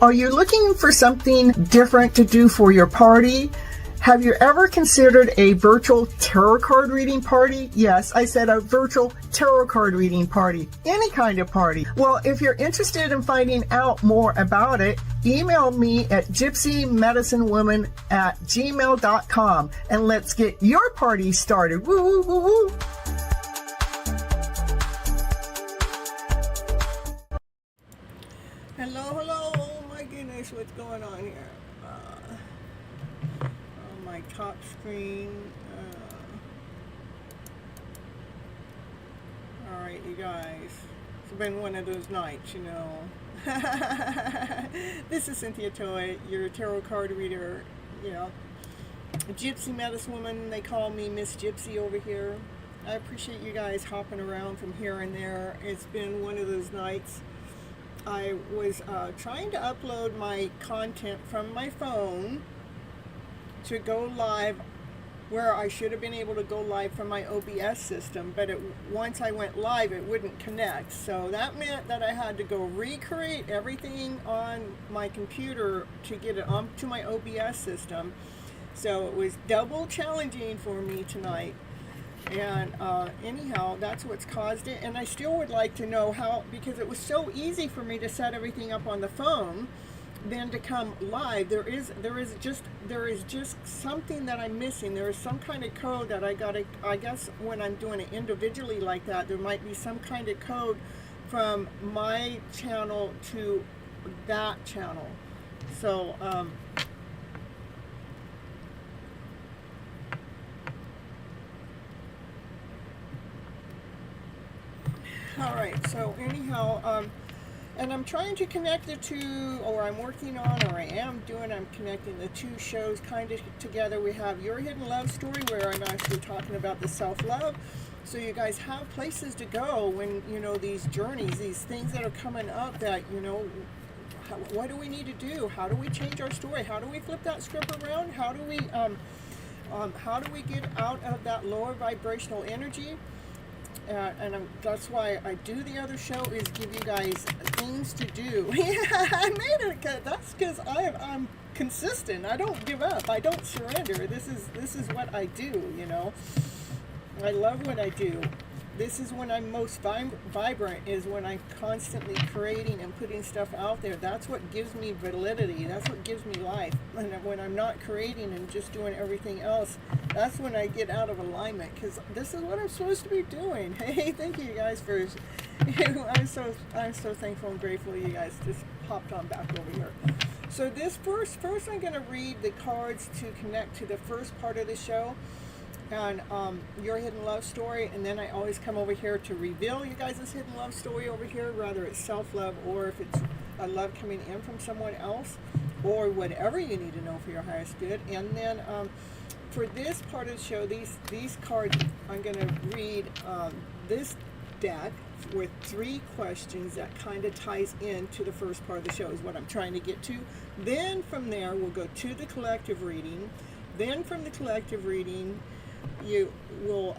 Are you looking for something different to do for your party? Have you ever considered a virtual tarot card reading party? Yes, I said a virtual tarot card reading party. Any kind of party. Well, if you're interested in finding out more about it, email me at gypsymedicinewoman@gmail.com and let's get your party started. Woo, woo, woo, woo. Hello. Oh my goodness, what's going on here? On my top screen. Alright, you guys. It's been one of those nights, you know. This is Cynthia Toy, your tarot card reader. You know, Gypsy Medicine Woman. They call me Miss Gypsy over here. I appreciate you guys hopping around from here and there. It's been one of those nights. I was trying to upload my content from my phone to go live where I should have been able to go live from my OBS system, but once I went live it wouldn't connect. So that meant that I had to go recreate everything on my computer to get it onto my OBS system. So it was double challenging for me tonight. And anyhow, that's what's caused it. And I still would like to know how, because it was so easy for me to set everything up on the phone, then to come live. There is just something that I'm missing. There is some kind of code that I guess when I'm doing it individually like that, there might be some kind of code from my channel to that channel. So all right, so anyhow, and I'm trying to connect the two, or I'm working on, or I'm connecting the two shows kind of together. We have Your Hidden Love Story, where I'm actually talking about the self-love. So you guys have places to go when, you know, these journeys, these things that are coming up that, you know, what do we need to do? How do we change our story? How do we flip that script around? How do we get out of that lower vibrational energy? That's why I do the other show, is give you guys things to do. I made it. That's because I'm consistent. I don't give up. I don't surrender. This is what I do. You know, I love what I do. This is when I'm most vibrant, is when I'm constantly creating and putting stuff out there. That's what gives me validity. That's what gives me life. And when I'm not creating and just doing everything else, that's when I get out of alignment, because this is what I'm supposed to be doing. Hey, thank you guys for, I'm so thankful and grateful you guys just popped on back over here. So this first I'm going to read the cards to connect to the first part of the show, and Your Hidden Love Story, and then I always come over here to reveal you guys' hidden love story over here, whether it's self-love or if it's a love coming in from someone else, or whatever you need to know for your highest good. And then for this part of the show, these cards, I'm going to read this deck with 3 questions that kind of ties into the first part of the show, is what I'm trying to get to. Then from there we'll go to the collective reading. Then from the collective reading you will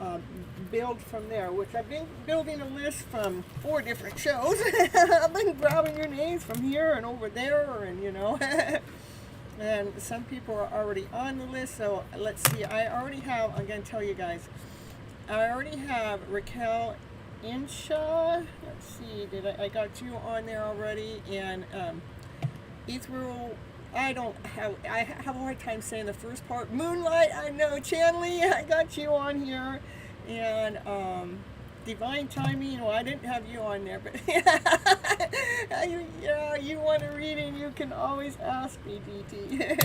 build from there, which I've been building a list from 4 different shows. I've been grabbing your names from here and over there, and you know, and some people are already on the list. So let's see, I'm going to tell you guys, I already have Raquel Insha. Let's see, I got you on there already, and Ethereal. I have a hard time saying the first part. Moonlight, I know. Chanley, I got you on here. And Divine Timing, you know, I didn't have you on there, but yeah, you want to read it, you can always ask me, DT.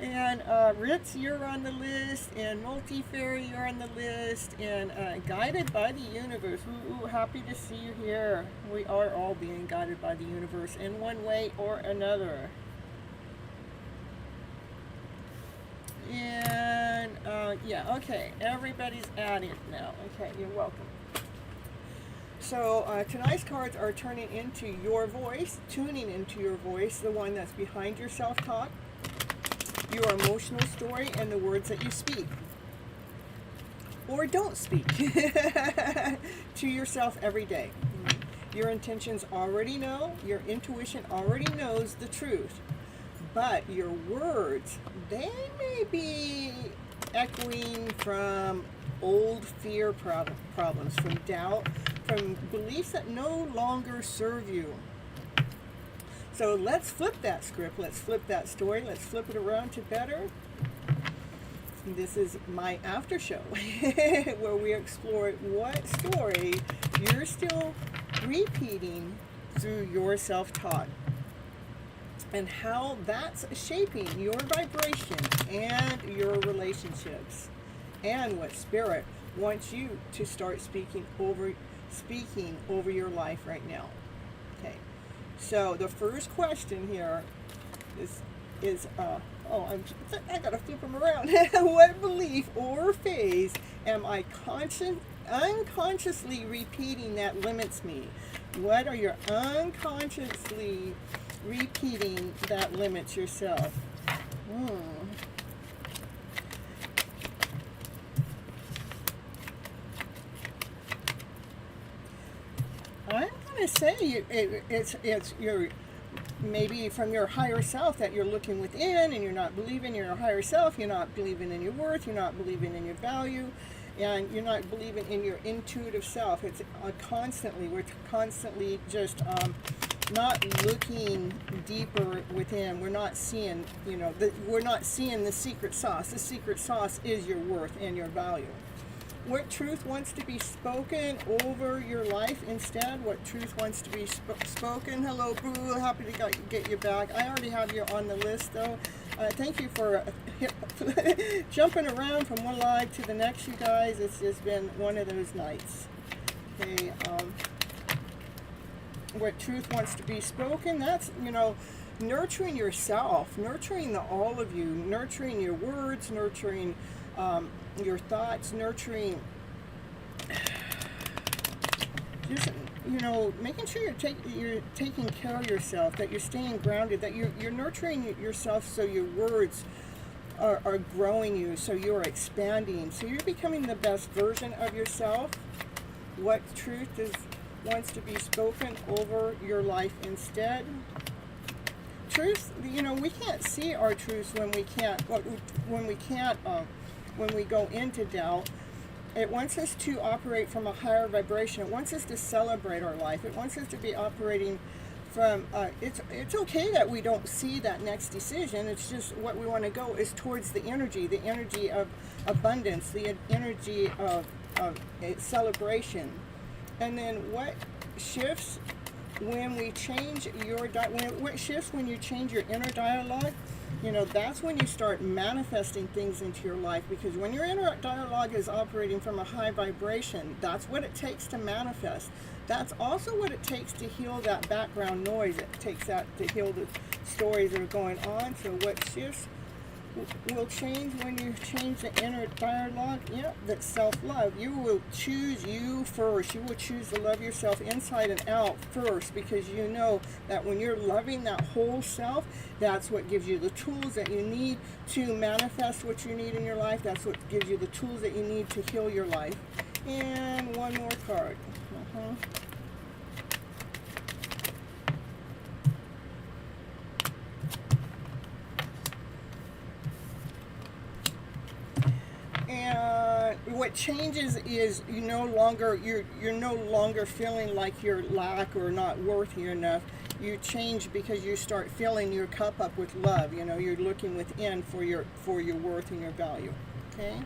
And Ritz, you're on the list, and Multifairy, you're on the list, and Guided by the Universe. Ooh, happy to see you here. We are all being guided by the universe in one way or another. And yeah, okay, everybody's at it now. Okay, you're welcome. So tonight's cards are turning into your voice, tuning into your voice, the one that's behind your self-talk, your emotional story, and the words that you speak or don't speak to yourself every day. Your intentions already know, your intuition already knows the truth. But your words, they may be echoing from old fear problems, from doubt, from beliefs that no longer serve you. So let's flip that script. Let's flip that story. Let's flip it around to better. This is my after show where we explore what story you're still repeating through your self-talk and how that's shaping your vibration and your relationships, and what spirit wants you to start speaking over your life right now. Okay. So the first question here is I gotta flip them around. What belief or phase am I unconsciously repeating that limits me? What are you unconsciously repeating that limits yourself? I'm gonna say it's your, maybe from your higher self, that you're looking within and you're not believing in your higher self, you're not believing in your worth, you're not believing in your value, and you're not believing in your intuitive self. It's we're constantly just not looking deeper within. We're not seeing, we're not seeing the secret sauce. The secret sauce is your worth and your value. What truth wants to be spoken over your life instead? What truth wants to be spoken? Hello, Boo. Happy to get you back. I already have you on the list, though. Thank you for jumping around from one live to the next, you guys. It's just been one of those nights. Okay. What truth wants to be spoken? That's, nurturing yourself, nurturing all of you, nurturing your words, nurturing your thoughts, nurturing, just, making sure you're taking care of yourself, that you're staying grounded, that you're nurturing yourself, so your words are growing you, so you're expanding, so you're becoming the best version of yourself. What truth wants to be spoken over your life instead? Truth, we can't see our truths when we go into doubt. It wants us to operate from a higher vibration. It wants us to celebrate our life. It wants us to be operating from, it's okay that we don't see that next decision. It's just what we want to go is towards the energy of abundance, the energy of celebration. And then what shifts when we change what shifts when you change your inner dialogue? That's when you start manifesting things into your life, because when your inner dialogue is operating from a high vibration, that's what it takes to manifest. That's also what it takes to heal that background noise. It takes that to heal the stories that are going on. So what shifts will change when you change the inner dialogue? Yeah, that's self-love. You will choose you first. You will choose to love yourself inside and out first, because you know that when you're loving that whole self, that's what gives you the tools that you need to manifest what you need in your life. That's what gives you the tools that you need to heal your life. And one more card. What changes is you're no longer feeling like you're lack or not worthy enough. You change because you start filling your cup up with love. You're looking within for your worth and your value. Okay.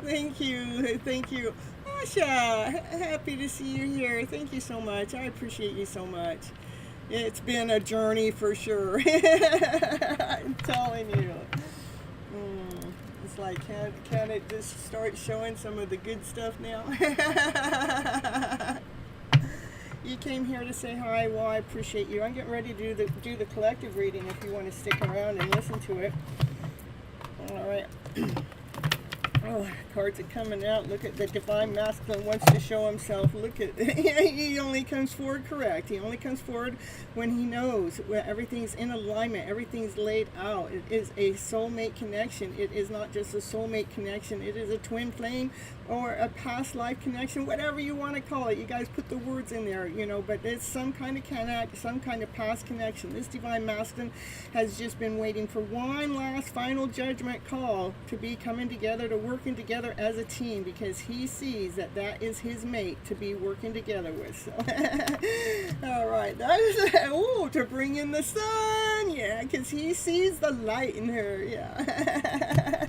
Thank you, Asha. Happy to see you here. Thank you so much. I appreciate you so much. It's been a journey for sure. I'm telling you. It's like, can it just start showing some of the good stuff now? You came here to say hi. Well, I appreciate you. I'm getting ready to do the collective reading if you want to stick around and listen to it. All right. Oh, cards are coming out. Look at the divine masculine wants to show himself. Look at he only comes forward correct. He only comes forward when he knows where everything's in alignment, everything's laid out. It is a soulmate connection. It is not just a soulmate connection. It is a twin flame or a past life connection, whatever you want to call it. You guys put the words in there, you know, but it's some kind of connect, some kind of past connection. This divine masculine has just been waiting for one last final judgment call to be coming together, to working together as a team, because he sees that that is his mate to be working together with. So all right, that is ooh, to bring in the sun, yeah, because he sees the light in her, yeah.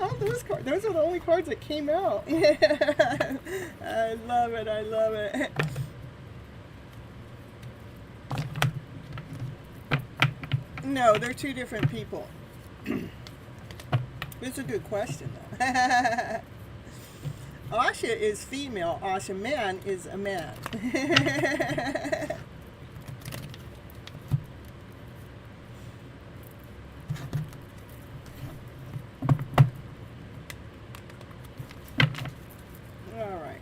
Oh, those are the only cards that came out. I love it, I love it. No, they're two different people. It's a good question, though. Asha is female. Asha man is a man. All right.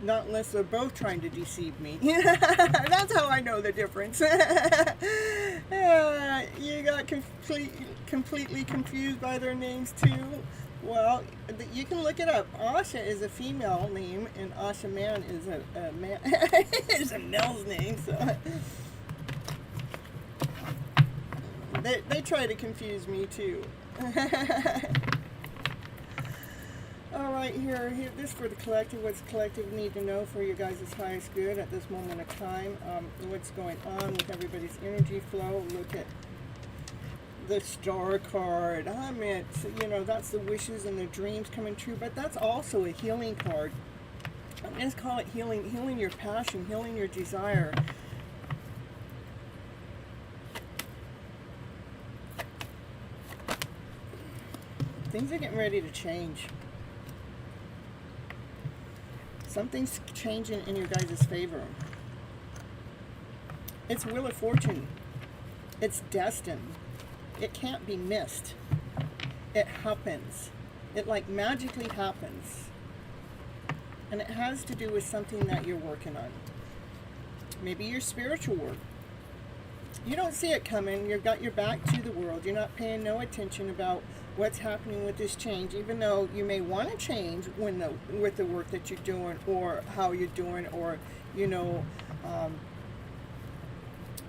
Not unless they're both trying to deceive me. That's how I know the difference. You got completely confused by their names too. Well, you can look it up. Asha is a female name, and Asha Man is a man. Is a male's name. So they try to confuse me too. All right, here, this for the collective. What's the collective need to know for your guys' highest good at this moment of time? What's going on with everybody's energy flow? Look at the star card. I meant, you know, that's the wishes and the dreams coming true, but that's also a healing card. I just call it healing your passion, healing your desire. Things are getting ready to change. Something's changing in your guys' favor. It's Wheel of Fortune. It's destined. It can't be missed. It happens. It like magically happens. And it has to do with something that you're working on. Maybe your spiritual work. You don't see it coming. You've got your back to the world. You're not paying no attention about what's happening with this change, even though you may want to change with the work that you're doing, or how you're doing, or, you know,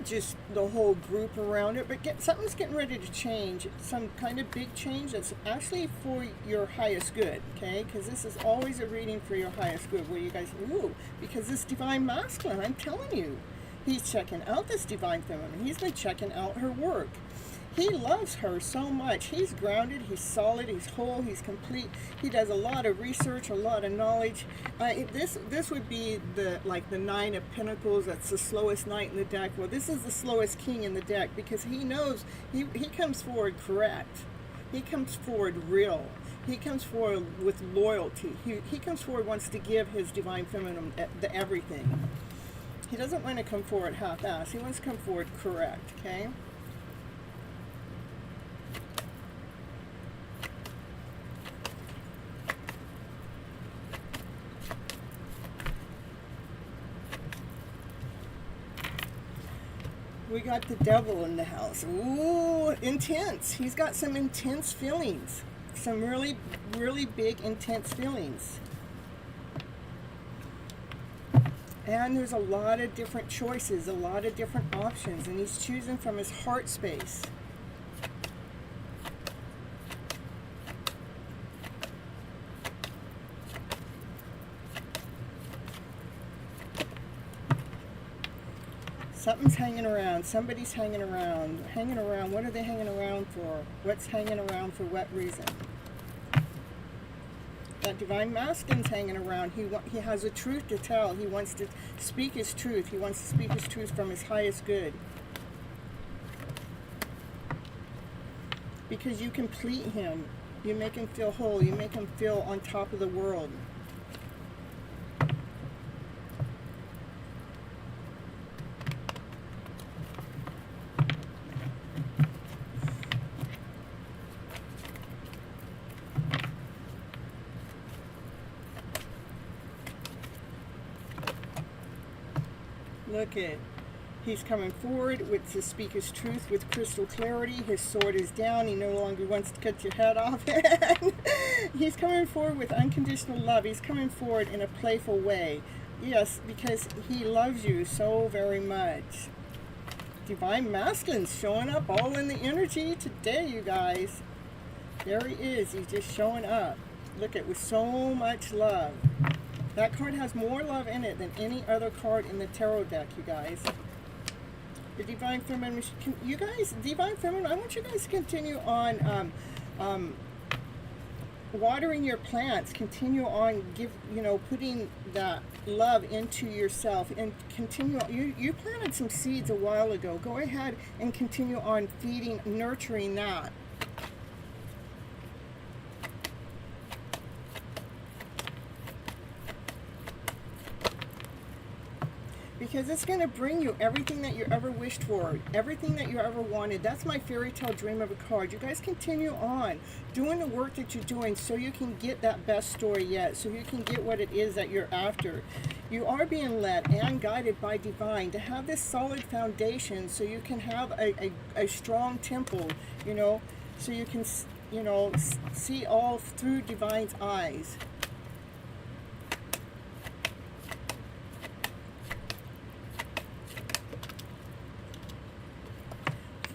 just the whole group around it. But something's getting ready to change, some kind of big change that's actually for your highest good, okay? Because this is always a reading for your highest good, where you guys, ooh, because this divine masculine, I'm telling you, he's checking out this divine feminine. He's been checking out her work. He loves her so much. He's grounded, he's solid, he's whole, he's complete. He does a lot of research, a lot of knowledge. This would be the Nine of Pentacles. That's the slowest knight in the deck. Well, this is the slowest king in the deck, because he knows he comes forward correct. He comes forward real. He comes forward with loyalty. He comes forward, wants to give his divine feminine the everything. He doesn't want to come forward half-assed. He wants to come forward correct, okay? We got the devil in the house. Ooh, intense. He's got some intense feelings. Some really, really big, intense feelings. And there's a lot of different choices, a lot of different options, and he's choosing from his heart space. Something's hanging around. Somebody's hanging around. Hanging around. What are they hanging around for? What's hanging around for what reason? That divine masculine's hanging around. He has a truth to tell. He wants to speak his truth. He wants to speak his truth from his highest good. Because you complete him. You make him feel whole. You make him feel on top of the world. Look at, he's coming forward with to speak his truth with crystal clarity. His sword is down. He no longer wants to cut your head off. He's coming forward with unconditional love. He's coming forward in a playful way. Yes, because he loves you so very much. Divine Masculine's showing up all in the energy today, you guys. There he is. He's just showing up. Look at, with so much love. That card has more love in it than any other card in the tarot deck, you guys. The Divine Feminine, you guys, Divine Feminine, I want you guys to continue on watering your plants. Continue on putting that love into yourself, and continue. You planted some seeds a while ago. Go ahead and continue on feeding, nurturing that. Because it's going to bring you everything that you ever wished for, everything that you ever wanted. That's my fairy tale dream of a card. You guys continue on doing the work that you're doing so you can get that best story yet, so you can get what it is that you're after. You are being led and guided by Divine to have this solid foundation so you can have a strong temple, so you can, see all through Divine's eyes.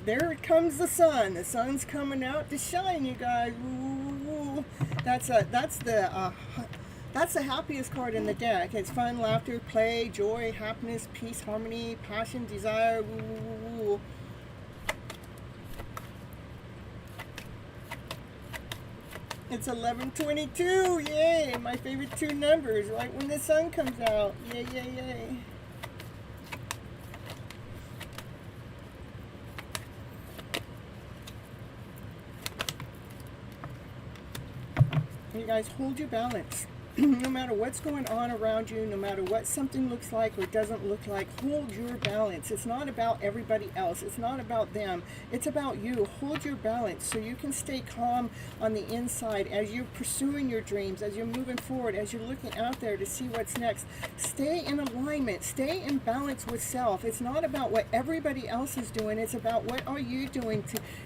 There comes the sun. The sun's coming out to shine, you guys. Ooh. That's the happiest card in the deck. It's fun, laughter, play, joy, happiness, peace, harmony, passion, desire. Ooh. It's 11:22. Yay! My favorite two numbers. Right when the sun comes out. Yay! Yay! Yay! You guys, hold your balance. No matter what's going on around you, no matter what something looks like or doesn't look like, hold your balance. It's not about everybody else. It's not about them. It's about you. Hold your balance so you can stay calm on the inside as you're pursuing your dreams, as you're moving forward, as you're looking out there to see what's next. Stay in alignment. Stay in balance with self. It's not about what everybody else is doing. It's about what are you doing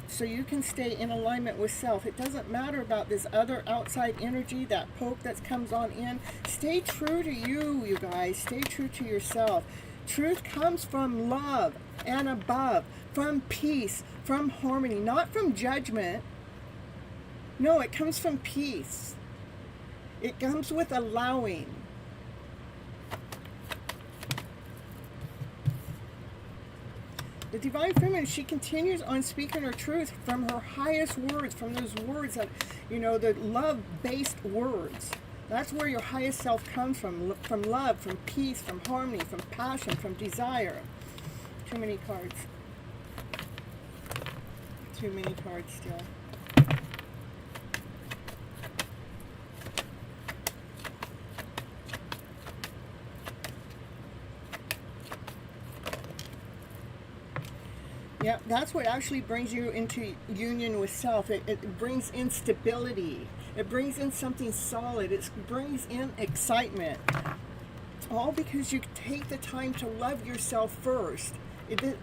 so you can stay in alignment with self. It doesn't matter about this other outside energy, that poke that comes on in. Stay true to you, you guys. Stay true to yourself. Truth comes from love and above, from peace, from harmony, not from judgment. No, it comes from peace. It comes with allowing. The Divine Feminine, she continues on speaking her truth from her highest words, from those words that, the love-based words. That's where your highest self comes from love, from peace, from harmony, from passion, from desire. Too many cards. Too many cards still. Yeah, that's what actually brings you into union with self. It brings in stability. It brings in something solid. It brings in excitement. All because you take the time to love yourself first.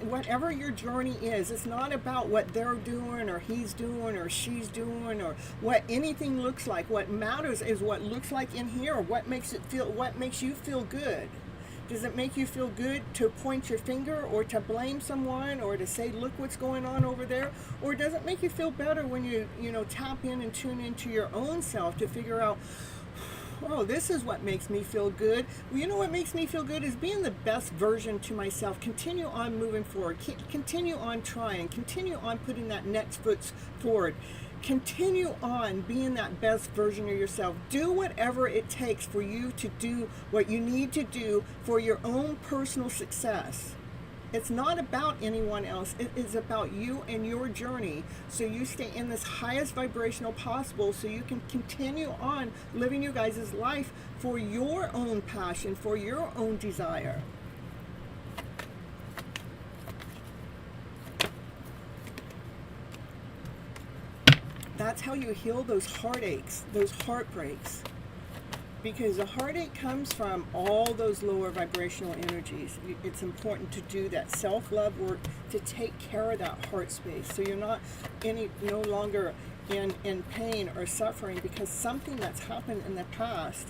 Whatever your journey is, it's not about what they're doing or he's doing or she's doing or what anything looks like. What matters is what looks like in here, or what makes you feel good. Does it make you feel good to point your finger or to blame someone or to say, look what's going on over there? Or does it make you feel better when you tap in and tune into your own self to figure out, oh, this is what makes me feel good. Well, you know what makes me feel good is being the best version to myself. Continue on moving forward. Continue on trying. Continue on putting that next foot forward. Continue on being that best version of yourself. Do whatever it takes for you to do what you need to do for your own personal success. It's not about anyone else. It is about you and your journey. So you stay in this highest vibrational possible so you can continue on living you guys' life for your own passion, for your own desire. That's how you heal those heartaches, those heartbreaks. because the heartache comes from all those lower vibrational energies. It's important to do that self-love work to take care of that heart space, so you're not no longer in pain or suffering because something that's happened in the past.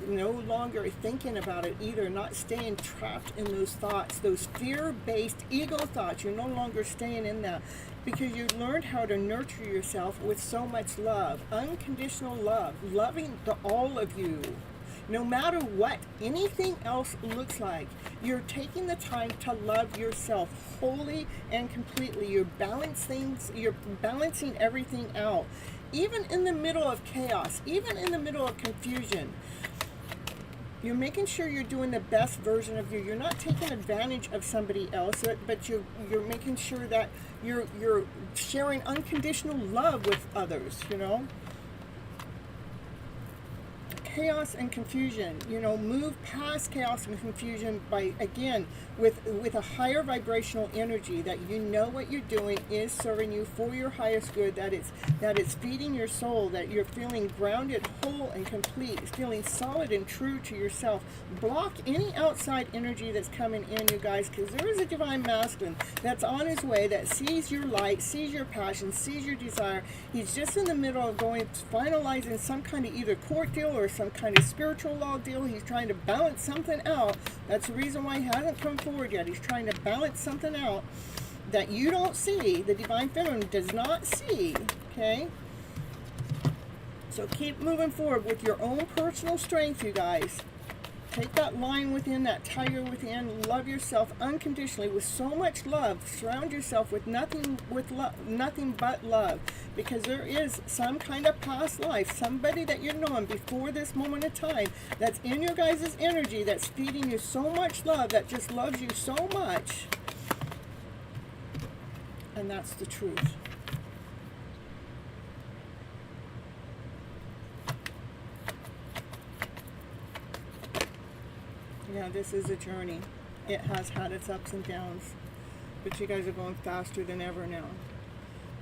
No longer thinking about it either, not staying trapped in those thoughts, those fear-based ego thoughts. You're no longer staying in that because you learned how to nurture yourself with so much love, unconditional love, loving all of you. No matter what anything else looks like, you're taking the time to love yourself wholly and completely. You're balancing everything out. Even in the middle of chaos, even in the middle of confusion, you're making sure you're doing the best version of you. You're not taking advantage of somebody else, but you're making sure that you're sharing unconditional love with others, you know. Chaos and confusion, you know, move past chaos and confusion by, again, with a higher vibrational energy, that you know what you're doing is serving you for your highest good, that it's feeding your soul, that you're feeling grounded, whole and complete, feeling solid and true to yourself. Block any outside energy that's coming in, you guys, because there is a divine masculine that's on his way, that sees your light, sees your passion, sees your desire. He's just in the middle of finalizing some kind of either court deal or some kind of spiritual law deal. He's trying to balance something out. That's the reason why he hasn't come forward yet. He's trying to balance something out that you don't see, the divine feminine does not see, okay? So keep moving forward with your own personal strength, you guys. Take that line within, that tiger within. Love yourself unconditionally with so much love. Surround yourself with nothing but love, because there is some kind of past life, somebody that you're knowing before this moment of time, that's in your guys' energy, that's feeding you so much love, that just loves you so much. And that's the truth. Yeah, this is a journey. It has had its ups and downs, but you guys are going faster than ever now.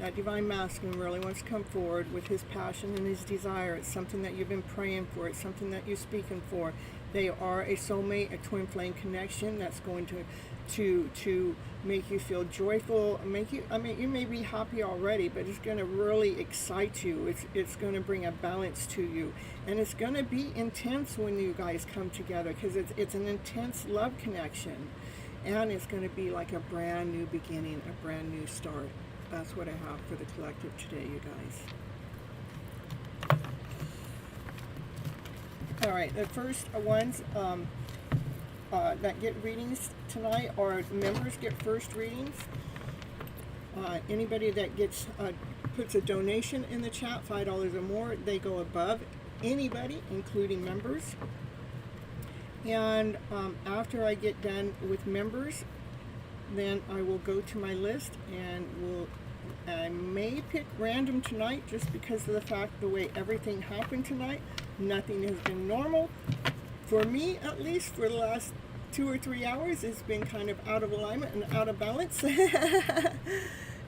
That divine masculine really wants to come forward with his passion and his desire. It's something that you've been praying for. It's something that you're speaking for. They are a soulmate, a twin flame connection that's going to make you feel joyful, you may be happy already, but it's going to really excite you. It's going to bring a balance to you, and it's going to be intense when you guys come together, because it's an intense love connection, and it's going to be like a brand new beginning, a brand new start. That's what I have for the collective today, you guys. All right, the first ones that get readings tonight are members get first readings. Anybody that gets puts a donation in the chat, $5 or more, they go above anybody, including members. And after I get done with members, then I will go to my list, and I may pick random tonight, just because of the fact the way everything happened tonight. Nothing has been normal. For me, at least, for the last 2 or 3 hours, it's been kind of out of alignment and out of balance.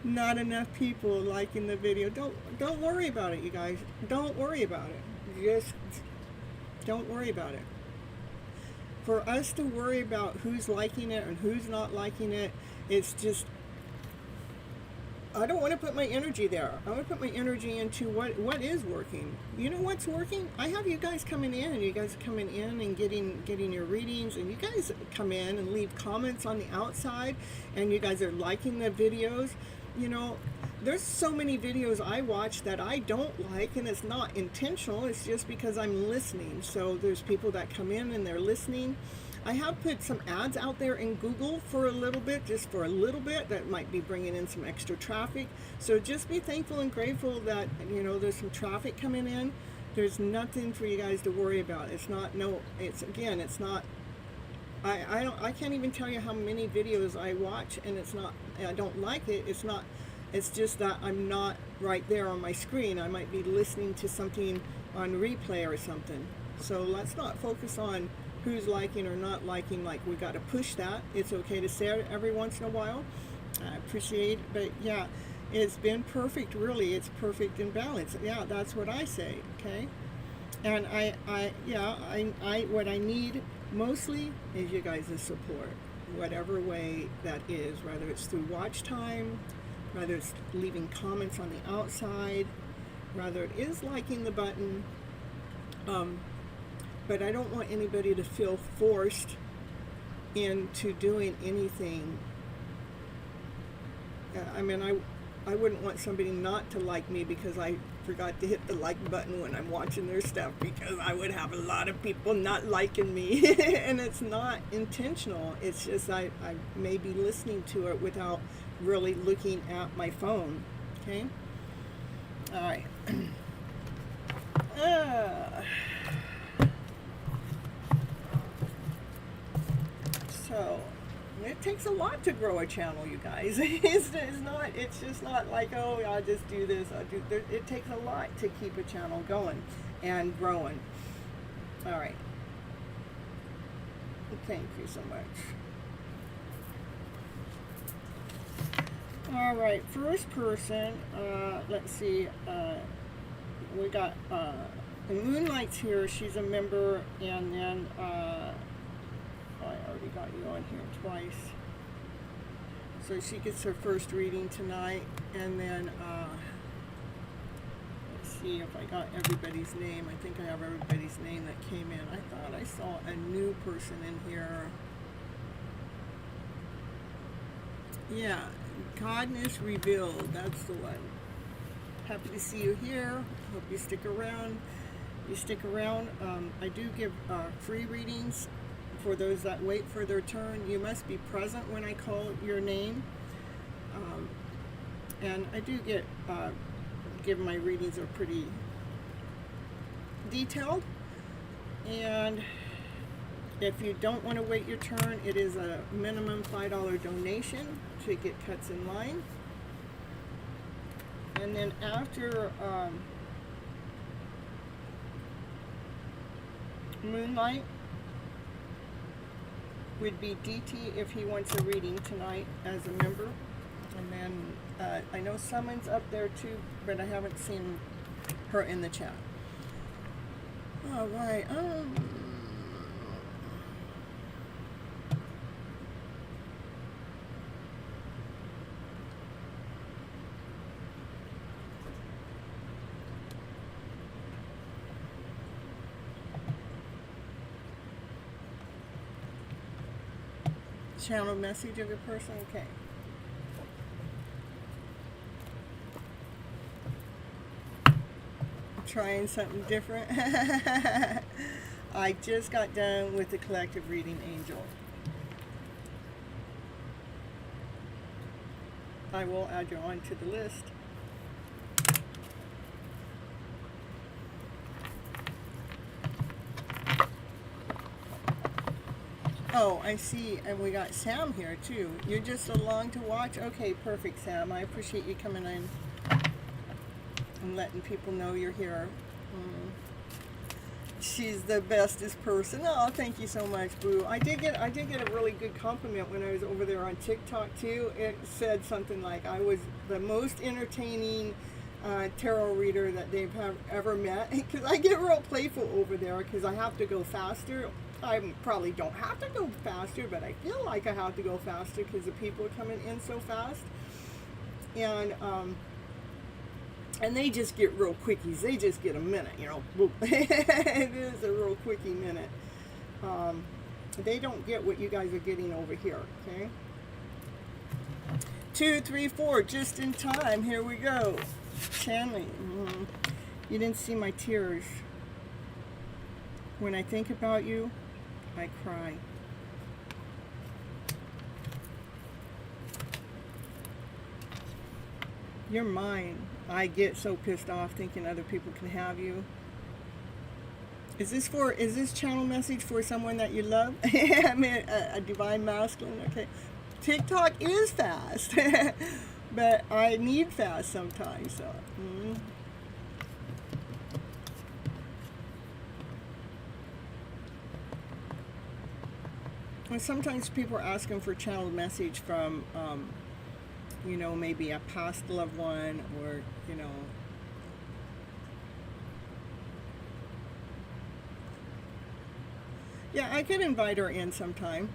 Not enough people liking the video. Don't worry about it, you guys. Don't worry about it. Just don't worry about it. For us to worry about who's liking it and who's not liking it, it's just, I don't want to put my energy there. I want to put my energy into what is working. You know what's working? I have you guys coming in, and you guys are coming in and getting your readings, and you guys come in and leave comments on the outside, and you guys are liking the videos. You know, there's so many videos I watch that I don't like, and it's not intentional. It's just because I'm listening. So there's people that come in and they're listening. I have put some ads out there in Google for a little bit, just for a little bit. That might be bringing in some extra traffic. So just be thankful and grateful that, you know, there's some traffic coming in. There's nothing for you guys to worry about. It's not, it's not, I can't even tell you how many videos I watch, and I don't like it. It's just that I'm not right there on my screen. I might be listening to something on replay or something. So let's not focus on who's liking or not liking. Like, we got to push that. It's okay to say it every once in a while. I appreciate it, but yeah, it's been perfect, really. It's perfect in balance. Yeah, that's what I say, okay? And what I need mostly is you guys' support, whatever way that is, whether it's through watch time, whether it's leaving comments on the outside, whether it is liking the button. But I don't want anybody to feel forced into doing anything. I mean, I wouldn't want somebody not to like me because I forgot to hit the like button when I'm watching their stuff, because I would have a lot of people not liking me. And it's not intentional. It's just I may be listening to it without really looking at my phone. Okay? All right. So it takes a lot to grow a channel, you guys. It's just not like, oh, I'll just do this, it takes a lot to keep a channel going and growing. All right. Thank you so much. All right, first person, let's see, we got Moonlight's here. She's a member, and then I already got you on here twice. So she gets her first reading tonight, and then let's see if I got everybody's name. I think I have everybody's name that came in. I thought I saw a new person in here. Yeah, Godness Revealed, that's the one. Happy to see you here. Hope you stick around. I do give free readings for those that wait for their turn. You must be present when I call your name. And I do get, given my readings are pretty detailed. And if you don't want to wait your turn, it is a minimum $5 donation to get cuts in line. And then after Moonlight would be DT if he wants a reading tonight as a member. And then I know Summon's up there too, but I haven't seen her in the chat. All right. Channel message of a person, okay. Trying something different. I just got done with the collective reading, Angel. I will add you on to the list. Oh, I see, and we got Sam here too. You're just along to watch? Okay, perfect, Sam. I appreciate you coming in and letting people know you're here. She's the bestest person. Oh, thank you so much, Boo. I did get a really good compliment when I was over there on TikTok too. It said something like I was the most entertaining tarot reader that they've ever met. Because I get real playful over there because I have to go faster. I probably don't have to go faster, but I feel like I have to go faster because the people are coming in so fast. And they just get real quickies. They just get a minute, you know. It is a real quickie minute. They don't get what you guys are getting over here, okay? 2, 3, 4, just in time. Here we go. Channeling. You didn't see my tears. When I think about you, I cry. You're mine. I get so pissed off thinking other people can have you. Is this channel message for someone that you love? I mean, a divine masculine, okay. TikTok is fast, but I need fast sometimes, so. And sometimes people are asking for channel message from, you know, maybe a past loved one, or, you know, Yeah, I could invite her in sometime.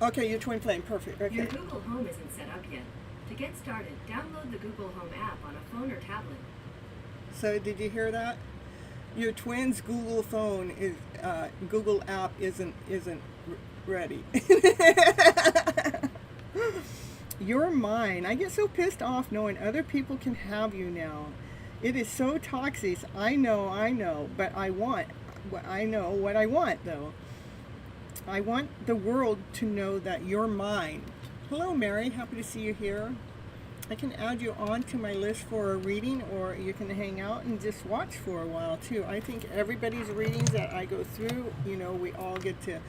Okay, your twin flame, perfect. Okay. Your Google Home isn't set up yet. To get started, download the Google Home app on a phone or tablet. So did you hear that? Your twin's Google phone is Google app isn't ready. You're mine. I get so pissed off knowing other people can have you now. It is so toxic. I know, but I know what I want though. I want the world to know that you're mine. Hello, Mary. Happy to see you here. I can add you on to my list for a reading, or you can hang out and just watch for a while too. I think everybody's readings that I go through, you know, we all get to.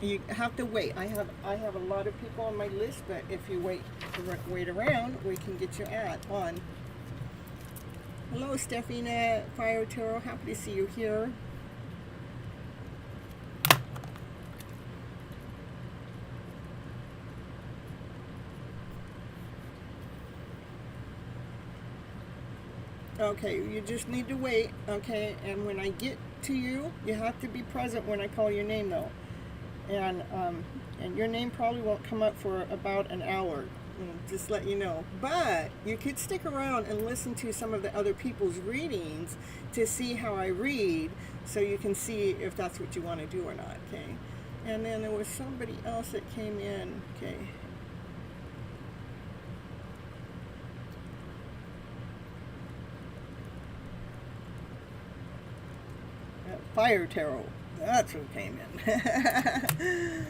You have to wait. I have a lot of people on my list, but if you wait around, we can get you on. Hello, Stefina Fire Tarot. Happy to see you here. Okay, you just need to wait, okay? And when I get to you, you have to be present when I call your name, though. And your name probably won't come up for about an hour, just let you know. But you could stick around and listen to some of the other people's readings to see how I read, so you can see if that's what you want to do or not, okay? And then there was somebody else that came in, okay? Fire Tarot. That's who came in.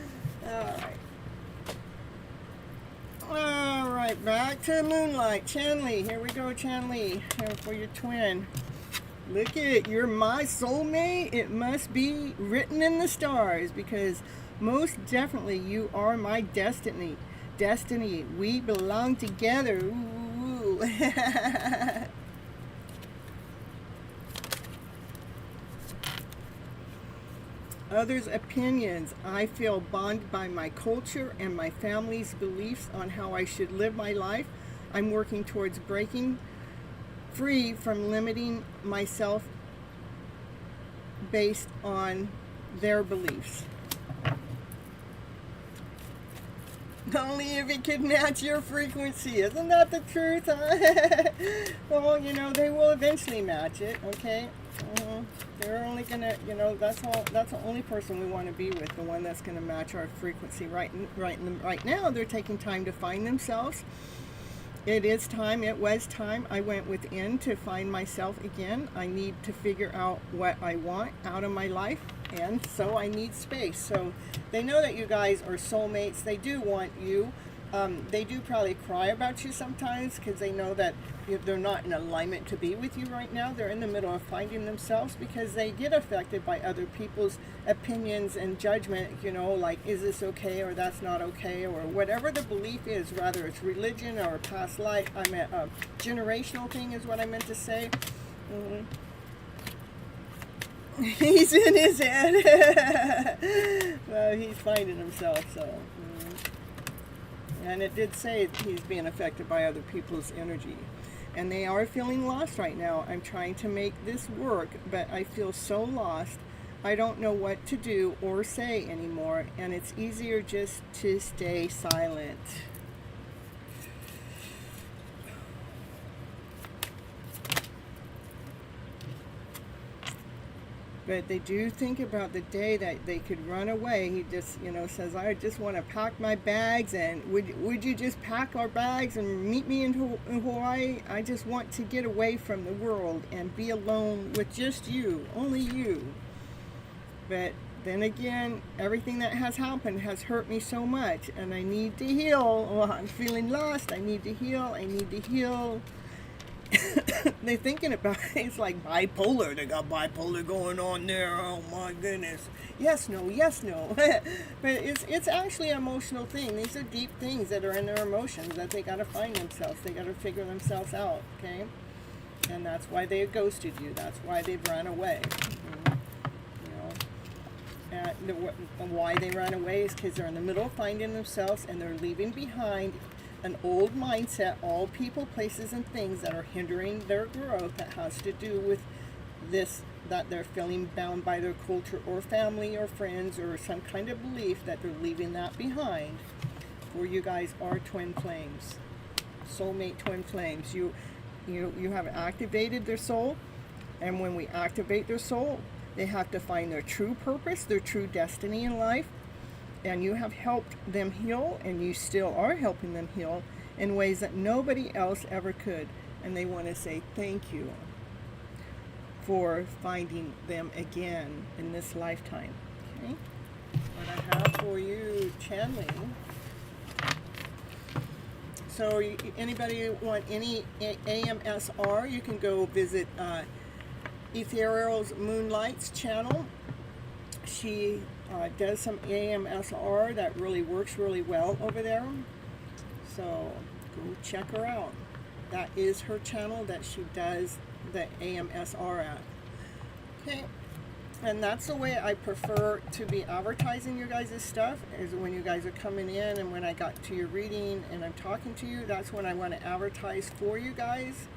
All right, back to Moonlight. Chanley, here we go, Chanley, for your twin. Look at it, you're my soulmate. It must be written in the stars, because most definitely you are my destiny. We belong together. Ooh. Others' opinions. I feel bonded by my culture and my family's beliefs on how I should live my life. I'm working towards breaking free from limiting myself based on their beliefs. Only if it could match your frequency. Isn't that the truth, huh? Well, you know, they will eventually match it, okay? They're only gonna, you know, that's the only person we want to be with, the one that's gonna match our frequency. Right now, they're taking time to find themselves. It was time I went within to find myself again. I need to figure out what I want out of my life, and so I need space. So they know that you guys are soulmates. They do want you. They do probably cry about you sometimes, because they know that they're not in alignment to be with you right now. They're in the middle of finding themselves, because they get affected by other people's opinions and judgment, you know, like, is this okay, or that's not okay, or whatever the belief is, whether it's religion or past life. I meant a generational thing is what I meant to say. He's in his head. Well, he's finding himself, so. And it did say he's being affected by other people's energy. And they are feeling lost right now. I'm trying to make this work, but I feel so lost. I don't know what to do or say anymore, and it's easier just to stay silent. But they do think about the day that they could run away. He just, you know, says, I just want to pack my bags, and would you just pack our bags and meet me in Hawaii? I just want to get away from the world and be alone with just you, only you. But then again, everything that has happened has hurt me so much, and I need to heal. Well, I'm feeling lost. I need to heal. They're thinking about it. It's like bipolar. They got bipolar going on there. Oh my goodness. Yes, no. But it's actually an emotional thing. These are deep things that are in their emotions that they got to find themselves. They got to figure themselves out, okay? And that's why they ghosted you. That's why they've run away. Why they run away is because they're in the middle of finding themselves, and they're leaving behind an old mindset, all people, places, and things that are hindering their growth, that has to do with that they're feeling bound by their culture or family or friends or some kind of belief, that they're leaving that behind. For you guys are twin flames, soulmate twin flames. You have activated their soul, and when we activate their soul, they have to find their true purpose, their true destiny in life, and you have helped them heal, and you still are helping them heal in ways that nobody else ever could. And they want to say thank you for finding them again in this lifetime. Okay? What I have for you, channeling. So anybody want any AMSR, you can go visit Ethereal's Moonlight's channel. She does some AMSR that really works really well over there. So go check her out. That is her channel that she does the AMSR at. Okay, and that's the way I prefer to be advertising your guys' stuff, is when you guys are coming in, and when I got to your reading and I'm talking to you, that's when I want to advertise for you guys.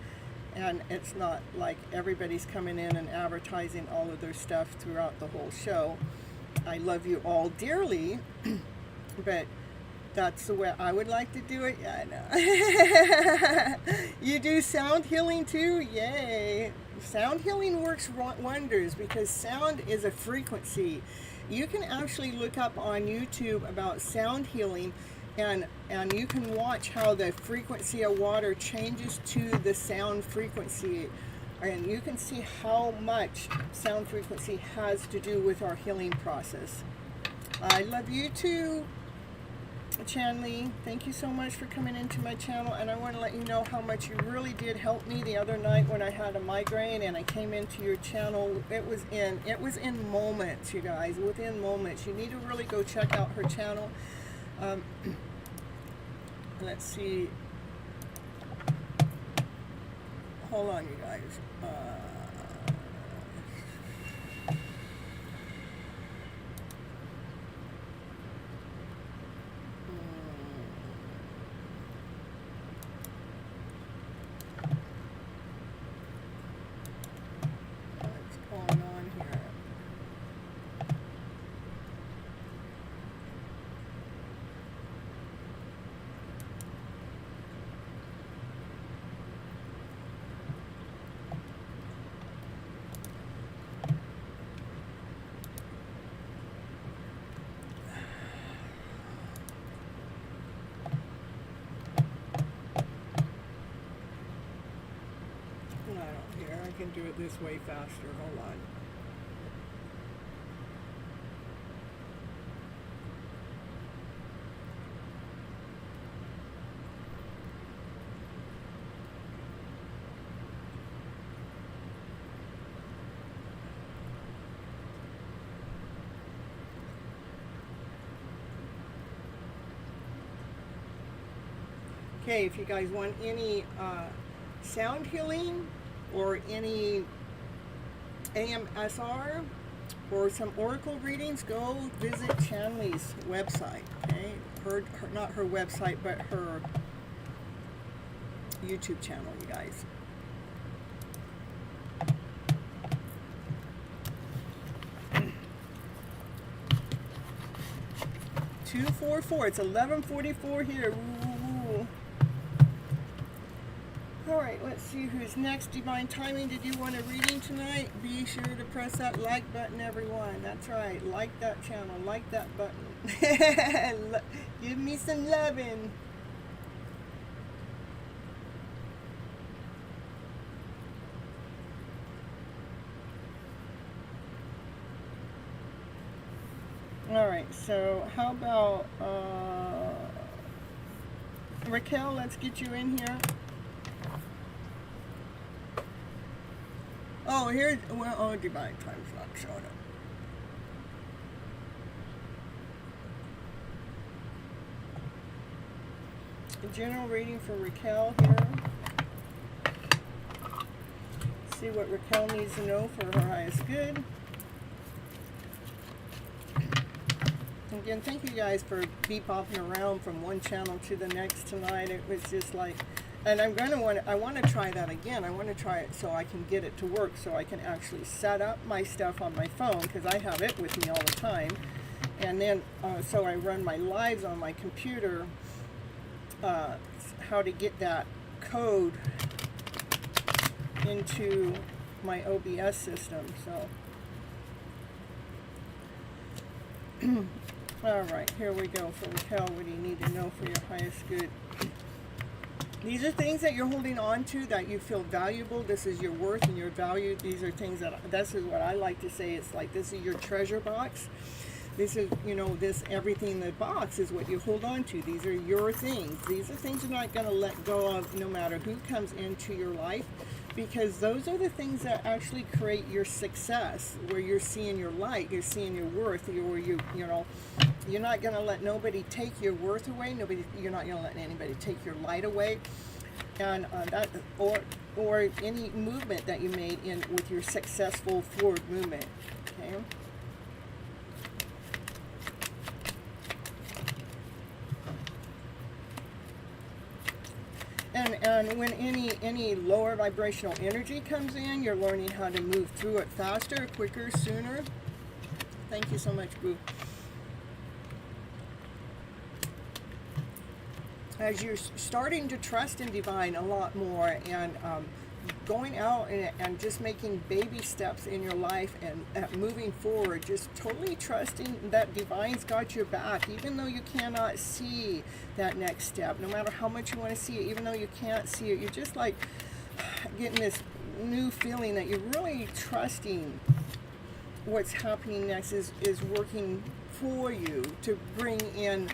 And it's not like everybody's coming in and advertising all of their stuff throughout the whole show. I love you all dearly, but that's the way I would like to do it. Yeah, I know. You do sound healing too? Yay. Sound healing works wonders, because sound is a frequency. You can actually look up on YouTube about sound healing, and you can watch how the frequency of water changes to the sound frequency, and you can see how much sound frequency has to do with our healing process. I love you too, Chanley. Thank you so much for coming into my channel, and I want to let you know how much you really did help me the other night when I had a migraine and I came into your channel. It was in moments, you guys, within moments. You need to really go check out her channel. Let's see. Hold on, you guys. What's going on here? I can do it this way faster. Hold on. Okay, if you guys want any sound healing or any AMSR or some oracle readings, go visit Chanley's website. Okay, not her website, but her YouTube channel, you guys. $244. It's 11:44 here. Ooh. All right, let's see who's next. Divine Timing, did you want a reading tonight? Be sure to press that like button, everyone. That's right. Like that channel. Like that button. Give me some loving. All right, so how about Raquel, let's get you in here. Oh, here's, well, oh, Divine Time's not showing up. A general reading for Raquel here. See what Raquel needs to know for her highest good. Again, thank you guys for bebopping around from one channel to the next tonight. It was just like, And I want to try that again. I want to try it so I can get it to work, so I can actually set up my stuff on my phone, because I have it with me all the time. And then, so I run my lives on my computer, how to get that code into my OBS system. So, all right, here we go. For Raquel, what do you need to know for your highest good? These are things that you're holding on to, that you feel valuable. This is your worth and your value. These are things this is what I like to say. It's like, this is your treasure box. This is, this, everything in the box is what you hold on to. These are your things. These are things you're not going to let go of no matter who comes into your life, because those are the things that actually create your success, where you're seeing your light, you're seeing your worth, you're not going to let nobody take your worth away. You're not going to let anybody take your light away, and or any movement that you made with your successful forward movement. Okay. And when any lower vibrational energy comes in, you're learning how to move through it faster, quicker, sooner. Thank you so much, Boo. As you're starting to trust in divine a lot more, and going out and just making baby steps in your life, and moving forward, just totally trusting that divine's got your back, even though you cannot see that next step, no matter how much you want to see it, even though you can't see it, you're just like getting this new feeling that you're really trusting what's happening next is working for you to bring in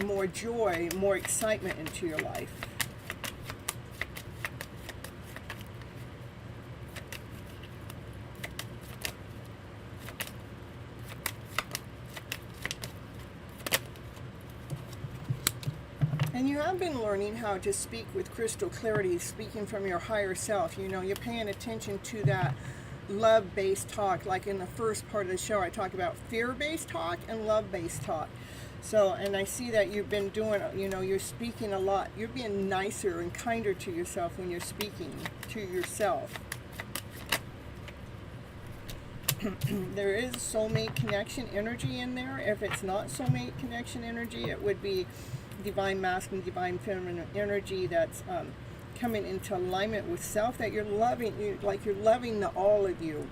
more joy, more excitement into your life. And you have been learning how to speak with crystal clarity, speaking from your higher self. You're paying attention to that love-based talk. Like in the first part of the show, I talk about fear-based talk and love-based talk. So, and I see that you've been doing, you're speaking a lot. You're being nicer and kinder to yourself when you're speaking to yourself. There is soulmate connection energy in there. If it's not soulmate connection energy, it would be divine masculine, divine feminine energy that's coming into alignment with self, that you're loving, like you're loving all of you.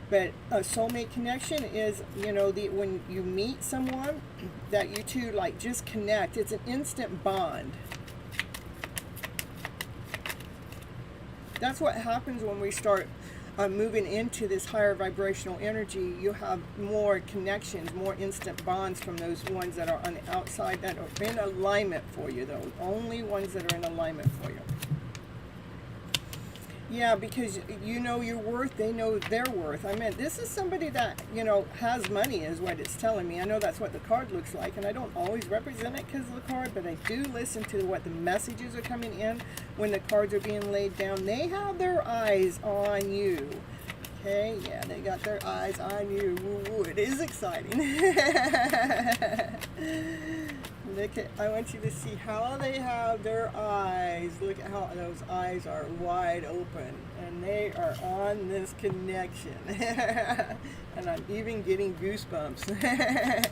But a soulmate connection is, when you meet someone, that you two like just connect. It's an instant bond. That's what happens when we start moving into this higher vibrational energy. You have more connections, more instant bonds from those ones that are on the outside, that are in alignment for you, though. Only ones that are in alignment for you. Yeah, because you know your worth, they know their worth. I mean, this is somebody that, has money is what it's telling me. I know that's what the card looks like, and I don't always represent it because of the card, but I do listen to what the messages are coming in when the cards are being laid down. They have their eyes on you. Okay, yeah, they got their eyes on you. Woo, it is exciting. I want you to see how they have their eyes. Look at how those eyes are wide open, and they are on this connection. And I'm even getting goosebumps.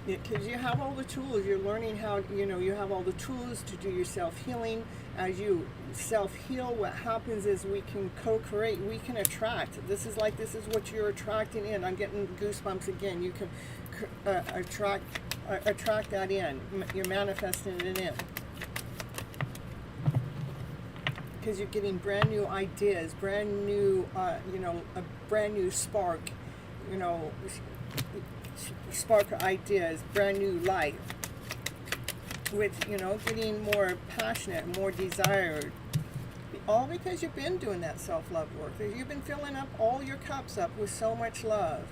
Because you have all the tools. You're learning how, you have all the tools to do your self-healing. As you self-heal, what happens is we can co-create, we can attract. This is what you're attracting in. I'm getting goosebumps again. You can attract that in. You're manifesting it in. Because you're getting brand new ideas, brand new, a brand new spark, spark ideas, brand new light, with getting more passionate, more desired, all because you've been doing that self-love work. You've been filling up all your cups up with so much love.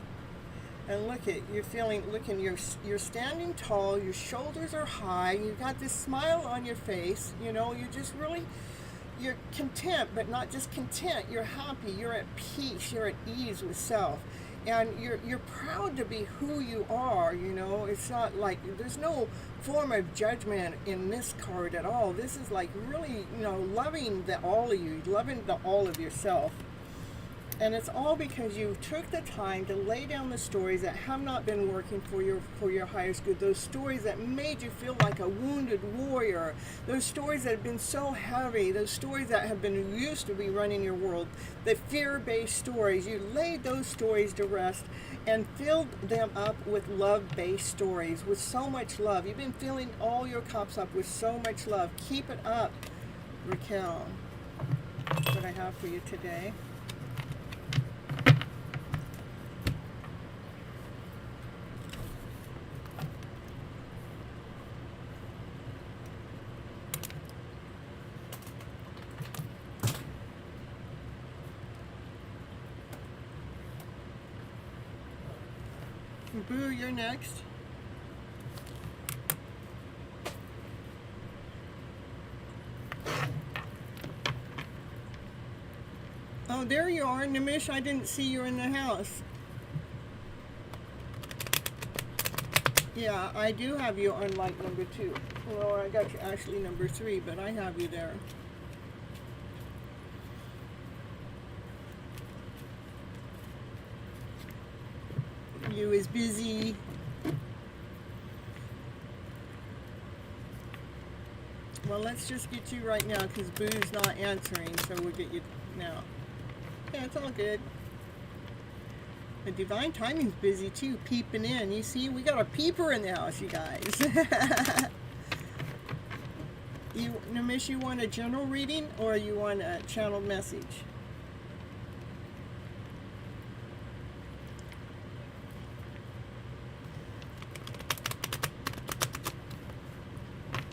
And you're standing tall, your shoulders are high, you've got this smile on your face, you're content, but not just content, you're happy, you're at peace, you're at ease with self. and you're proud to be who you are. You know, it's not like there's no form of judgment in this card at all. This is like really, you know, loving the all of you, loving the all of yourself. And it's all because you took the time to lay down the stories that have not been working for your highest good. Those stories that made you feel like a wounded warrior. Those stories that have been so heavy. Those stories that have been used to be running your world. The fear-based stories. You laid those stories to rest and filled them up with love-based stories, with so much love. You've been filling all your cups up with so much love. Keep it up, Raquel. That's what I have for you today. Boo, you're next. Oh, there you are, Nimish. I didn't see you in the house. Yeah, I do have you on light number 2. Well, I got you actually number 3, but I have you there. You is busy. Well, let's just get you right now because Boo's not answering, so we'll get you now. Yeah, it's all good. The divine timing's busy too, peeping in. You see, we got a peeper in the house, you guys. Nimish, you want a general reading or you want a channel message?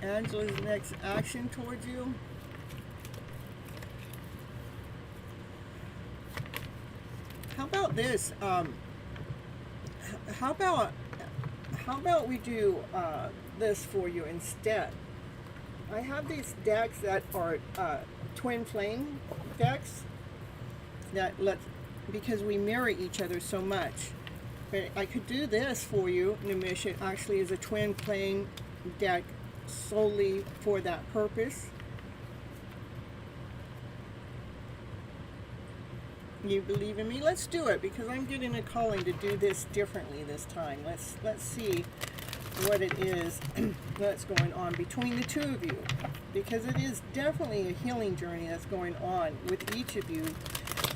Angela's next action towards you. How about this? How about we do this for you instead? I have these decks that are twin flame decks that because we mirror each other so much. But I could do this for you, Nimish. It actually is a twin flame deck solely for that purpose. You believe in me? Let's do it because I'm getting a calling to do this differently this time. Let's see what it is that's going on between the two of you, because it is definitely a healing journey that's going on with each of you,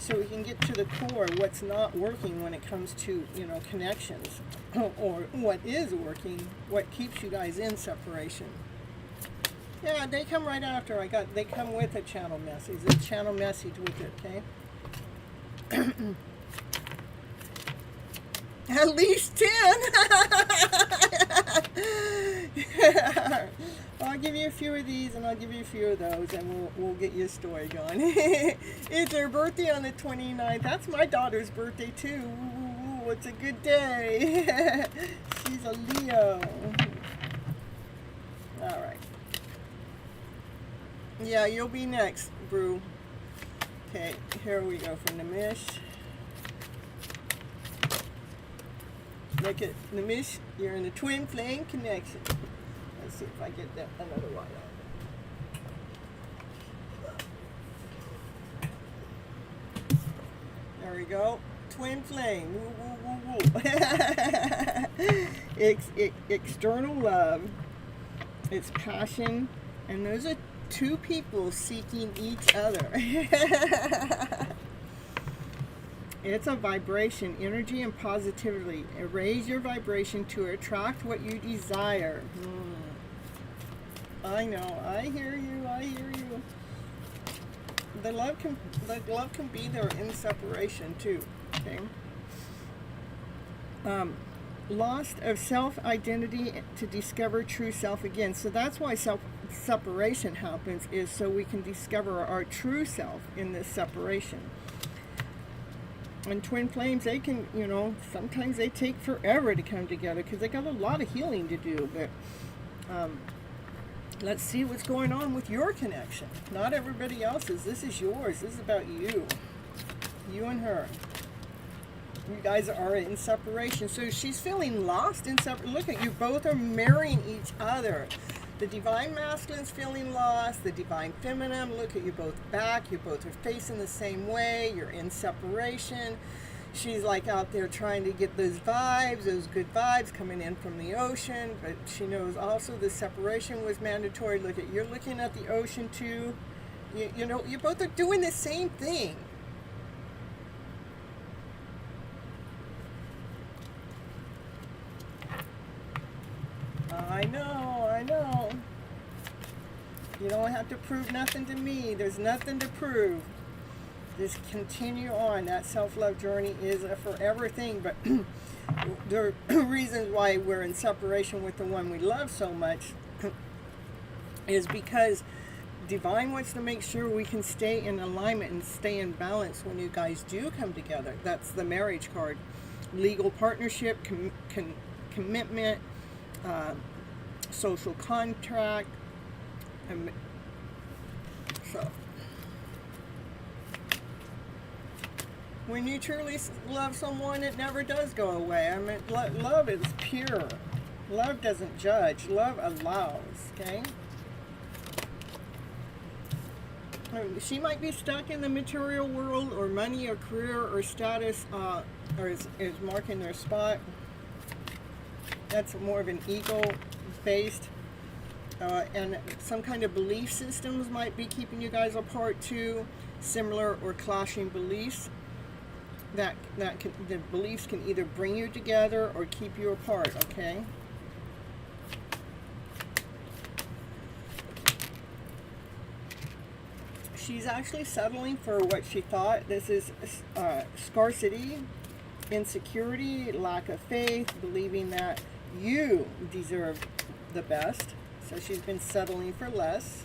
so we can get to the core of what's not working when it comes to, you know, connections, or what is working, what keeps you guys in separation. Yeah, they come right after. They come with a channel message. A channel message with it, okay? At least 10. I'll give you a few of these and I'll give you a few of those and we'll get your story going. It's her birthday on the 29th. That's my daughter's birthday too. Ooh, it's a good day. She's a Leo. All right. Yeah, you'll be next, Brew. Okay, here we go from Nimish. Look at Nimish, you're in the twin flame connection. Let's see if I get that another light on. There we go. Twin flame. Woo, woo, woo, woo. External love. It's passion. And those are two people seeking each other. It's a vibration, energy and positivity. Raise your vibration to attract what you desire. I know. I hear you. I hear you. The love can be there in separation too. Okay. Lost of self-identity to discover true self again. So that's why separation happens, is so we can discover our true self in this separation. And twin flames, they can, you know, sometimes they take forever to come together because they got a lot of healing to do. But let's see what's going on with your connection. Not everybody else's. This is yours. This is about you. You and her. You guys are in separation. So she's feeling lost in separation. Look at you, both are marrying each other. The divine masculine's feeling lost. The divine feminine, look at you both back. You both are facing the same way. You're in separation. She's like out there trying to get those vibes, those good vibes coming in from the ocean. But she knows also the separation was mandatory. Look at, you're looking at the ocean too. You know, you both are doing the same thing. I know. You don't have to prove nothing to me. There's nothing to prove. Just continue on. That self-love journey is a forever thing, but the reasons why we're in separation with the one we love so much is because Divine wants to make sure we can stay in alignment and stay in balance when you guys do come together. That's the marriage card. Legal partnership, commitment, social contract. So when you truly love someone, it never does go away. I mean, love is pure. Love doesn't judge. Love allows, okay? She might be stuck in the material world, or money, or career, or status, or is marking their spot. That's more of an ego-based. And some kind of belief systems might be keeping you guys apart too. Similar or clashing beliefs. The beliefs can either bring you together or keep you apart, okay? She's actually settling for what she thought. This is scarcity, insecurity, lack of faith, believing that you deserve the best. So she's been settling for less.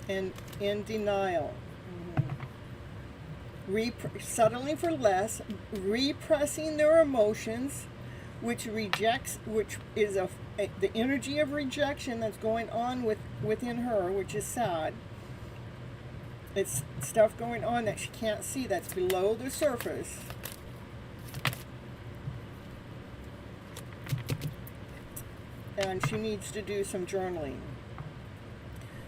And in denial. Settling for less, repressing their emotions, which is the energy of rejection that's going on within her, which is sad. It's stuff going on that she can't see, that's below the surface. And she needs to do some journaling.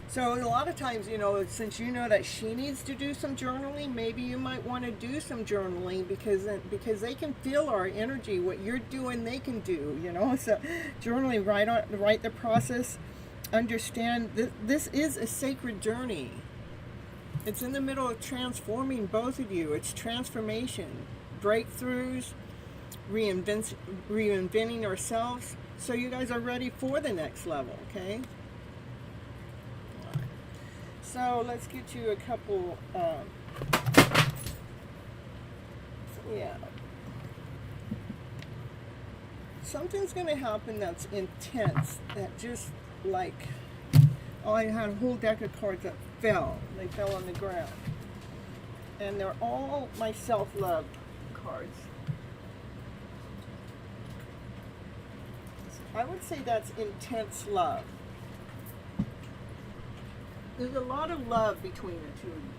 So a lot of times, you know, since you know that she needs to do some journaling, maybe you might want to do some journaling because they can feel our energy. What you're doing, they can do, you know. So journaling, write the process. Understand this is a sacred journey. It's in the middle of transforming both of you. It's transformation, breakthroughs, reinventing ourselves. So you guys are ready for the next level, okay? So let's get you a couple, yeah. Something's going to happen that's intense, that just like, oh, I had a whole deck of cards that fell. They fell on the ground. And they're all my self-love cards. I would say that's intense love. There's a lot of love between the two of you.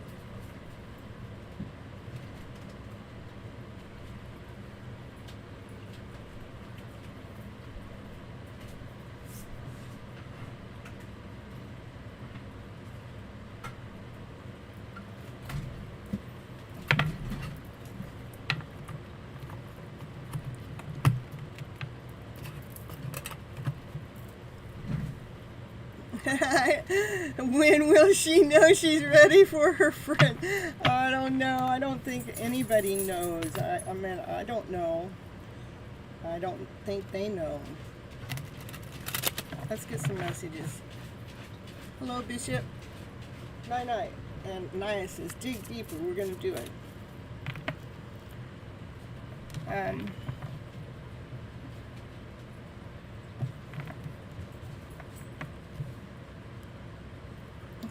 When will she know she's ready for her friend? I don't know. I don't think anybody knows. I mean, I don't know. I don't think they know. Let's get some messages. Hello, Bishop. Night. And Naya says, dig deeper. We're going to do it.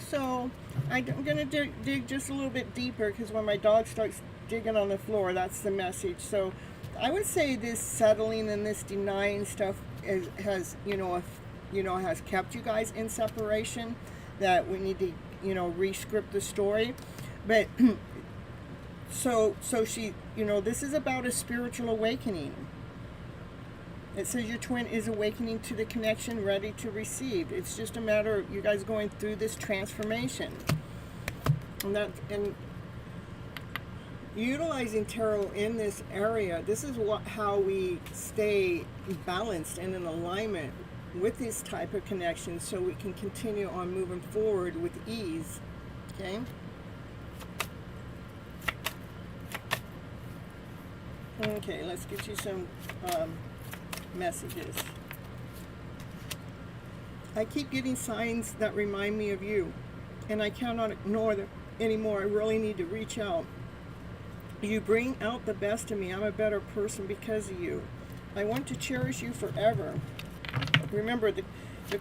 So I'm going to dig just a little bit deeper, because when my dog starts digging on the floor, that's the message. So I would say this settling and this denying stuff has kept you guys in separation, that we need to, rescript the story. But so she, this is about a spiritual awakening. It says your twin is awakening to the connection, ready to receive. It's just a matter of you guys going through this transformation. And utilizing tarot in this area, this is how we stay balanced and in alignment with this type of connection, so we can continue on moving forward with ease. Okay? Okay, let's get you some messages. I keep getting signs that remind me of you, and I cannot ignore them anymore. I really need to reach out. You bring out the best in me. I'm a better person because of you. I want to cherish you forever. Remember, the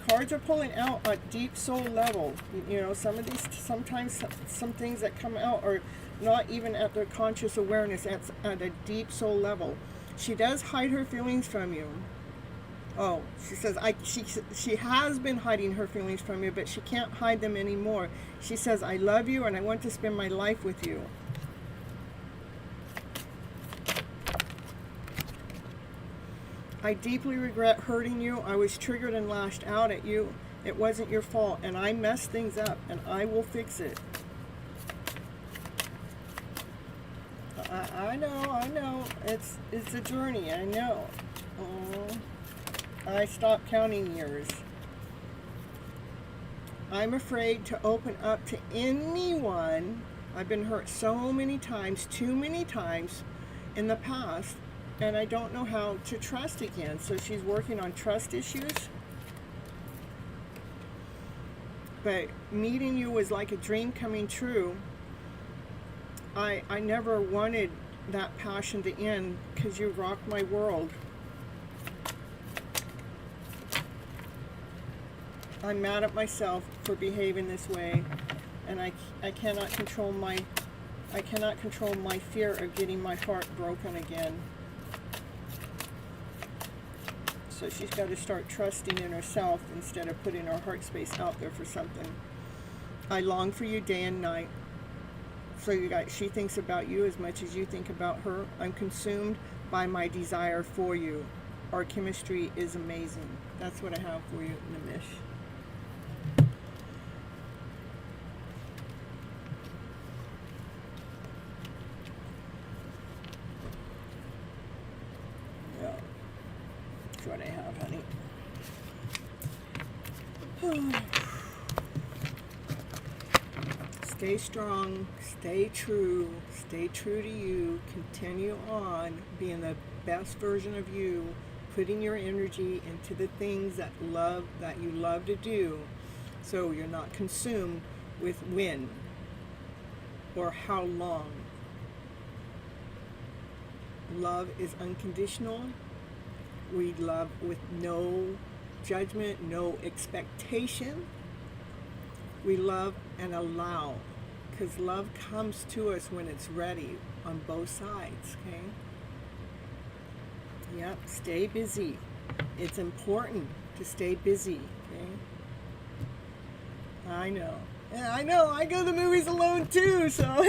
cards are pulling out at deep soul level. Sometimes some things that come out are not even at their conscious awareness, at a deep soul level. She does hide her feelings from you. Oh, she says she has been hiding her feelings from you, but she can't hide them anymore. She says, I love you and I want to spend my life with you. I deeply regret hurting you. I was triggered and lashed out at you. It wasn't your fault, and I messed things up, and I will fix it. I know. It's a journey, I know. I stopped counting years. I'm afraid to open up to anyone. I've been hurt so many times, too many times in the past, and I don't know how to trust again. So she's working on trust issues. But meeting you was like a dream coming true. I never wanted that passion to end because you rocked my world. I'm mad at myself for behaving this way, and I cannot control my fear of getting my heart broken again. So she's got to start trusting in herself instead of putting her heart space out there for something. I long for you day and night. So you guys, she thinks about you as much as you think about her. I'm consumed by my desire for you. Our chemistry is amazing. That's what I have for you, Nimish. Yeah, that's what I have, honey. Stay strong, stay true to you, continue on being the best version of you, putting your energy into the things that you love to do, so you're not consumed with when or how long. Love is unconditional. We love with no judgment, no expectation. We love and allow, because love comes to us when it's ready on both sides, okay? Yep, stay busy. It's important to stay busy, okay? I know. Yeah, I know. I go to the movies alone too, so.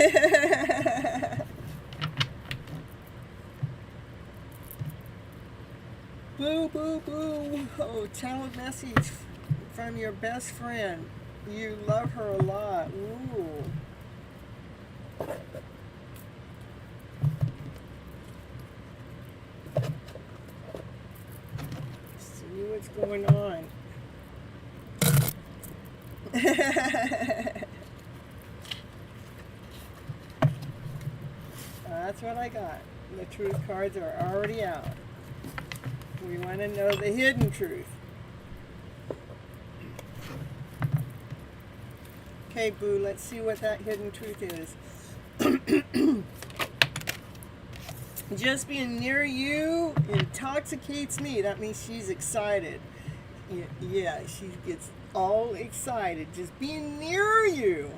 Boo, boo, boo. Oh, channel message from your best friend. You love her a lot. Ooh. See what's going on. That's what I got. The truth cards are already out. We want to know the hidden truth. Okay, boo, let's see what that hidden truth is. Just being near you intoxicates me. That means she's excited. Yeah, she gets all excited just being near you.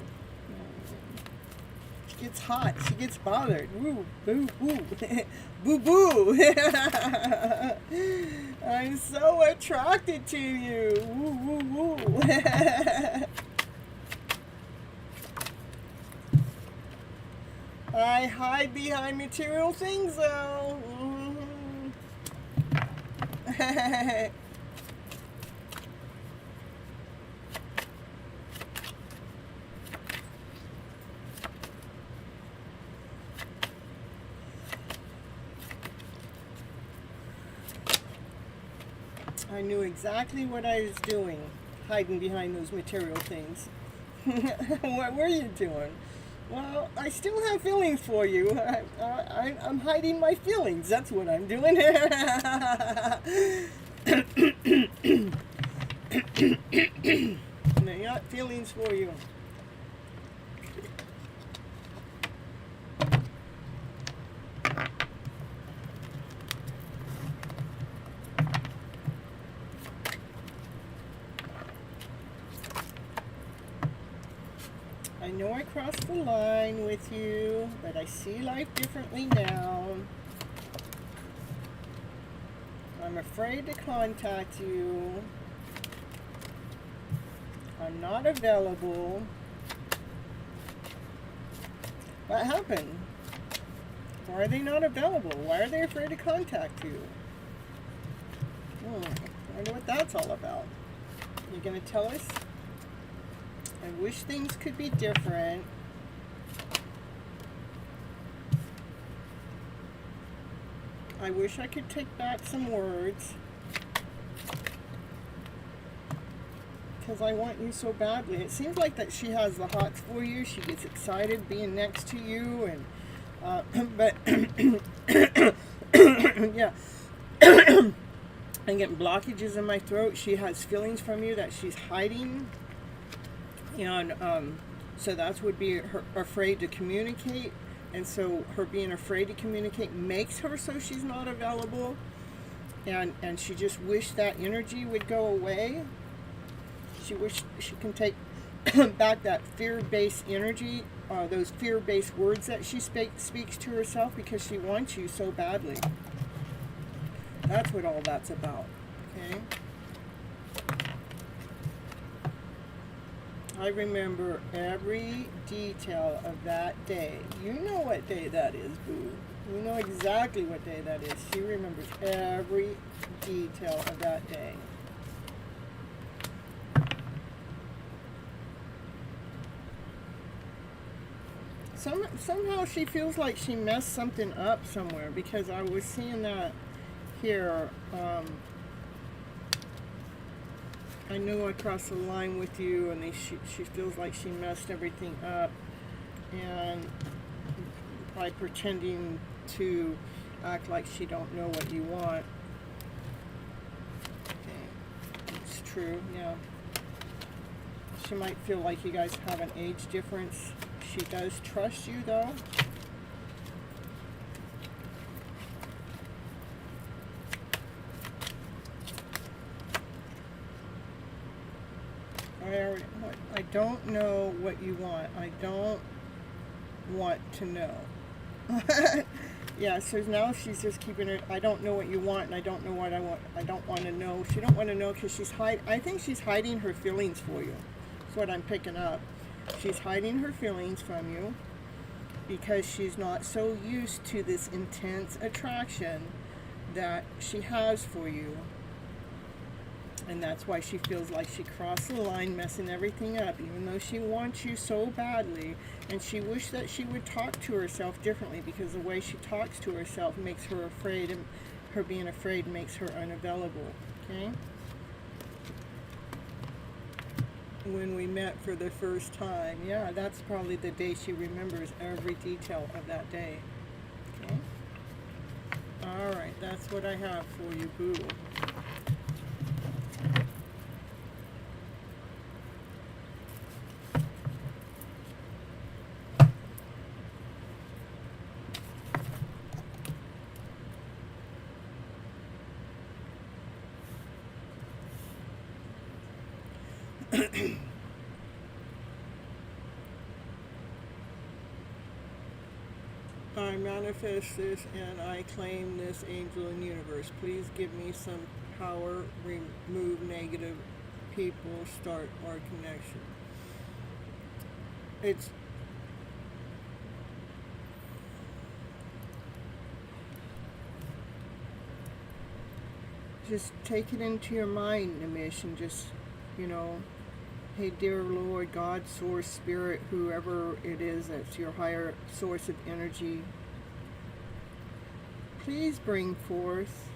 She gets hot. She gets bothered. Woo, boo, boo. Boo, boo. I'm so attracted to you. Woo, woo, woo. I hide behind material things, though. I knew exactly what I was doing, hiding behind those material things. What were you doing? Well, I still have feelings for you. I'm hiding my feelings. That's what I'm doing. I got feelings for you. I know I crossed the line with you, but I see life differently now. I'm afraid to contact you. I'm not available. What happened? Why are they not available? Why are they afraid to contact you? I wonder what that's all about. You gonna tell us? I wish things could be different. I wish I could take back some words. Because I want you so badly. It seems like that she has the hots for you. She gets excited being next to you, and but yeah. I'm getting blockages in my throat. She has feelings from you that she's hiding. And so that would be her afraid to communicate, and so her being afraid to communicate makes her so she's not available, and she just wished that energy would go away. She wished she can take back that fear-based energy, those fear-based words that she speaks to herself, because she wants you so badly. That's what all that's about, okay? I remember every detail of that day. You know what day that is, boo. You know exactly what day that is. She remembers every detail of that day. Somehow she feels like she messed something up somewhere, because I was seeing that here. I knew I crossed the line with you, and she feels like she messed everything up, and by pretending to act like she don't know what you want. Okay, it's true, yeah. She might feel like you guys have an age difference. She does trust you, though. I don't know what you want. I don't want to know. Yeah, so now she's just keeping it. I don't know what you want, and I don't know what I want. I don't want to know. She don't want to know because I think she's hiding her feelings for you. That's what I'm picking up. She's hiding her feelings from you because she's not so used to this intense attraction that she has for you. And that's why she feels like she crossed the line, messing everything up, even though she wants you so badly. And she wished that she would talk to herself differently, because the way she talks to herself makes her afraid, and her being afraid makes her unavailable. Okay? When we met for the first time, yeah, that's probably the day she remembers every detail of that day. Okay? Alright, that's what I have for you, boo. I manifest this and I claim this, angel and universe. Please give me some power, remove negative people, start our connection. Just take it into your mind, Nimish, and just, you know, hey, dear Lord, God, Source, Spirit, whoever it is that's your higher source of energy, please bring forth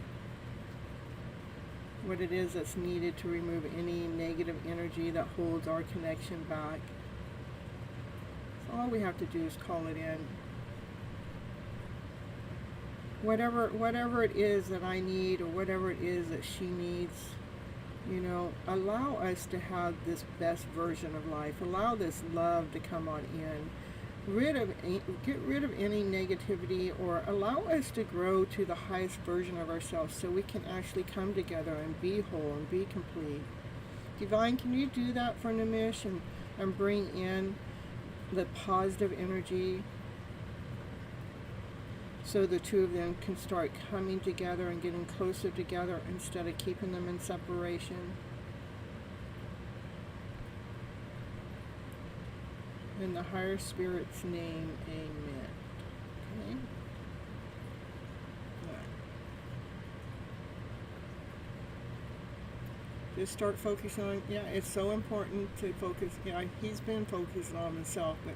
what it is that's needed to remove any negative energy that holds our connection back. So all we have to do is call it in. Whatever it is that I need, or whatever it is that she needs, you know, allow us to have this best version of life. Allow this love to come on in. Get rid of any negativity, or allow us to grow to the highest version of ourselves so we can actually come together and be whole and be complete. Divine, can you do that for Nimish and bring in the positive energy so the two of them can start coming together and getting closer together instead of keeping them in separation? In the higher spirit's name, amen. Okay? Right. Just start focusing on, yeah, it's so important to focus. Yeah, he's been focusing on himself, but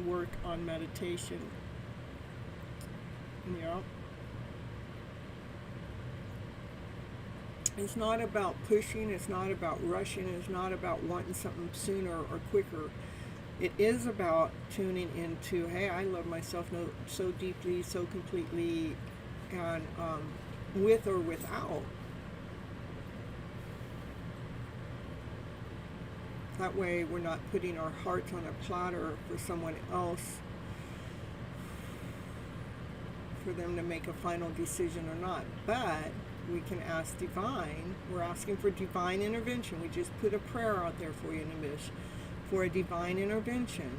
work on meditation. Yeah. It's not about pushing, it's not about rushing, it's not about wanting something sooner or quicker. It is about tuning into, hey, I love myself so deeply, so completely, and with or without. That way we're not putting our hearts on a platter for someone else, for them to make a final decision or not. But we can ask Divine. We're asking for divine intervention. We just put a prayer out there for you, Nimish, for a divine intervention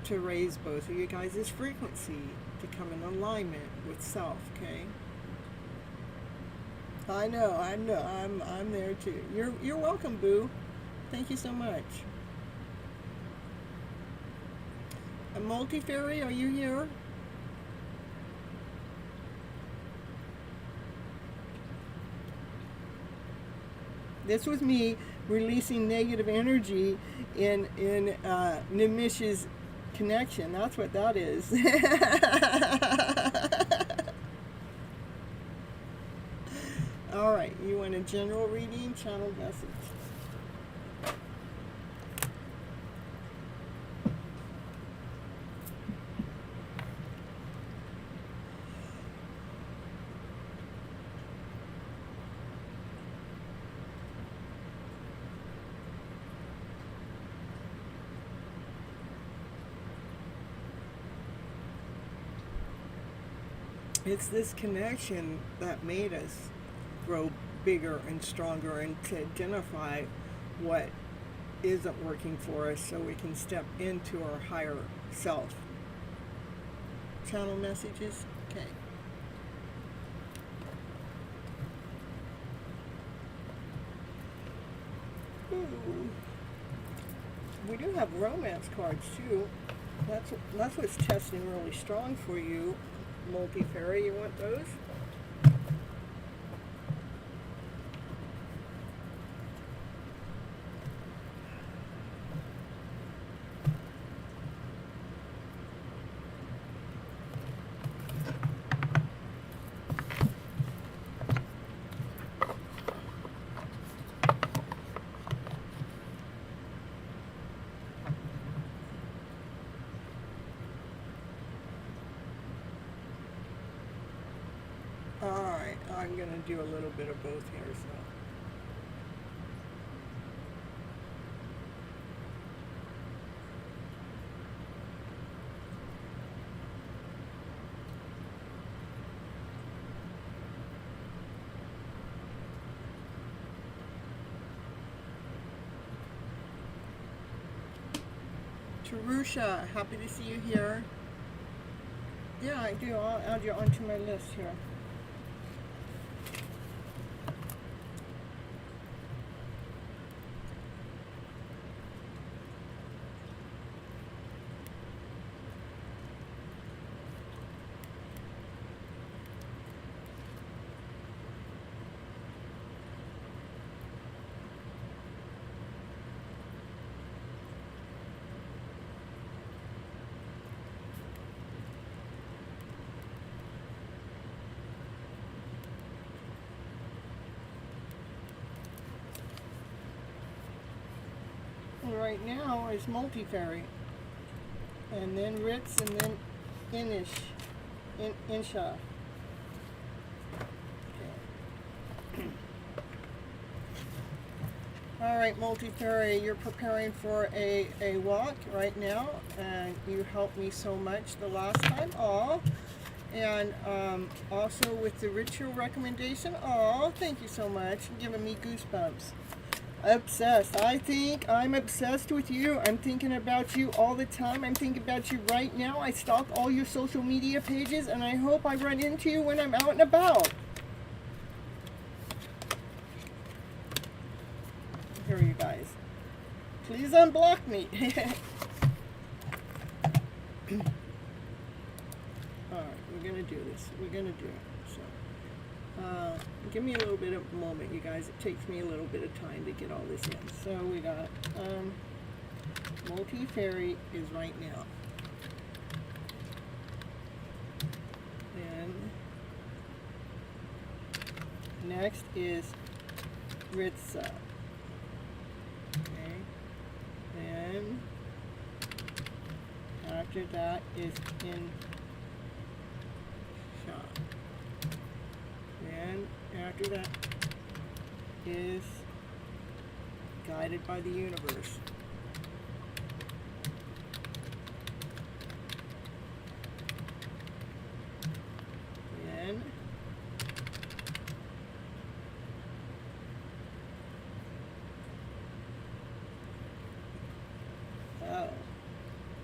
to raise both of you guys' frequency to come in alignment with self, okay? I know, I'm there too. You're welcome, boo. Thank you so much. A multi-fairy, are you here? This was me releasing negative energy in Nimish's connection. That's what that is. All right, you want a general reading? Channel message. It's this connection that made us grow bigger and stronger, and to identify what isn't working for us so we can step into our higher self. Channel messages? Okay. Ooh. We do have romance cards too. That's what's testing really strong for you. Multi-fairy, you want those? Alright, I'm going to do a little bit of both here, so. Tarusha, happy to see you here. Yeah, I do. I'll add you onto my list here. right now is Multifairy. And then Ritz, and then Insha. Okay. All right, Multifairy, you're preparing for a walk right now, and you helped me so much the last time. Aw. And also with the ritual recommendation. Aw, thank you so much. You're giving me goosebumps. Obsessed. I think I'm obsessed with you. I'm thinking about you all the time. I'm thinking about you right now. I stalk all your social media pages, and I hope I run into you when I'm out and about. Here, you guys. Please unblock me. Alright, we're going to do this. We're going to do it. So, give me a little bit of a moment, you guys. It takes me a little bit of time to get all this in. So, we got Multifairy is right now. Then, next is Ritza. Okay. Then, after that is in shop. Then after that is Guided by the Universe. Then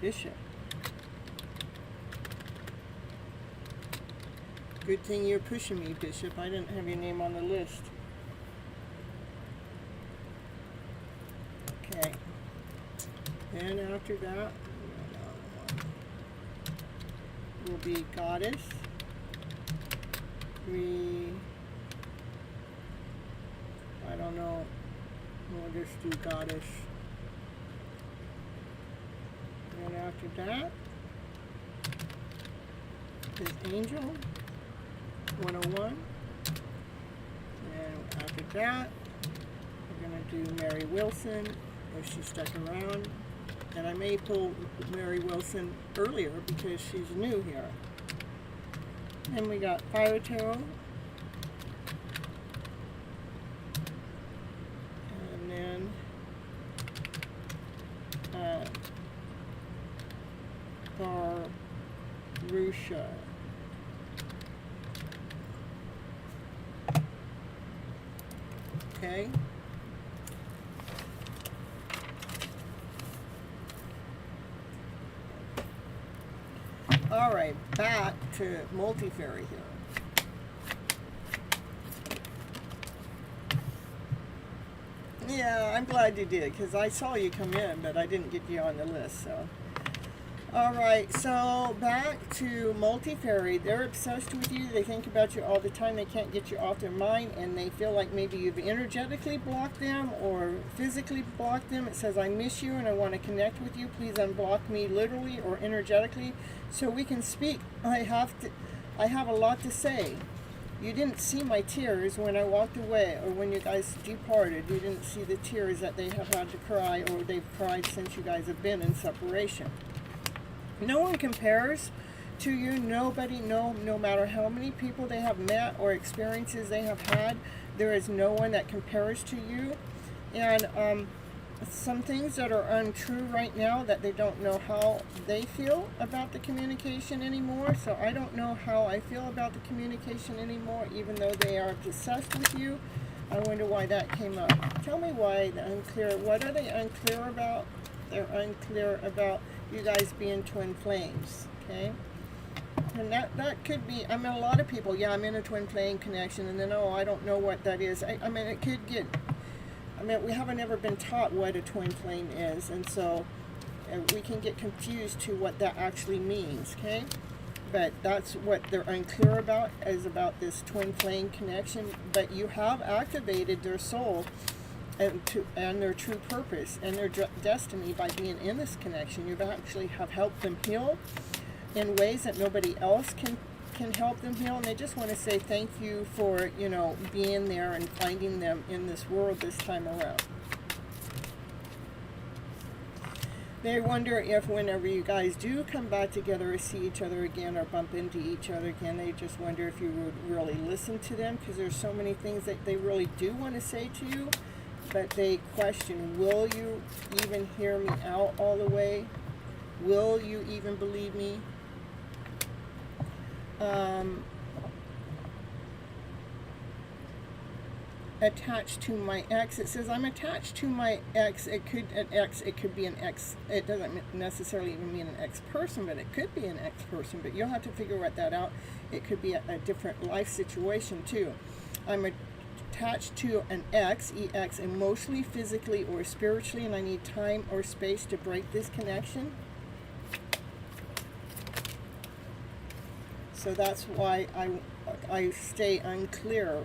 Bishop. Good thing you're pushing me, Bishop. I didn't have your name on the list. Okay. Then after that will be Goddess. I don't know. We'll just do Goddess. And after that is Angel 101. And after that, we're going to do Mary Wilson if she stuck around. And I may pull Mary Wilson earlier because she's new here. Then we got Fire Tarot. And then Rusha. Okay. All right, back to Multifairy here. Yeah, I'm glad you did, because I saw you come in, but I didn't get you on the list, so. All right, so back to Multifairy. They're obsessed with you. They think about you all the time. They can't get you off their mind, and they feel like maybe you've energetically blocked them or physically blocked them. It says, I miss you and I want to connect with you. Please unblock me literally or energetically so we can speak. I have a lot to say. You didn't see my tears when I walked away or when you guys departed. You didn't see the tears that they have had to cry or they've cried since you guys have been in separation. No one compares to you. Nobody, no matter how many people they have met or experiences they have had, there is no one that compares to you. And some things that are untrue right now that they don't know how they feel about the communication anymore. So I don't know how I feel about the communication anymore, even though they are obsessed with you. I wonder why that came up. Tell me why the unclear. What are they unclear about? They're unclear about you guys being twin flames, okay? And that could be, I mean, a lot of people, yeah, I'm in a twin flame connection, and then, oh, I don't know what that is. I mean, it could get, I mean, we haven't ever been taught what a twin flame is, and so we can get confused to what that actually means, okay? But that's what they're unclear about, is about this twin flame connection. But you have activated their soul and their true purpose and their destiny by being in this connection. You actually have helped them heal in ways that nobody else can help them heal. And they just want to say thank you for, you know, being there and finding them in this world this time around. They wonder if whenever you guys do come back together or see each other again or bump into each other again, they just wonder if you would really listen to them, because there's so many things that they really do want to say to you, but they question, will you even hear me out all the way? Will you even believe me? Attached to my ex. It says I'm attached to my ex. It could be an ex. It doesn't necessarily even mean an ex person, but it could be an ex person. But you'll have to figure that out. It could be a different life situation too. I'm attached to an ex, emotionally, physically, or spiritually, and I need time or space to break this connection. So that's why I stay unclear.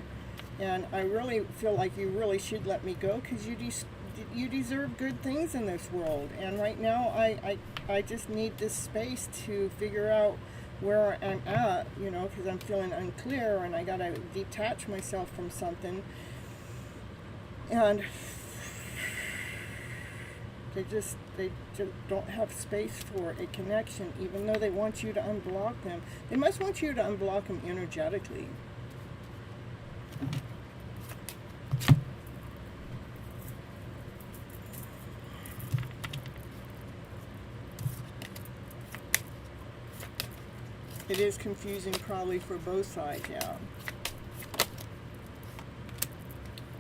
And I really feel like you really should let me go, because you deserve good things in this world. And right now, I just need this space to figure out where I'm at, you know, because I'm feeling unclear, and I got to detach myself from something. And they just don't have space for a connection, even though they want you to unblock them. They must want you to unblock them energetically. It is confusing probably for both sides, yeah.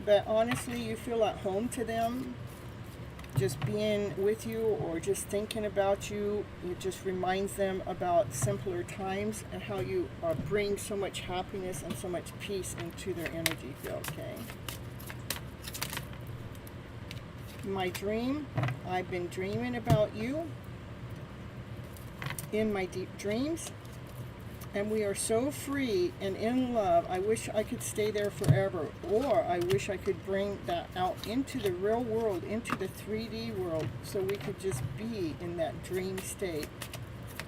But honestly, you feel at home to them. Just being with you or just thinking about you, it just reminds them about simpler times and how you bring so much happiness and so much peace into their energy field, okay? My dream, I've been dreaming about you in my deep dreams. And we are so free and in love. I wish I could stay there forever. Or I wish I could bring that out into the real world, into the 3D world, so we could just be in that dream state.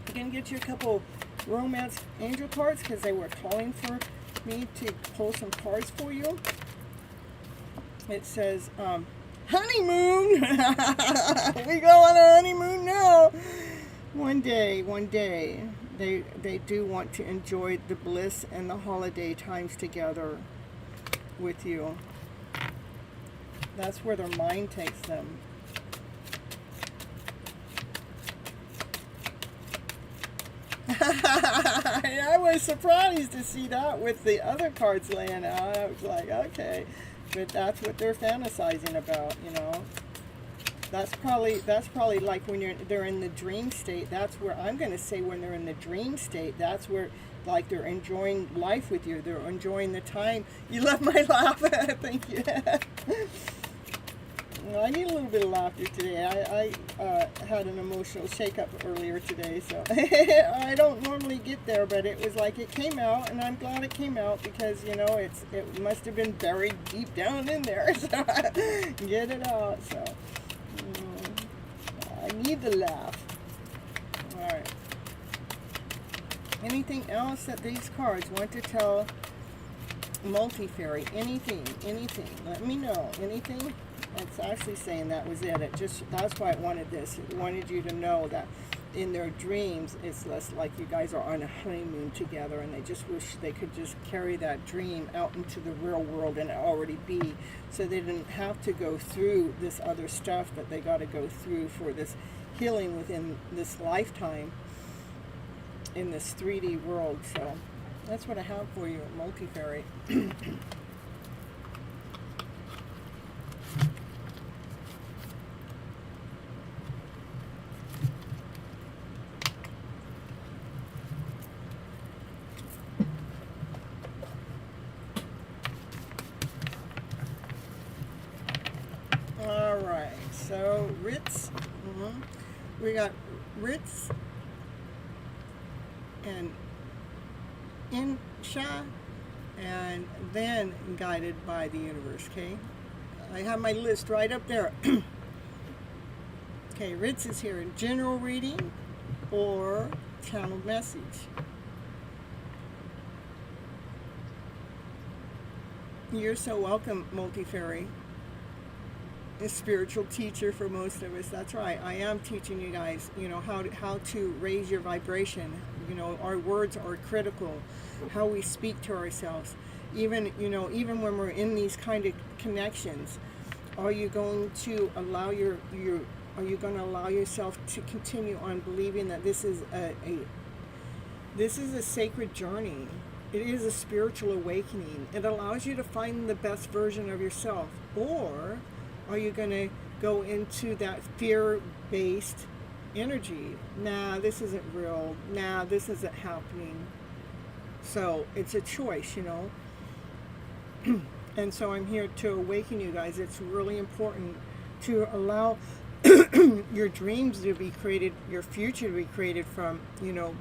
I'm going to get you a couple romance angel cards, because they were calling for me to pull some cards for you. It says, honeymoon! We go on a honeymoon now! One day. They do want to enjoy the bliss and the holiday times together with you. That's where their mind takes them. I was surprised to see that with the other cards laying out. I was like, okay, but that's what they're fantasizing about, you know. That's probably like when they're in the dream state. That's where I'm going to say, when they're in the dream state, that's where, like, they're enjoying life with you. They're enjoying the time. You love my laugh. Thank you. Well, I need a little bit of laughter today. I had an emotional shake-up earlier today, so I don't normally get there, but it was like it came out, and I'm glad it came out, because, you know, it must have been buried deep down in there, so get it out, so. I need the laugh. Alright. Anything else that these cards want to tell Multifairy? Anything. Let me know. Anything? It's actually saying that was it. That's why I wanted this. It wanted you to know that in their dreams, it's less like you guys are on a honeymoon together, and they just wish they could just carry that dream out into the real world and already be, so they didn't have to go through this other stuff that they got to go through for this healing within this lifetime in this 3D world. So that's what I have for you, Multifairy. Alright, so Ritz, we got Ritz and Insha, and then Guided by the Universe, okay? I have my list right up there. Okay, Ritz is here in general reading or channeled message. You're so welcome, Multifairy. a spiritual teacher for most of us. That's right. I am teaching you guys, how to raise your vibration. Our words are critical. How we speak to ourselves. Even when we're in these kind of connections, are you going to allow yourself to continue on believing that this is a sacred journey? It is a spiritual awakening. It allows you to find the best version of yourself. Or are you going to go into that fear-based energy? Nah, this isn't real. Nah, this isn't happening. So it's a choice, And so I'm here to awaken you guys. It's really important to allow your dreams to be created, your future to be created from,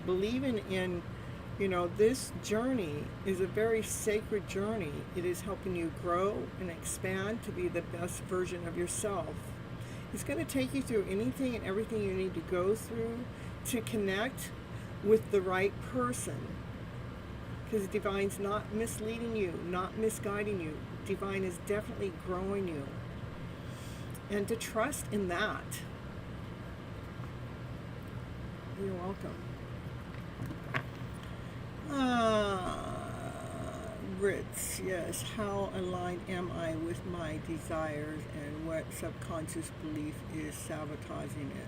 believing in, this journey is a very sacred journey. It is helping you grow and expand to be the best version of yourself. It's going to take you through anything and everything you need to go through to connect with the right person. Because Divine's not misleading you, not misguiding you. Divine is definitely growing you. And to trust in that. You're welcome. Ritz, yes. How aligned am I with my desires, and what subconscious belief is sabotaging it?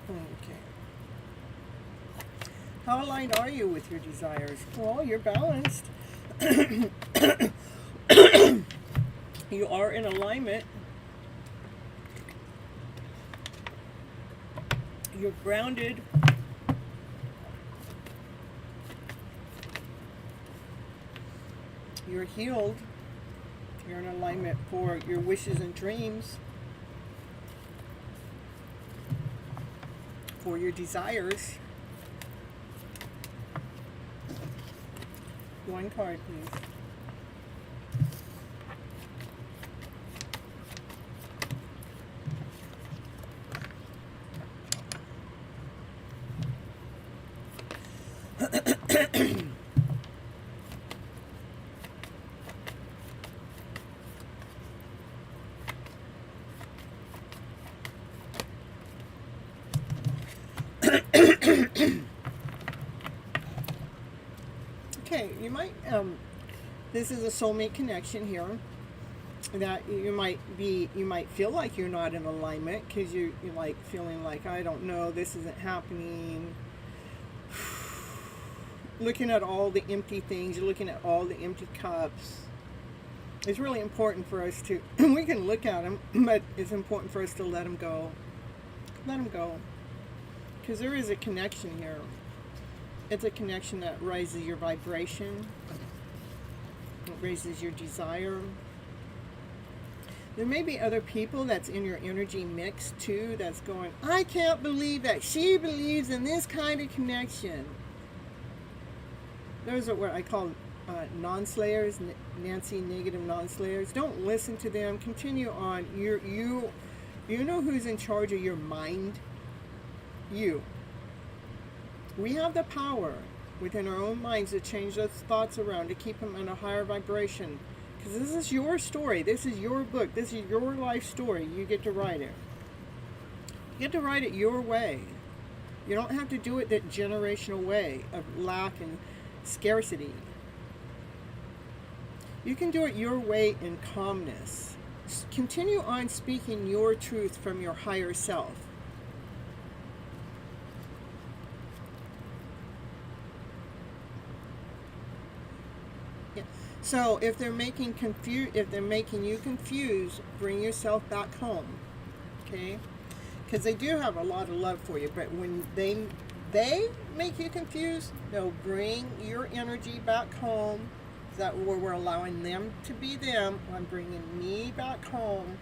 Okay. How aligned are you with your desires? Well, you're balanced. You are in alignment. You're grounded. You're healed. You're in alignment for your wishes and dreams. For your desires. One card, please. Okay, you might, this is a soulmate connection here, that you might feel like you're not in alignment, because you're like feeling like, I don't know, this isn't happening. Looking at all the empty things, you're looking at all the empty cups. It's really important for us to, we can look at them, but it's important for us to let them go. Let them go. Because there is a connection here. It's a connection that raises your vibration. It raises your desire. There may be other people that's in your energy mix too, that's going, I can't believe that she believes in this kind of connection. Those are what I call non-slayers, Nancy negative non-slayers. Don't listen to them. Continue on. You know who's in charge of your mind? You. We have the power within our own minds to change those thoughts around, to keep them in a higher vibration. Because this is your story. This is your book. This is your life story. You get to write it. You get to write it your way. You don't have to do it that generational way of lack and scarcity. You can do it your way in calmness. Continue on speaking your truth from your higher self. So if they're making you confused, bring yourself back home, okay? Because they do have a lot of love for you, but when they make you confused, no, bring your energy back home. Is that where we're allowing them to be them? I'm bringing me back home.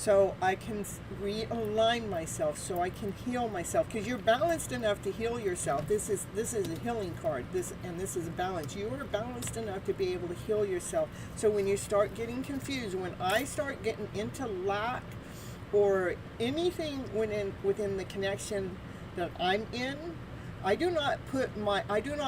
so I can realign myself, so I can heal myself. Because you're balanced enough to heal yourself. This is a healing card. This is a balance. You are balanced enough to be able to heal yourself. So when you start getting confused, when I start getting into lack or anything within the connection that I'm in, I do not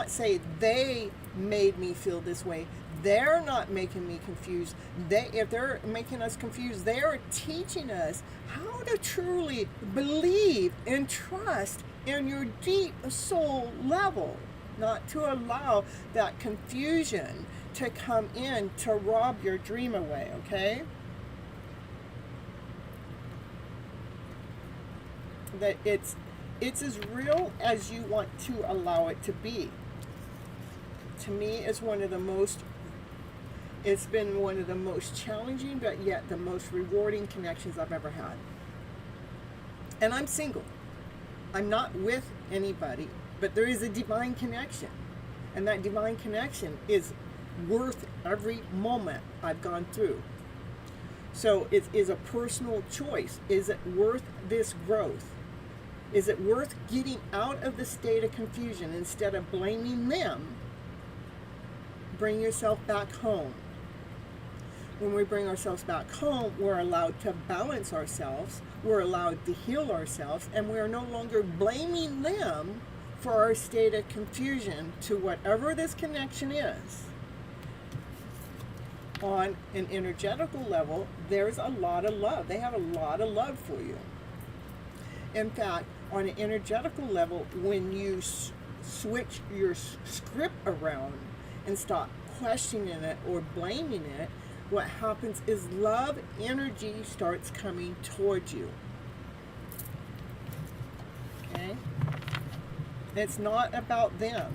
say they made me feel this way. They're not making me confused. If they're making us confused, they are teaching us how to truly believe and trust in your deep soul level, not to allow that confusion to come in to rob your dream away, okay? That it's as real as you want to allow it to be. To me, it's been one of the most challenging, but yet the most rewarding connections I've ever had. And I'm single. I'm not with anybody, but there is a divine connection. And that divine connection is worth every moment I've gone through. So it is a personal choice. Is it worth this growth? Is it worth getting out of the state of confusion instead of blaming them? Bring yourself back home. When we bring ourselves back home, we're allowed to balance ourselves, we're allowed to heal ourselves, and we're no longer blaming them for our state of confusion to whatever this connection is. On an energetical level, there's a lot of love. They have a lot of love for you. In fact, on an energetical level, when you switch your script around and stop questioning it or blaming it, what happens is love energy starts coming towards you. Okay? It's not about them.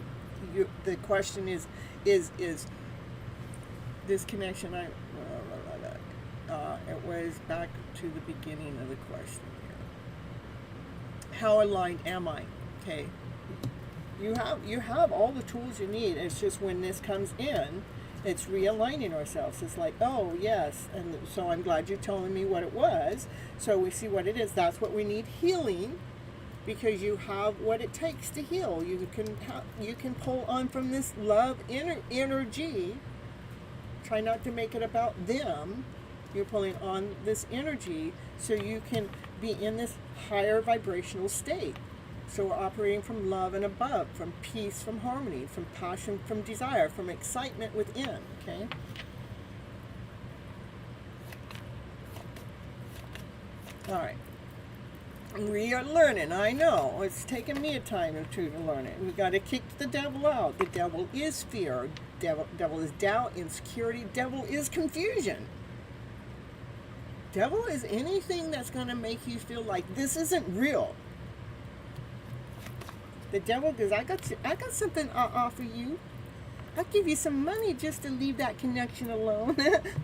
The question is this connection? It was back to the beginning of the question here. How aligned am I? Okay. You have all the tools you need. It's just when this comes in, it's realigning ourselves. It's like, oh yes, and so I'm glad you're telling me what it was. So we see what it is. That's what we need, healing, because you have what it takes to heal. You can pull on from this love energy. Try not to make it about them. You're pulling on this energy so you can be in this higher vibrational state. So we're operating from love and above, from peace, from harmony, from passion, from desire, from excitement within, okay? All right. We are learning, I know. It's taken me a time or two to learn it. We got to kick the devil out. The devil is fear. Devil is doubt, insecurity. Devil is confusion. Devil is anything that's going to make you feel like this isn't real. The devil goes, I got something I'll offer you. I'll give you some money just to leave that connection alone.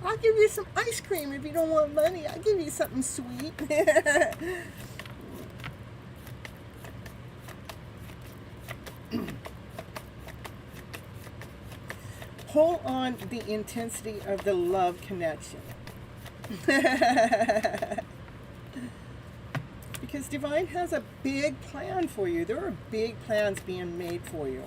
I'll give you some ice cream if you don't want money. I'll give you something sweet. Pull on the intensity of the love connection. Because Divine has a big plan for you. There are big plans being made for you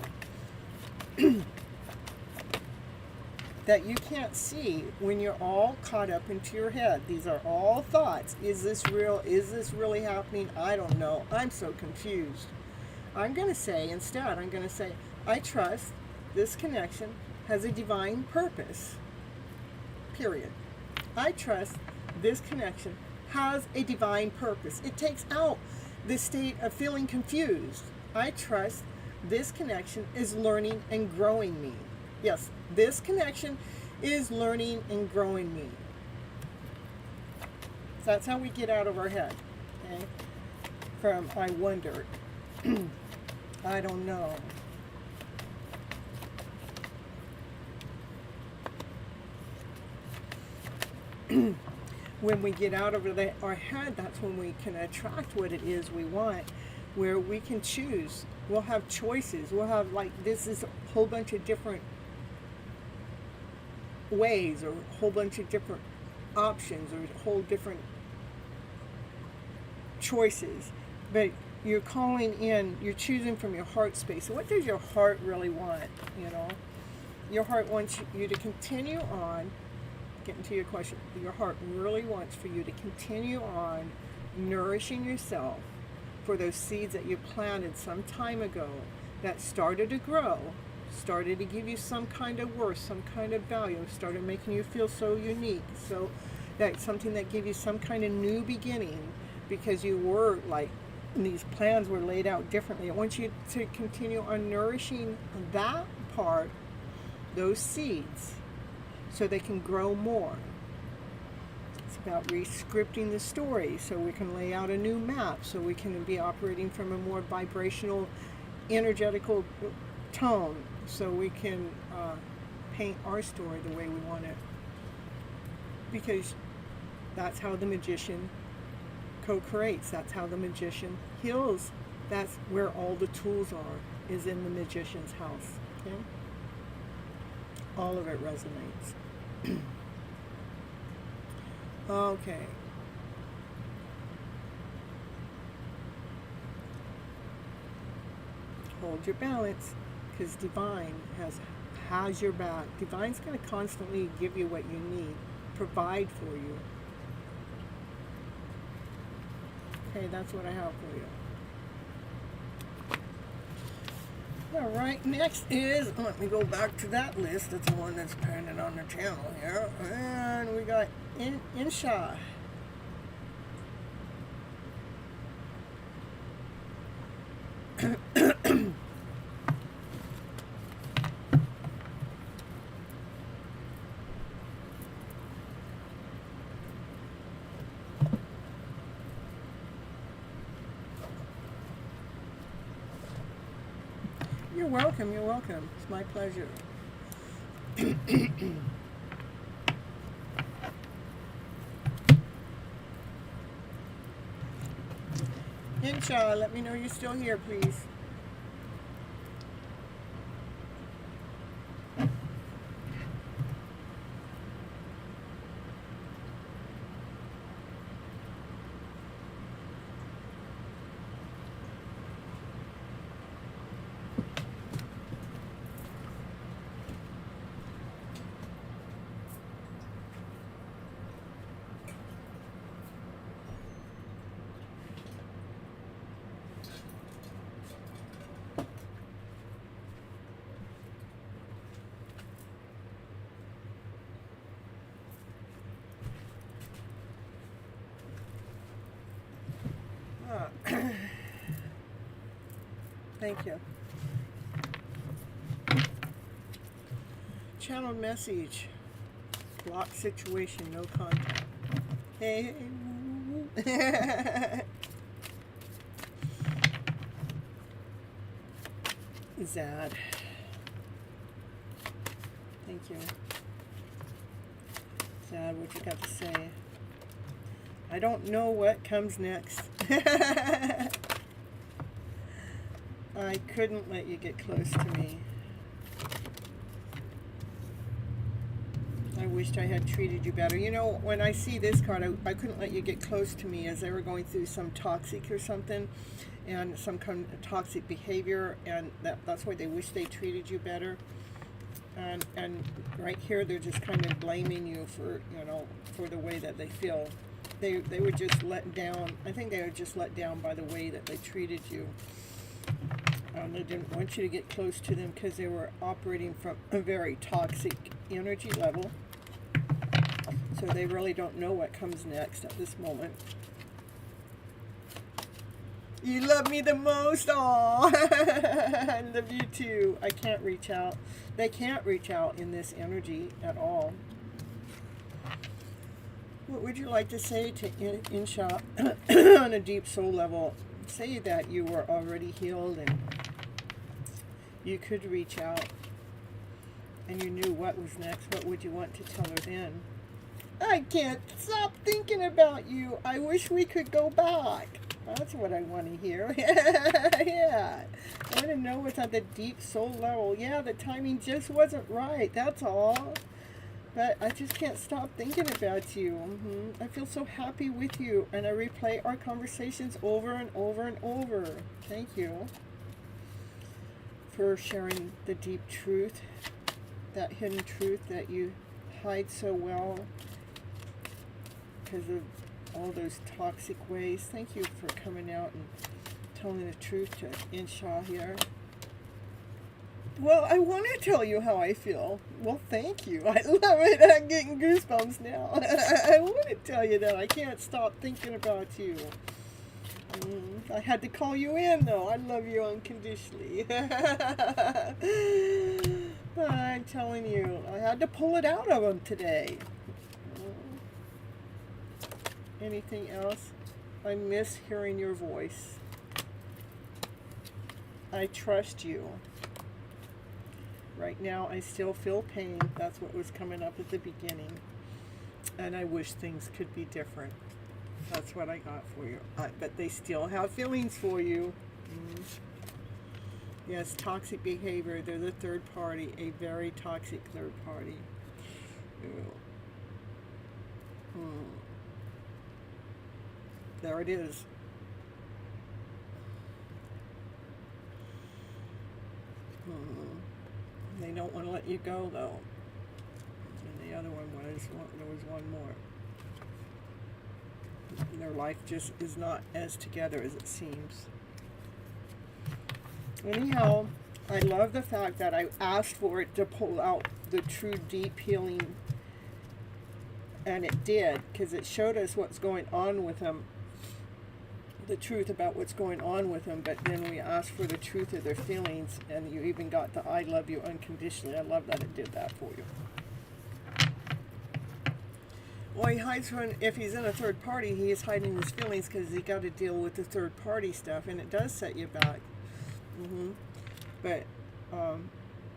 that you can't see when you're all caught up into your head. These are all thoughts. Is this real? Is this really happening? I don't know. I'm so confused. I'm going to say, instead, I trust this connection has a divine purpose. Period. I trust this connection has a divine purpose. It takes out the state of feeling confused. I trust this connection is learning and growing me. Yes, this connection is learning and growing me. So that's how we get out of our head. Okay? From I wondered. I don't know. When we get out of our head, that's when we can attract what it is we want, where we can choose. We'll have choices. We'll have, this is a whole bunch of different ways, or a whole bunch of different options, or a whole different choices, but you're calling in, you're choosing from your heart space. So what does your heart really want? You know, your heart wants you to continue on, getting to your question, your heart really wants for you to continue on nourishing yourself for those seeds that you planted some time ago that started to grow, started to give you some kind of worth, some kind of value, started making you feel so unique. So that's something that gave you some kind of new beginning, because you were like, these plans were laid out differently. I want you to continue on nourishing that part, those seeds, so they can grow more. It's about re-scripting the story so we can lay out a new map, so we can be operating from a more vibrational, energetical tone, so we can paint our story the way we want it. Because that's how the magician co-creates. That's how the magician heals. That's where all the tools are, is in the magician's house. Okay? All of it resonates. Okay. Hold your balance, because Divine has your back. Divine's going to constantly give you what you need, provide for you. Okay, that's what I have for you. All right, next is, let me go back to that list. That's the one that's printed on the channel here. And we got Insha. You're welcome, you're welcome. It's my pleasure. Insha, let me know you're still here, please. Thank you. Channeled message. Block situation, no contact. Hey. Zad. Thank you. Zad, what you got to say? I don't know what comes next. I couldn't let you get close to me. I wished I had treated you better. You know, when I see this card, I couldn't let you get close to me, as they were going through some toxic or something, and some kind of toxic behavior, and that's why they wish they treated you better. And right here, they're just kind of blaming you for, you know, for the way that they feel. They were just let down. I think they were just let down by the way that they treated you. They didn't want you to get close to them because they were operating from a very toxic energy level. So they really don't know what comes next at this moment. You love me the most. Aww. I love you too. I can't reach out. They can't reach out in this energy at all. What would you like to say to Insha on a deep soul level? Say that you were already healed and you could reach out and you knew what was next. What would you want to tell her then? I can't stop thinking about you. I wish we could go back. That's what I want to hear. Yeah. I want to know what's at the deep soul level. Yeah, the timing just wasn't right. That's all. But I just can't stop thinking about you. I feel so happy with you, and I replay our conversations over and over and over. Thank you for sharing the deep truth, that hidden truth that you hide so well because of all those toxic ways. Thank you for coming out and telling the truth to Insha here. Well, I want to tell you how I feel. Well, thank you. I love it. I'm getting goosebumps now. I want to tell you that I can't stop thinking about you. I had to call you in, though. I love you unconditionally. I'm telling you, I had to pull it out of him today. Anything else? I miss hearing your voice. I trust you. Right now, I still feel pain. That's what was coming up at the beginning. And I wish things could be different. That's what I got for you. But they still have feelings for you. Yes, toxic behavior. They're the third party. A very toxic third party. There it is. They don't want to let you go, though. And the other one was, there was one more. Their life just is not as together as it seems. Anyhow, I love the fact that I asked for it to pull out the true deep healing, and it did, because it showed us what's going on with them, the truth about what's going on with them. But then we asked for the truth of their feelings, and you even got the I love you unconditionally. I love that it did that for you. Well, he hides from, if he's in a third party, he is hiding his feelings because he got to deal with the third party stuff, and it does set you back. But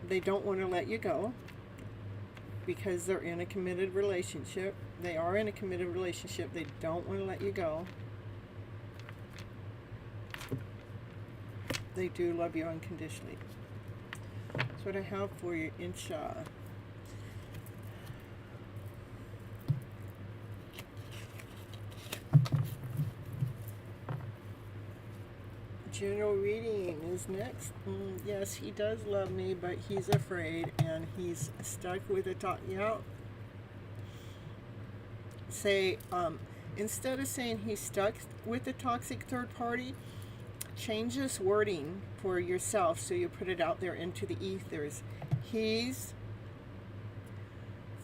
they don't want to let you go because they're in a committed relationship. They are in a committed relationship. They don't want to let you go. They do love you unconditionally. That's what I have for you, Insha. General reading is next. Yes, he does love me, but he's afraid, and he's stuck with a say, instead of saying he's stuck with a toxic third party, change this wording for yourself so you put it out there into the ethers. He's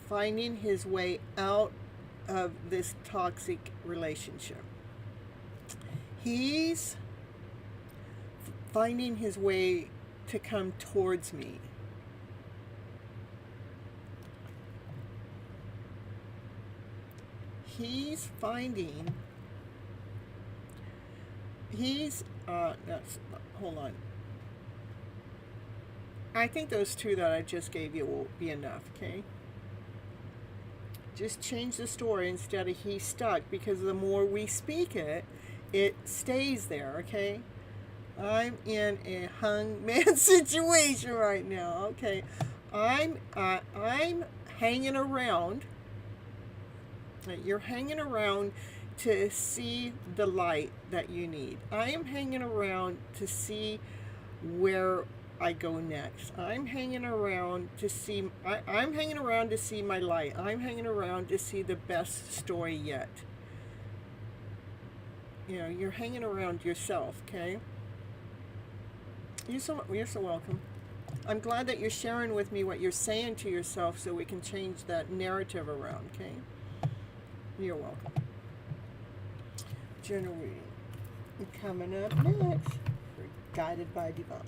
finding his way out of this toxic relationship. He's finding his way to come towards me. Hold on. I think those two that I just gave you will be enough, okay? Just change the story instead of he's stuck, because the more we speak it, it stays there, okay? I'm in a hangman situation right now, okay? I'm hanging around. You're hanging around to see the light that you need. I am hanging around to see where I go next. I'm hanging around to see. I'm hanging around to see my light. I'm hanging around to see the best story yet. You know, you're hanging around yourself, okay? You're so welcome. I'm glad that you're sharing with me what you're saying to yourself so we can change that narrative around, okay? You're welcome. Journal reading. Coming up next, we're guided by divine.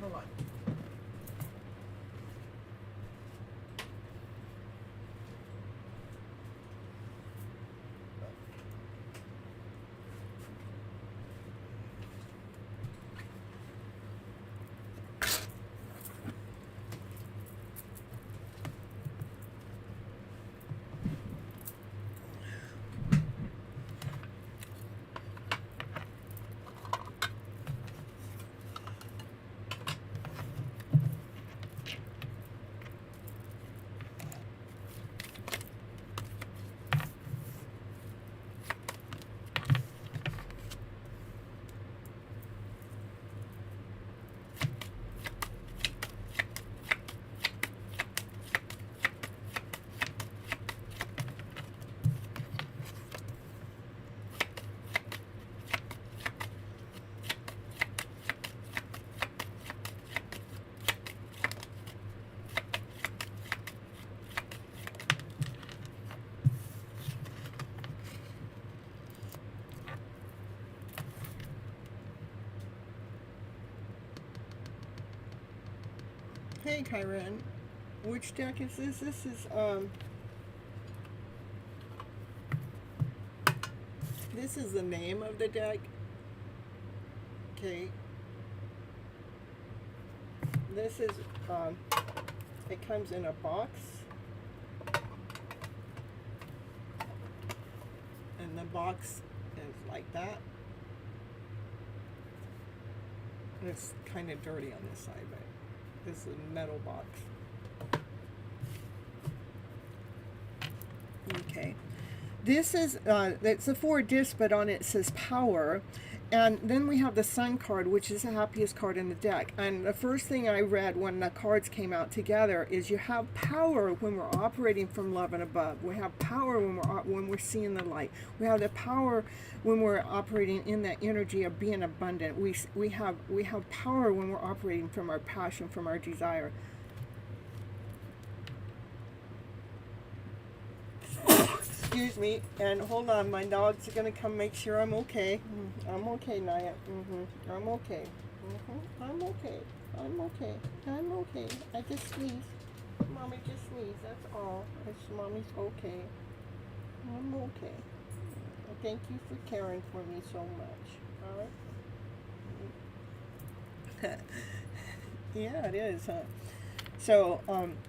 Hold on. Hey, Kyran. Which deck is this? This is, this is the name of the deck. Okay. This is, it comes in a box. And the box is like that. And it's kind of dirty on this side, but this is a metal box. Okay. This is, it's a 4 disc, but on it says power. And then we have the Sun card, which is the happiest card in the deck. And the first thing I read when the cards came out together is you have power when we're operating from love and above. We have power when we're seeing the light. We have the power when we're operating in that energy of being abundant. We have power when we're operating from our passion, from our desire. Excuse me, and hold on, my dogs are gonna come make sure I'm okay. I'm okay, Naya. I'm okay. I'm okay. I'm okay. I'm okay. I just sneezed. Mommy just sneezed, that's all. Mommy's okay. I'm okay. Thank you for caring for me so much. Alright? Yeah, it is, huh? So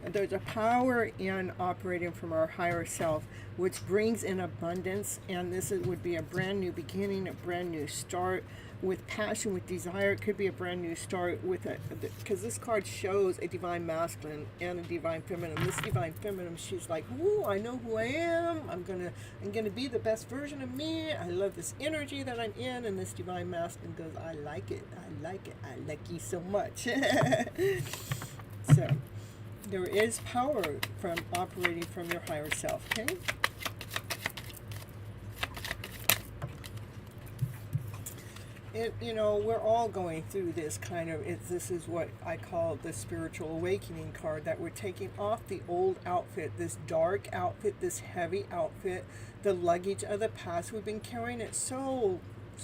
there's a power in operating from our higher self, which brings in abundance, and this would be a brand new beginning, a brand new start with passion, with desire. It could be a brand new start with because this card shows a divine masculine and a divine feminine. This divine feminine, she's like, "Ooh, I know who I am. I'm gonna be the best version of me. I love this energy that I'm in." And this divine masculine goes, "I like it. I like it. I like you so much." So, there is power from operating from your higher self, okay? We're all going through this kind of, this is what I call the spiritual awakening card, that we're taking off the old outfit, this dark outfit, this heavy outfit, the luggage of the past. We've been carrying it so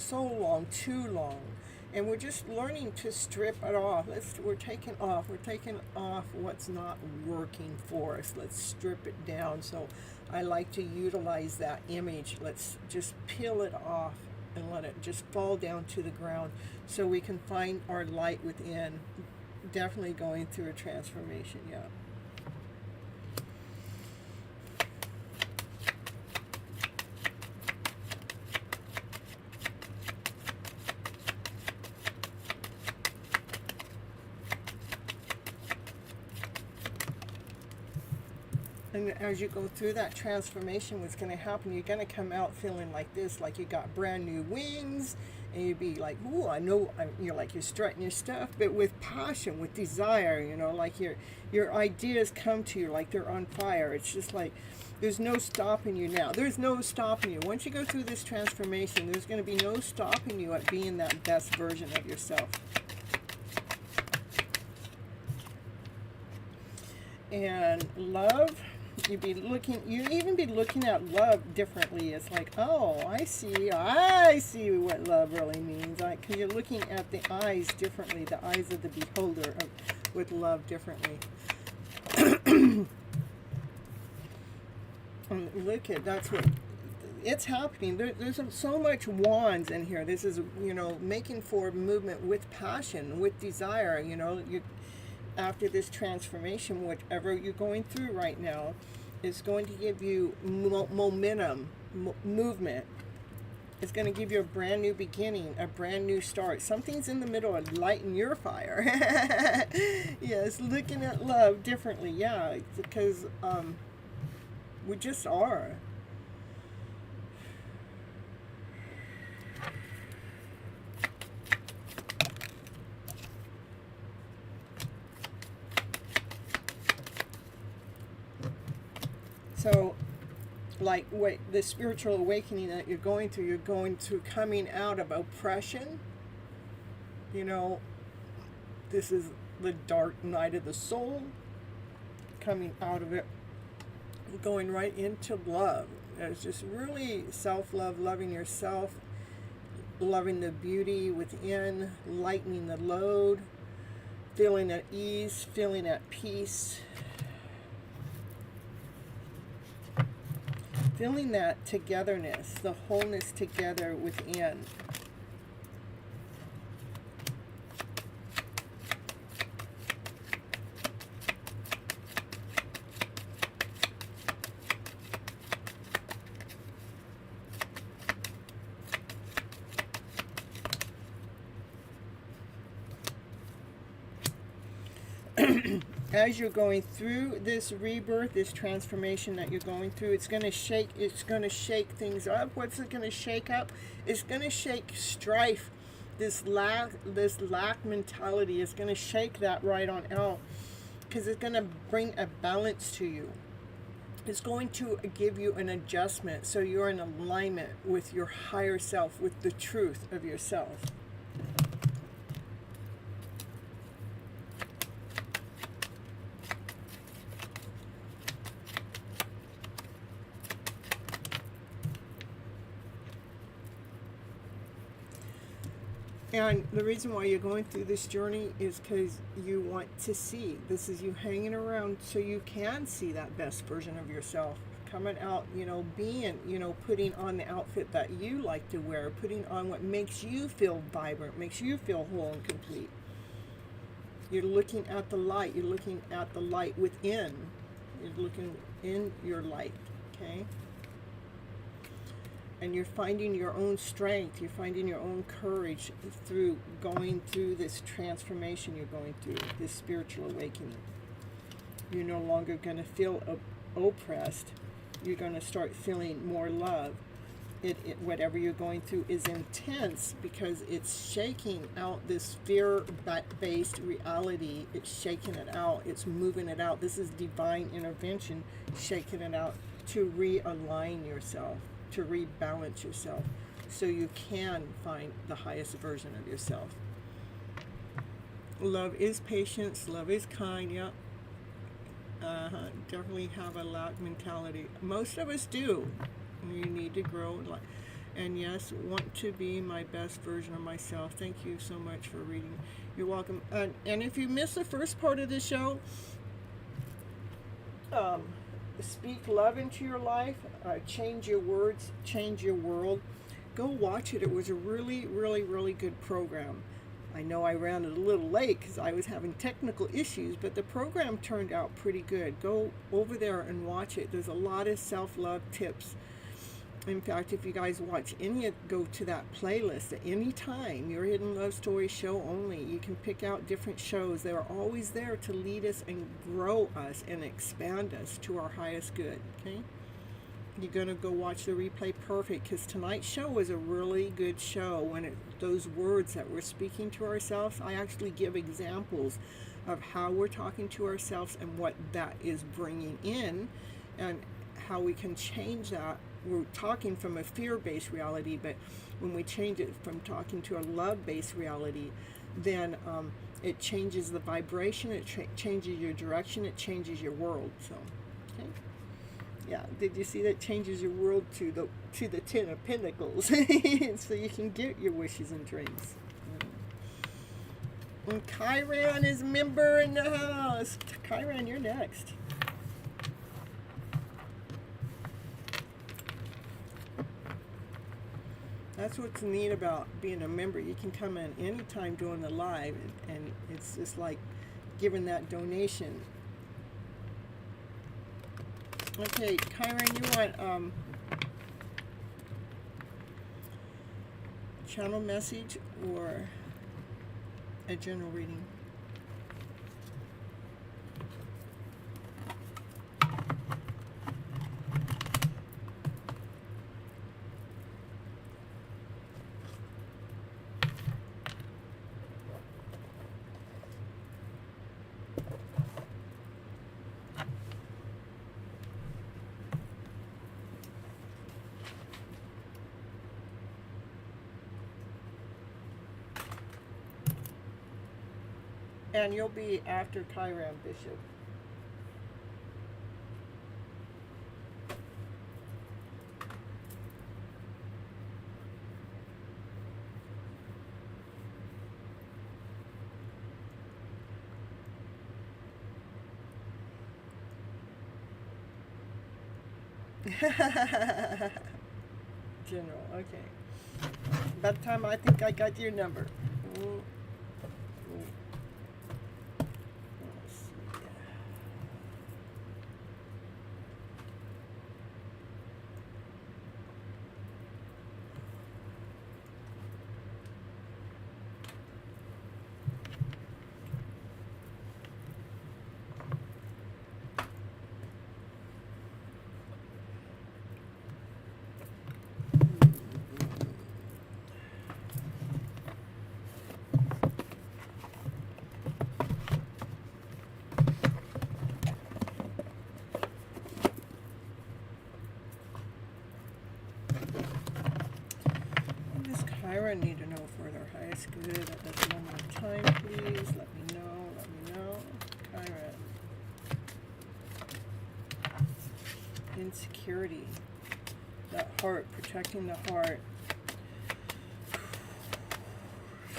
long, too long. And we're just learning to strip it off. We're taking off what's not working for us. Let's strip it down. So I like to utilize that image. Let's just peel it off and let it just fall down to the ground so we can find our light within. Definitely going through a transformation, yeah. And as you go through that transformation, what's going to happen, you're going to come out feeling like this, like you got brand new wings, and you'd be like, "Ooh, I know," you're like, you're strutting your stuff, but with passion, with desire, like your ideas come to you like they're on fire. It's just like, there's no stopping you now. There's no stopping you. Once you go through this transformation, there's going to be no stopping you at being that best version of yourself. And love, you'd even be looking at love differently. It's like, oh, I see what love really means. Because you're looking at the eyes differently, the eyes of the beholder with love differently. And look at, that's what, it's happening. There's so much wands in here. This is, making forward movement with passion, with desire, after this transformation, whatever you're going through right now is going to give you momentum, movement. It's going to give you a brand new beginning, a brand new start. Something's in the middle of lighting your fire. Yes, looking at love differently. Yeah, because we just are. So, like what the spiritual awakening that you're going through coming out of oppression. This is the dark night of the soul. Coming out of it, going right into love. It's just really self-love, loving yourself, loving the beauty within, lightening the load, feeling at ease, feeling at peace, feeling that togetherness, the wholeness together within. As you're going through this rebirth, this transformation that you're going through, it's going to shake things up. What's it going to shake up? It's going to shake strife. This lack mentality is going to shake that right on out, because it's going to bring a balance to you. It's going to give you an adjustment, so you're in alignment with your higher self, with the truth of yourself. And the reason why you're going through this journey is because you want to see. This is you hanging around so you can see that best version of yourself coming out, being, putting on the outfit that you like to wear, putting on what makes you feel vibrant, makes you feel whole and complete. You're looking at the light. You're looking at the light within. You're looking in your light, okay? And you're finding your own strength, you're finding your own courage through going through this transformation you're going through, this spiritual awakening. You're no longer going to feel oppressed. You're going to start feeling more love. Whatever you're going through is intense because it's shaking out this fear-based reality. It's shaking it out. It's moving it out. This is divine intervention, shaking it out to realign yourself, to rebalance yourself, so you can find the highest version of yourself. Love is patience. Love is kind. Yep. Definitely have a lack mentality. Most of us do. You need to grow. And yes, want to be my best version of myself. Thank you so much for reading. You're welcome. And if you missed the first part of the show, speak love into your life, change your words, change your world. Go watch it. It was a really, really, really good program. I know I ran it a little late because I was having technical issues, but the program turned out pretty good. Go over there and watch it. There's a lot of self-love tips. In fact, if you guys watch go to that playlist at any time, Your Hidden Love Story show only. You can pick out different shows. They're always there to lead us and grow us and expand us to our highest good, okay? You're going to go watch the replay, perfect, because tonight's show was a really good show. When those words that we're speaking to ourselves, I actually give examples of how we're talking to ourselves and what that is bringing in and how we can change that. We're talking from a fear-based reality, but when we change it from talking to a love-based reality, then it changes the vibration, it changes your direction, it changes your world. So, okay. Yeah, did you see that changes your world to the Ten of Pentacles, so you can get your wishes and dreams. And Chiron is a member in the house. Chiron, you're next. That's what's neat about being a member. You can come in anytime during the live, and it's just like giving that donation. Okay, Chiron, you want channel message or a general reading? And you'll be after Chiron, Bishop. General, okay. By the time I think I got your number. Mm, let's see. What does Kyra need to know for their highest good at this moment of time, please? Let me know. Let me know. Kyra. Insecurity. That heart, protecting the heart.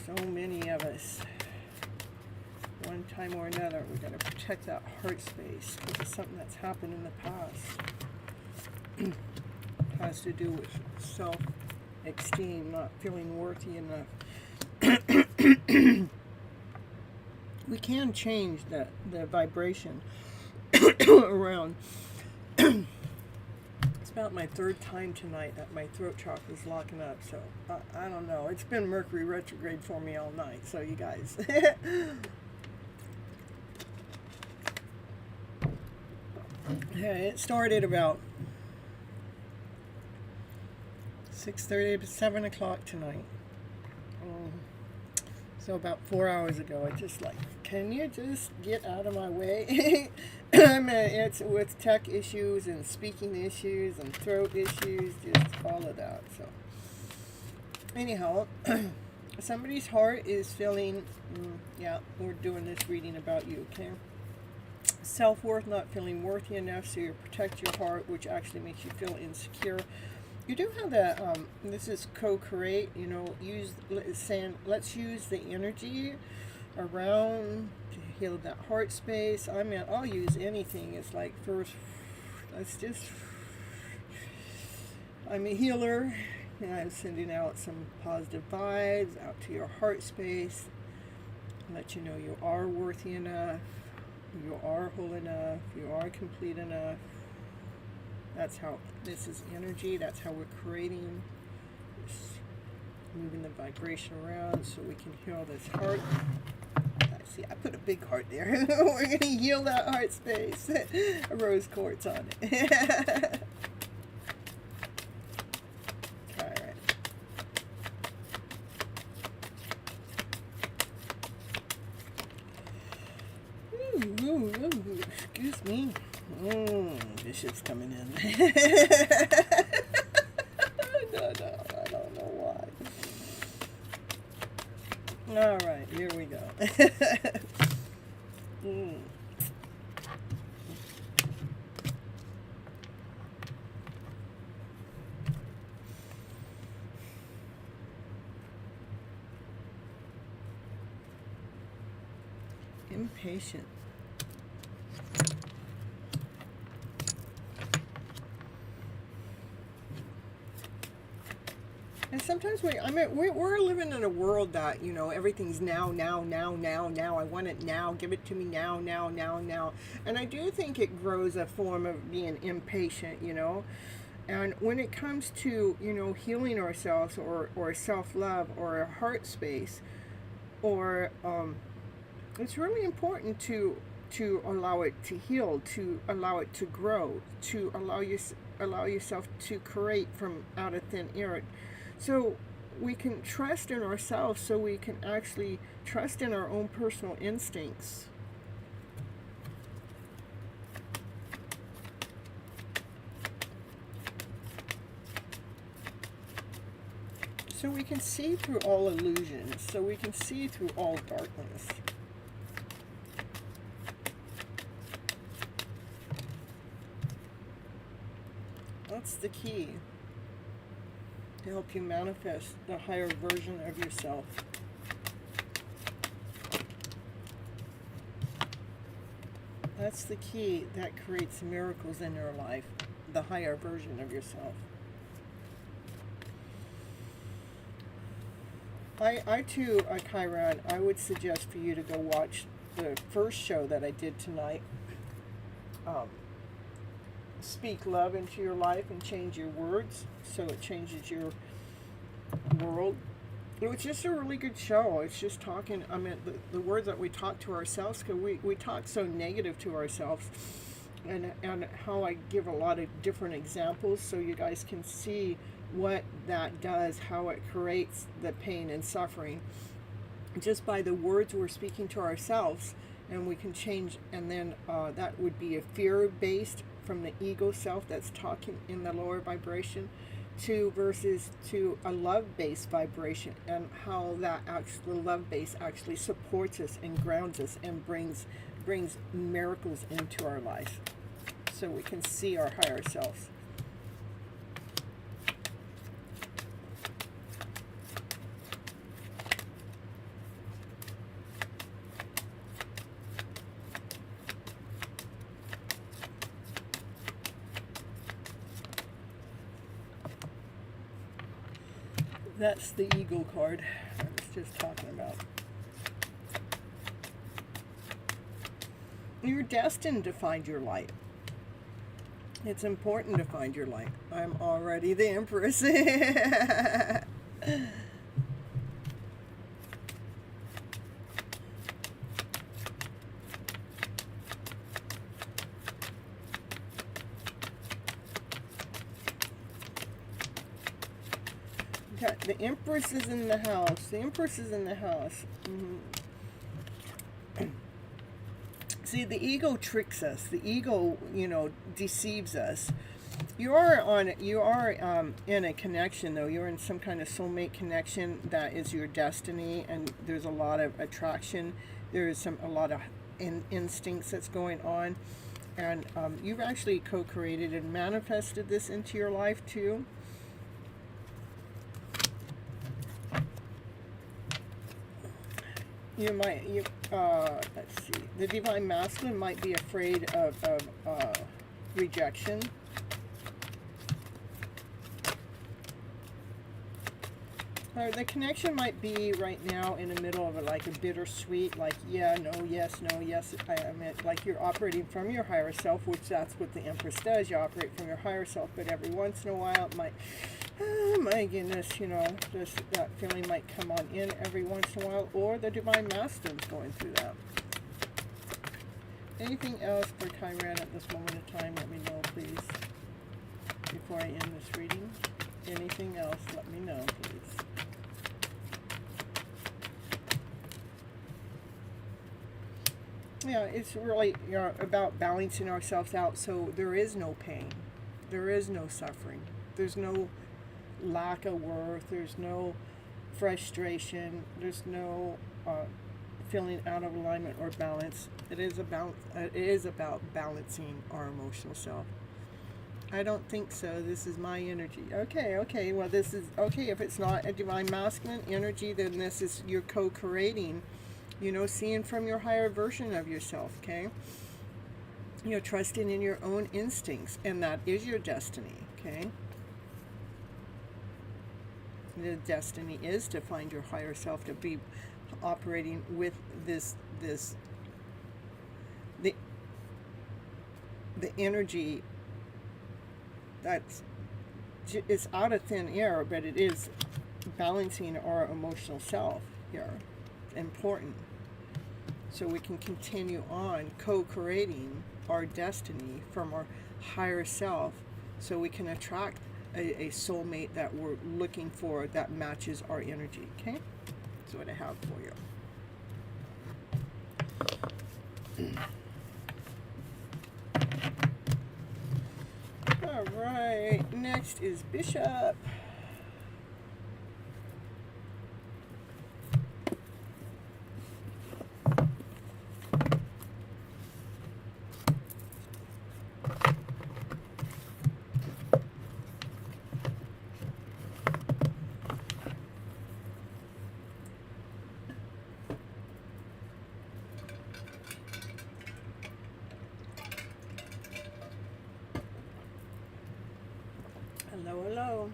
So many of us, one time or another, we got to protect that heart space because it's something that's happened in the past. Has to do with self-esteem, not feeling worthy enough. We can change the vibration around. It's about my third time tonight that my throat chakra is locking up, so I don't know. It's been Mercury retrograde for me all night, so you guys. Yeah, it started about 6:30 to 7 o'clock tonight. So about 4 hours ago, I just like, can you just get out of my way? I mean, it's with tech issues and speaking issues and throat issues, just all of that. So anyhow, somebody's heart is feeling, yeah, we're doing this reading about you, okay? Self-worth, not feeling worthy enough, so you protect your heart, which actually makes you feel insecure. You do have that, this is co-create, you know, saying, let's use the energy around to heal that heart space. I mean, I'll use anything. It's like, first, let's just, I'm a healer, and I'm sending out some positive vibes out to your heart space, let you know you are worthy enough, you are whole enough, you are complete enough. That's how, this is energy, that's how we're creating, just moving the vibration around so we can heal this heart. See, I put a big heart there. We're going to heal that heart space. A rose quartz on it. Alright. Ooh, excuse me. This shit's coming in. No, I don't know why. Alright, here we go. Impatient. And sometimes we're living in a world that, you know, everything's now. I want it now. Give it to me now. And I do think it grows a form of being impatient, you know. And when it comes to, you know, healing ourselves or self-love or a heart space, or it's really important to allow it to heal, to allow it to grow, to allow yourself to create from out of thin air. So we can trust in ourselves, so we can actually trust in our own personal instincts. So we can see through all illusions, so we can see through all darkness. That's the key to help you manifest the higher version of yourself. That's the key that creates miracles in your life. the higher version of yourself. I too, Kyran, I would suggest for you to go watch the first show that I did tonight. Speak love into your life and change your words so it changes your world. It was just a really good show. It's just talking, I mean, the words that we talk to ourselves, because we talk so negative to ourselves, and how I give a lot of different examples so you guys can see what that does, how it creates the pain and suffering just by the words we're speaking to ourselves. And we can change, and then that would be a fear-based from the ego self that's talking in the lower vibration versus to a love-based vibration, and how that the love base actually supports us and grounds us and brings miracles into our life so we can see our higher selves. That's the ego card I was just talking about. You're destined to find your light. It's important to find your light. I'm already the Empress. The Empress is in the house. The Empress is in the house. See, the ego tricks us. The ego, deceives us. You are in a connection, though. You're in some kind of soulmate connection that is your destiny, and there's a lot of attraction. There's a lot of instincts that's going on, and you've actually co-created and manifested this into your life too. Let's see. The Divine Masculine might be afraid of rejection. Or the connection might be right now in the middle of a bittersweet, yeah, no, yes, I mean, like you're operating from your higher self, which that's what the Empress does. You operate from your higher self, but every once in a while it might, oh my goodness, that feeling might come on in every once in a while, or the Divine Masculine's going through that. Anything else for Kyran at this moment in time? Let me know, please, before I end this reading. Anything else, let me know, please. Yeah, it's really about balancing ourselves out so there is no pain, there is no suffering, there's no lack of worth, there's no frustration, there's no feeling out of alignment or balance. It is about balancing our emotional self. I don't think so. This is my energy. Okay. Well, this is okay. If it's not a Divine Masculine energy, then this is you're co-creating. Seeing from your higher version of yourself. Okay. Trusting in your own instincts, and that is your destiny. Okay. The destiny is to find your higher self, to be operating with the energy it's out of thin air, but it is balancing our emotional self here. Important. So we can continue on co-creating our destiny from our higher self, so we can attract a soulmate that we're looking for that matches our energy. Okay? That's what I have for you. All right, next is Bishop. Hello, hello.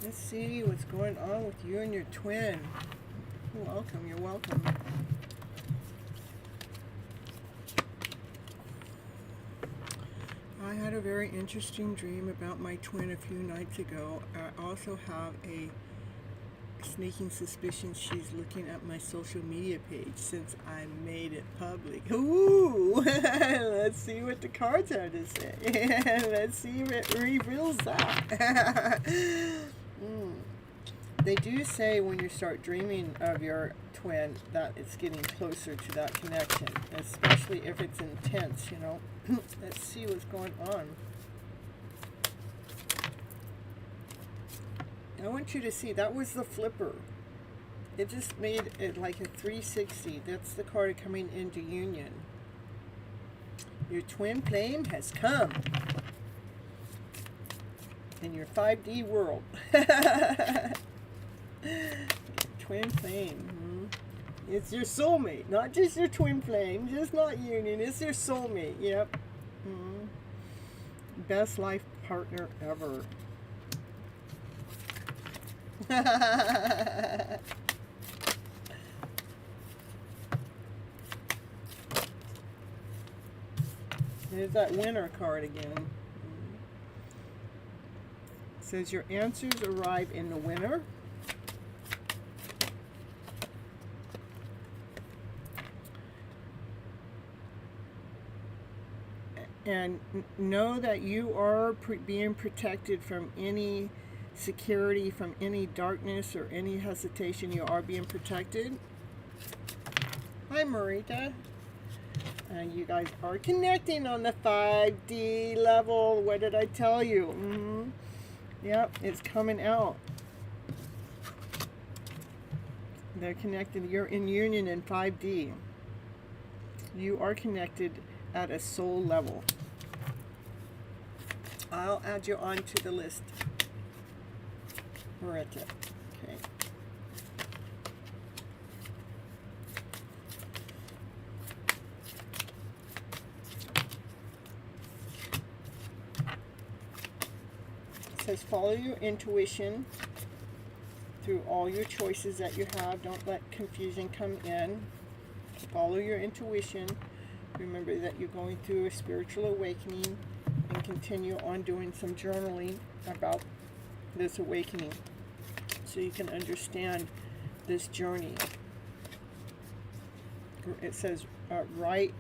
Let's see what's going on with you and your twin. You're welcome, you're welcome. I had a very interesting dream about my twin a few nights ago. I also have a sneaking suspicion she's looking at my social media page since I made it public. Ooh! Let's see what the cards have to say. Let's see if it reveals that. They do say when you start dreaming of your twin that it's getting closer to that connection, especially if it's intense, you know. Let's see what's going on. I want you to see, that was the flipper. It just made it like a 360. That's the card coming into union. Your twin flame has come in your 5D world. Twin flame. It's your soulmate, not just your twin flame, just not union. It's your soulmate. Yep. Best life partner ever. There's that winner card again. It says your answers arrive in the winner. And know that you are being protected from any security, from any darkness or any hesitation. You are being protected. Hi, Marita. You guys are connecting on the 5D level. What did I tell you? Yep, it's coming out. They're connected. You're in union in 5D. You are connected at a soul level. I'll add you on to the list, Marita. Okay. It says follow your intuition through all your choices that you have. Don't let confusion come in. Follow your intuition. Remember that you're going through a spiritual awakening, and continue on doing some journaling about this awakening so you can understand this journey. It says write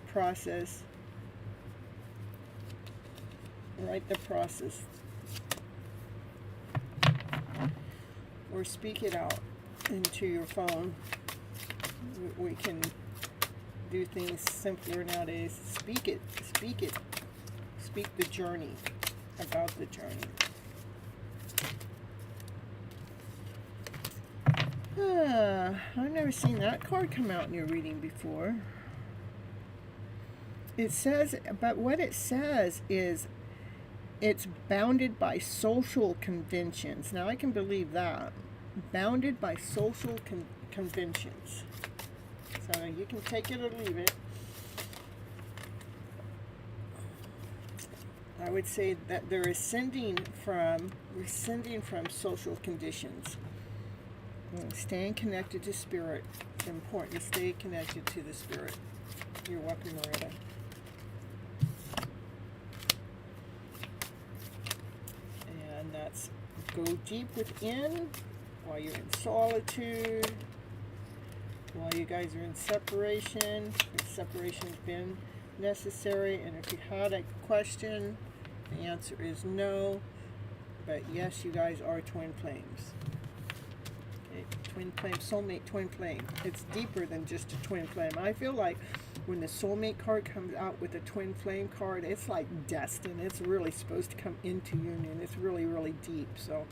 process, write the process, or speak it out into your phone. We can do things simpler nowadays. Speak it, speak it. Speak the journey, about the journey. I've never seen that card come out in your reading before. It says, but what it says is it's bounded by social conventions. Now I can believe that. Bounded by social conventions. So you can take it or leave it. I would say that they're ascending from social conditions. Staying connected to spirit. It's important to stay connected to the spirit. You're welcome, Marita. And that's go deep within while you're in solitude, while you guys are in separation. If separation's been necessary, and if you had a question, the answer is no, but yes, you guys are twin flames. Okay, twin flame, soulmate, twin flame. It's deeper than just a twin flame. I feel like when the soulmate card comes out with a twin flame card, it's like destined. It's really supposed to come into union. It's really, really deep. So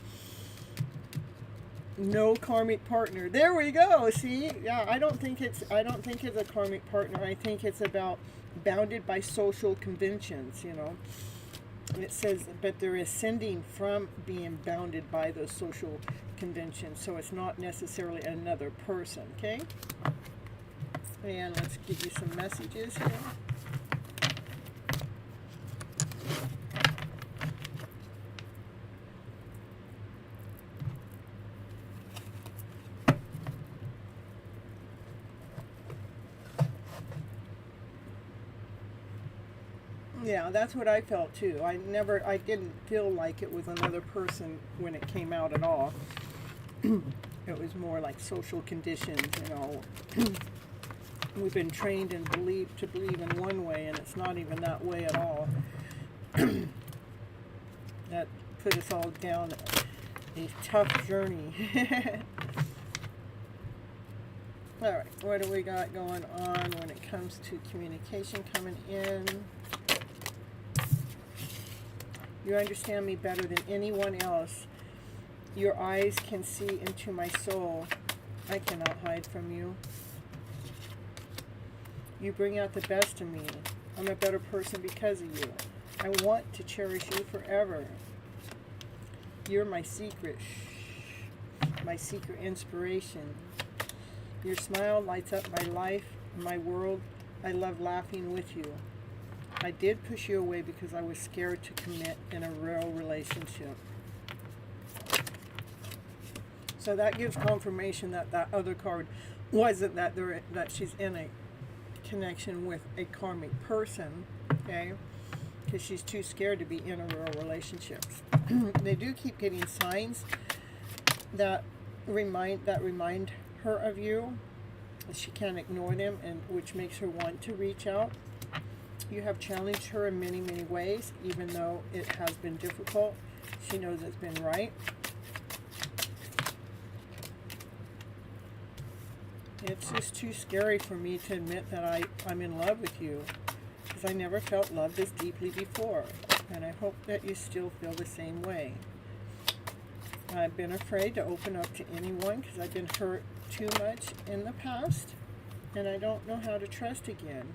No karmic partner. There we go. See? Yeah, I don't think it's a karmic partner. I think it's about bounded by social conventions, you know. It says, but they're ascending from being bounded by those social conventions. So it's not necessarily another person, okay? And let's give you some messages here. Yeah, that's what I felt too. I didn't feel like it was another person when it came out at all. It was more like social conditions, you know. We've been trained and believed to believe in one way, and it's not even that way at all. That put us all down a tough journey. All right, what do we got going on when it comes to communication coming in? You understand me better than anyone else. Your eyes can see into my soul. I cannot hide from you. You bring out the best in me. I'm a better person because of you. I want to cherish you forever. You're my secret inspiration. Your smile lights up my life, my world. I love laughing with you. I did push you away because I was scared to commit in a real relationship. So that gives confirmation that that other card wasn't that she's in a connection with a karmic person, okay? Because she's too scared to be in a real relationship. They do keep getting signs that remind her of you. She can't ignore them, and which makes her want to reach out. You have challenged her in many, many ways, even though it has been difficult. She knows it's been right. It's just too scary for me to admit that I'm in love with you, because I never felt love this deeply before, and I hope that you still feel the same way. I've been afraid to open up to anyone because I've been hurt too much in the past, and I don't know how to trust again.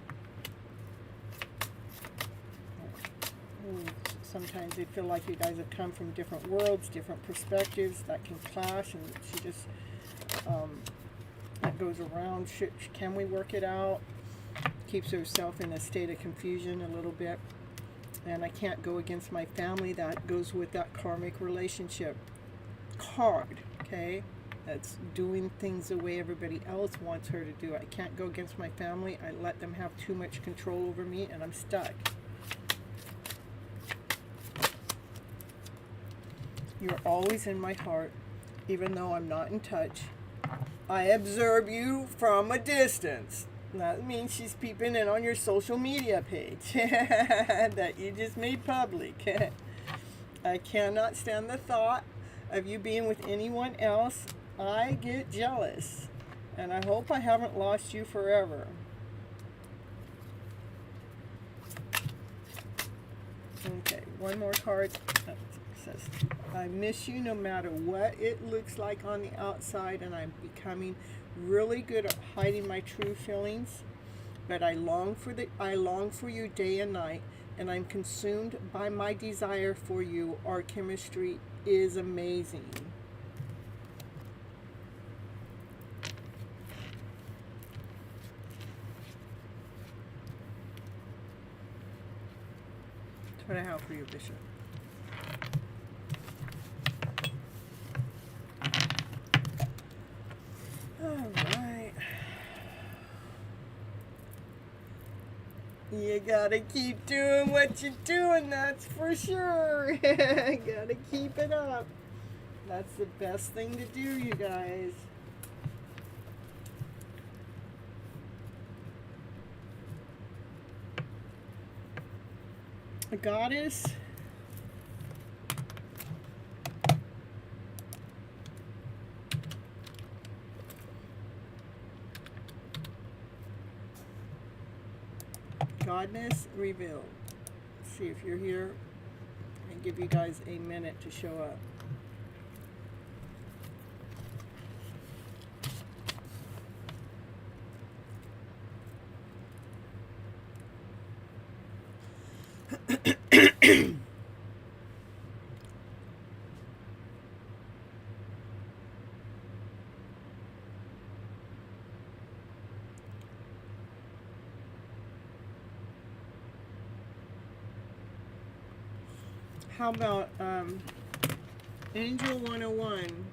Sometimes they feel like you guys have come from different worlds, different perspectives that can clash, and she just that goes around. Can we work it out? Keeps herself in a state of confusion a little bit. And I can't go against my family. That goes with that karmic relationship card, okay? That's doing things the way everybody else wants her to do. I can't go against my family. I let them have too much control over me, and I'm stuck. You're always in my heart, even though I'm not in touch. I observe you from a distance. That means she's peeping in on your social media page that you just made public. I cannot stand the thought of you being with anyone else. I get jealous, and I hope I haven't lost you forever. Okay, one more card. It says, I miss you no matter what it looks like on the outside, and I'm becoming really good at hiding my true feelings. But I long for you day and night, and I'm consumed by my desire for you. Our chemistry is amazing. That's what I have for you, Bishop. You gotta keep doing what you're doing, that's for sure. Gotta keep it up. That's the best thing to do, you guys. A goddess. Godness revealed. Let's see if you're here, and give you guys a minute to show up. How about Angel 101?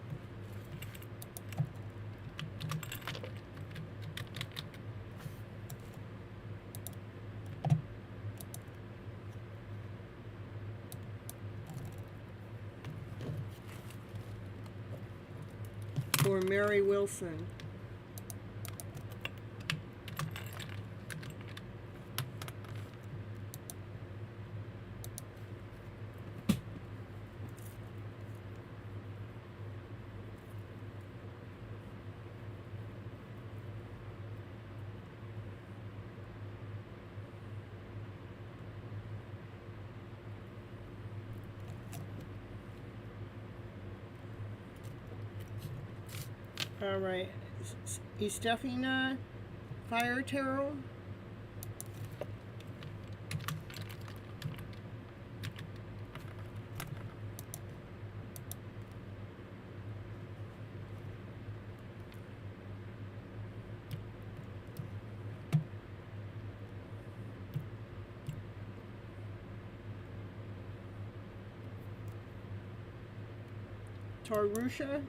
Or Mary Wilson? All right, Estefina Fire Tarot. Tarusha.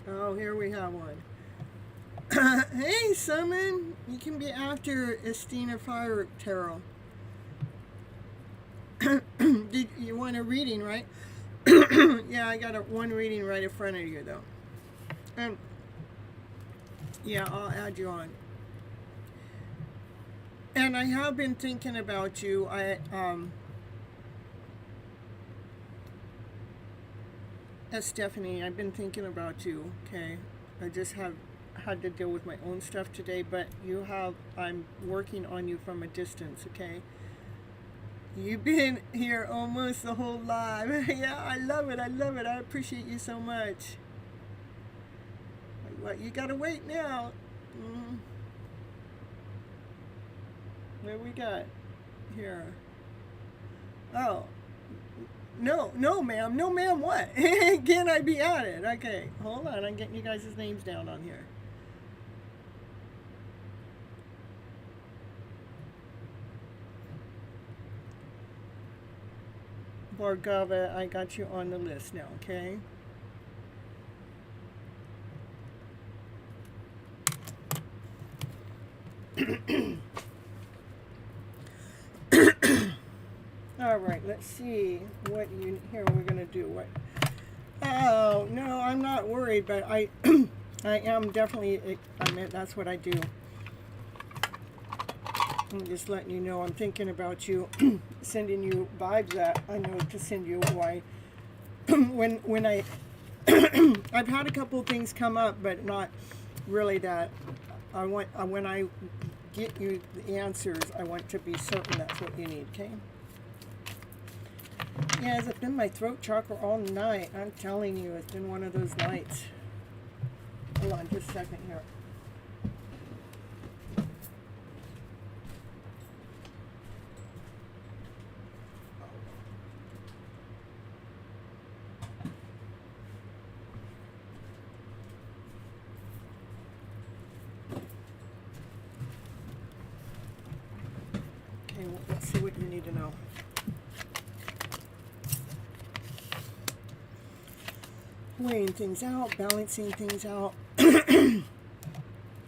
Oh, here we have one. Hey, Summon. You can be after Estina Fire Tarot. Did you want a reading, right? Yeah, I got one reading right in front of you, though. Yeah, I'll add you on. And I have been thinking about you. Stephanie, I've been thinking about you, okay? I just have had to deal with my own stuff today, but I'm working on you from a distance, okay? You've been here almost the whole life. Yeah, I love it, I appreciate you so much. What, you gotta wait now. What we got here? Oh. No, ma'am. No, ma'am, what? Can I be at it? Okay, hold on. I'm getting you guys' names down on here. Bargava, I got you on the list now, okay? All right, let's see what here we're gonna do. What? Oh no, I'm not worried, but I am definitely. I mean, that's what I do. I'm just letting you know I'm thinking about you, sending you vibes that I know to send you. Why? when I I've had a couple of things come up, but not really that. I want when I get you the answers, I want to be certain that's what you need. Okay. Yeah, it's been my throat chakra all night. I'm telling you, it's been one of those nights. Hold on just a second here. Okay, well, let's see what you need to know. Weighing things out, balancing things out,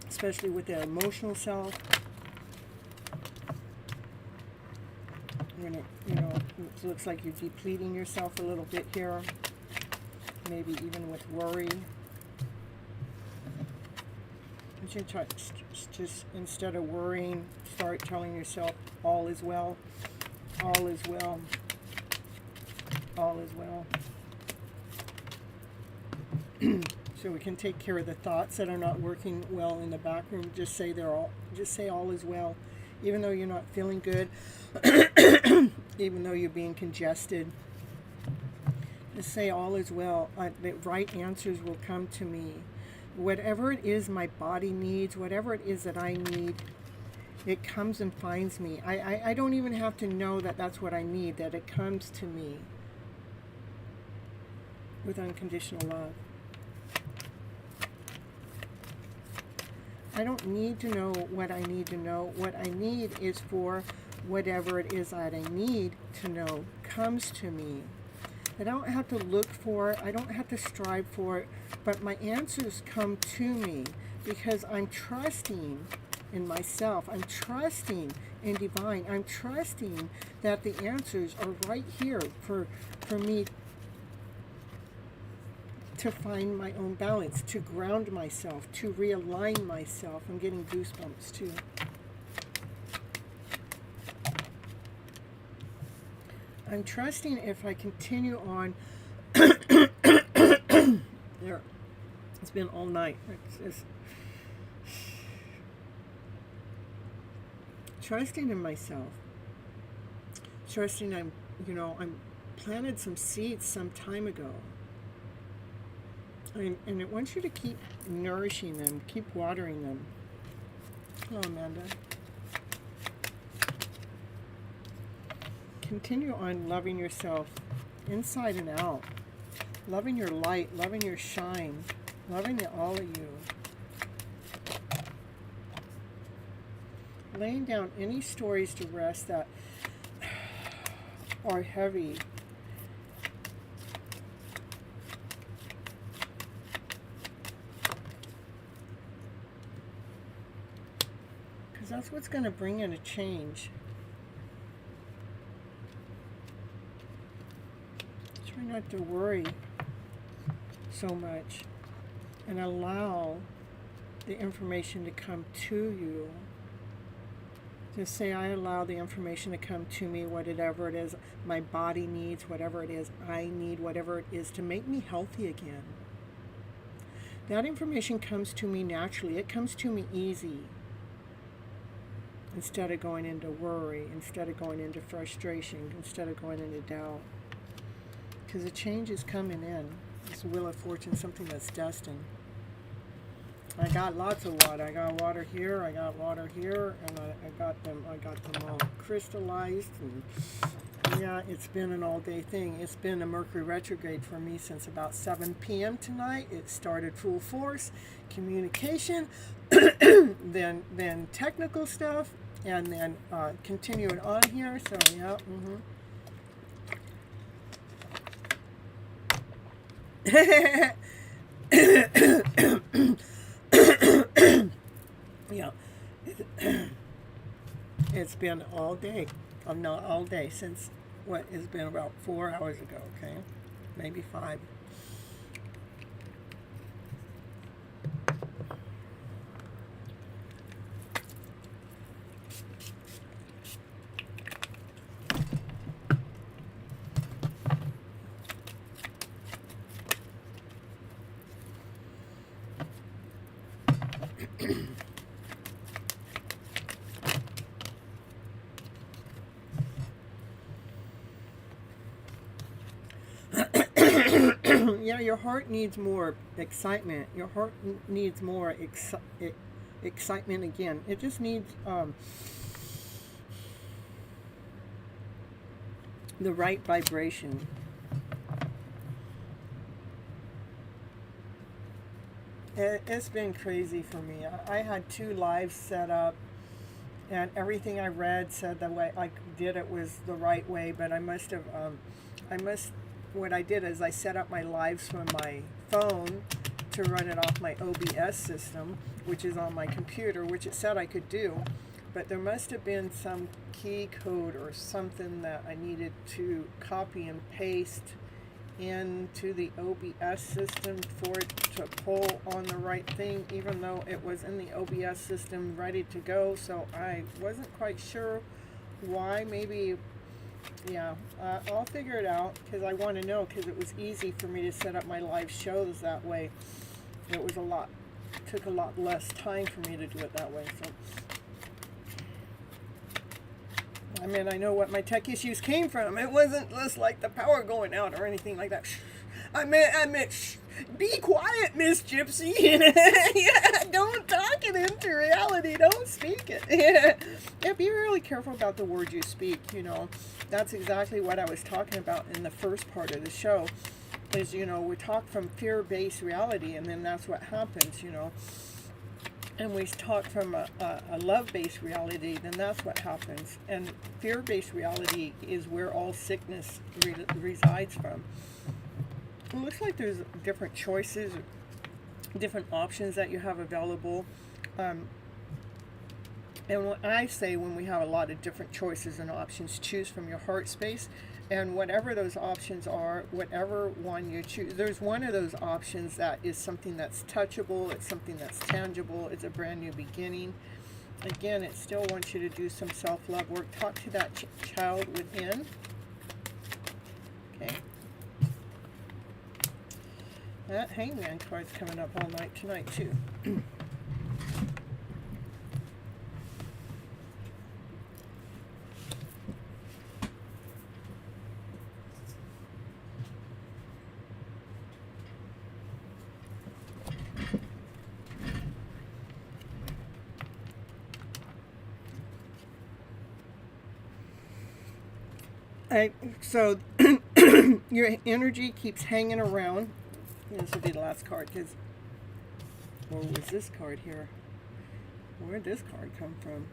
especially with the emotional self. When it looks like you're depleting yourself a little bit here, maybe even with worry. You should try just instead of worrying, start telling yourself all is well, all is well, all is well. So we can take care of the thoughts that are not working well in the back room. Just say all is well, even though you're not feeling good, even though you're being congested. Just say all is well. The right answers will come to me. Whatever it is my body needs, whatever it is that I need, It comes and finds me. I don't even have to know that that's what I need, that it comes to me with unconditional love. I don't need to know what I need to know. What I need is for whatever it is that I need to know comes to me. I don't have to look for it. I don't have to strive for it. But my answers come to me because I'm trusting in myself. I'm trusting in divine. I'm trusting that the answers are right here for me to find my own balance, to ground myself, to realign myself. I'm getting goosebumps too. I'm trusting if I continue on. There, it's been all night. It's just trusting in myself. Trusting I'm planted some seeds some time ago. And it wants you to keep nourishing them, keep watering them. Hello, Amanda. Continue on loving yourself inside and out. Loving your light, loving your shine, loving all of you. Laying down any stories to rest that are heavy. Because that's what's going to bring in a change. Try not to worry so much and allow the information to come to you. Just say, I allow the information to come to me, whatever it is my body needs, whatever it is I need, whatever it is to make me healthy again. That information comes to me naturally. It comes to me easy. Instead of going into worry, instead of going into frustration, instead of going into doubt. Because the change is coming in. It's the wheel of fortune, something that's destined. I got lots of water. I got water here, I got water here, and I got them all crystallized. And yeah, it's been an all-day thing. It's been a Mercury retrograde for me since about 7 p.m. tonight. It started full force, communication, then technical stuff, and then continuing on here. So yeah, yeah. It's been all day. Not all day, since what has been about 4 hours ago, okay? Maybe 5. Yeah, your heart needs more excitement. Your heart needs more excitement again. It just needs the right vibration. It's been crazy for me. I had 2 lives set up, and everything I read said the way I did it was the right way, but what I did is I set up my lives from my phone to run it off my OBS system, which is on my computer, which it said I could do. But there must have been some key code or something that I needed to copy and paste into the OBS system for it to pull on the right thing, even though it was in the OBS system ready to go. So I wasn't quite sure why. Maybe, yeah, I'll figure it out, because I want to know, because it was easy for me to set up my live shows that way. It was took a lot less time for me to do it that way. So I mean, I know what my tech issues came from. It wasn't just like the power going out or anything like that. I meant, be quiet, Miss Gypsy. Yeah, don't talk it into reality. Don't speak it. Yeah, be really careful about the words you speak. You know, that's exactly what I was talking about in the first part of the show. Is, you know, we talk from fear-based reality, and then that's what happens. You know, and we talk from a love-based reality, then that's what happens. And fear-based reality is where all sickness resides from. It looks like there's different choices, different options that you have available. And what I say, when we have a lot of different choices and options, choose from your heart space. And whatever those options are, whatever one you choose, there's one of those options that is something that's touchable, it's something that's tangible, it's a brand new beginning. Again, it still wants you to do some self-love work. Talk to that child within. Okay. That Hangman card's coming up all night tonight, too. So your energy keeps hanging around. This will be the last card, because, or was this card here? Where'd this card come from?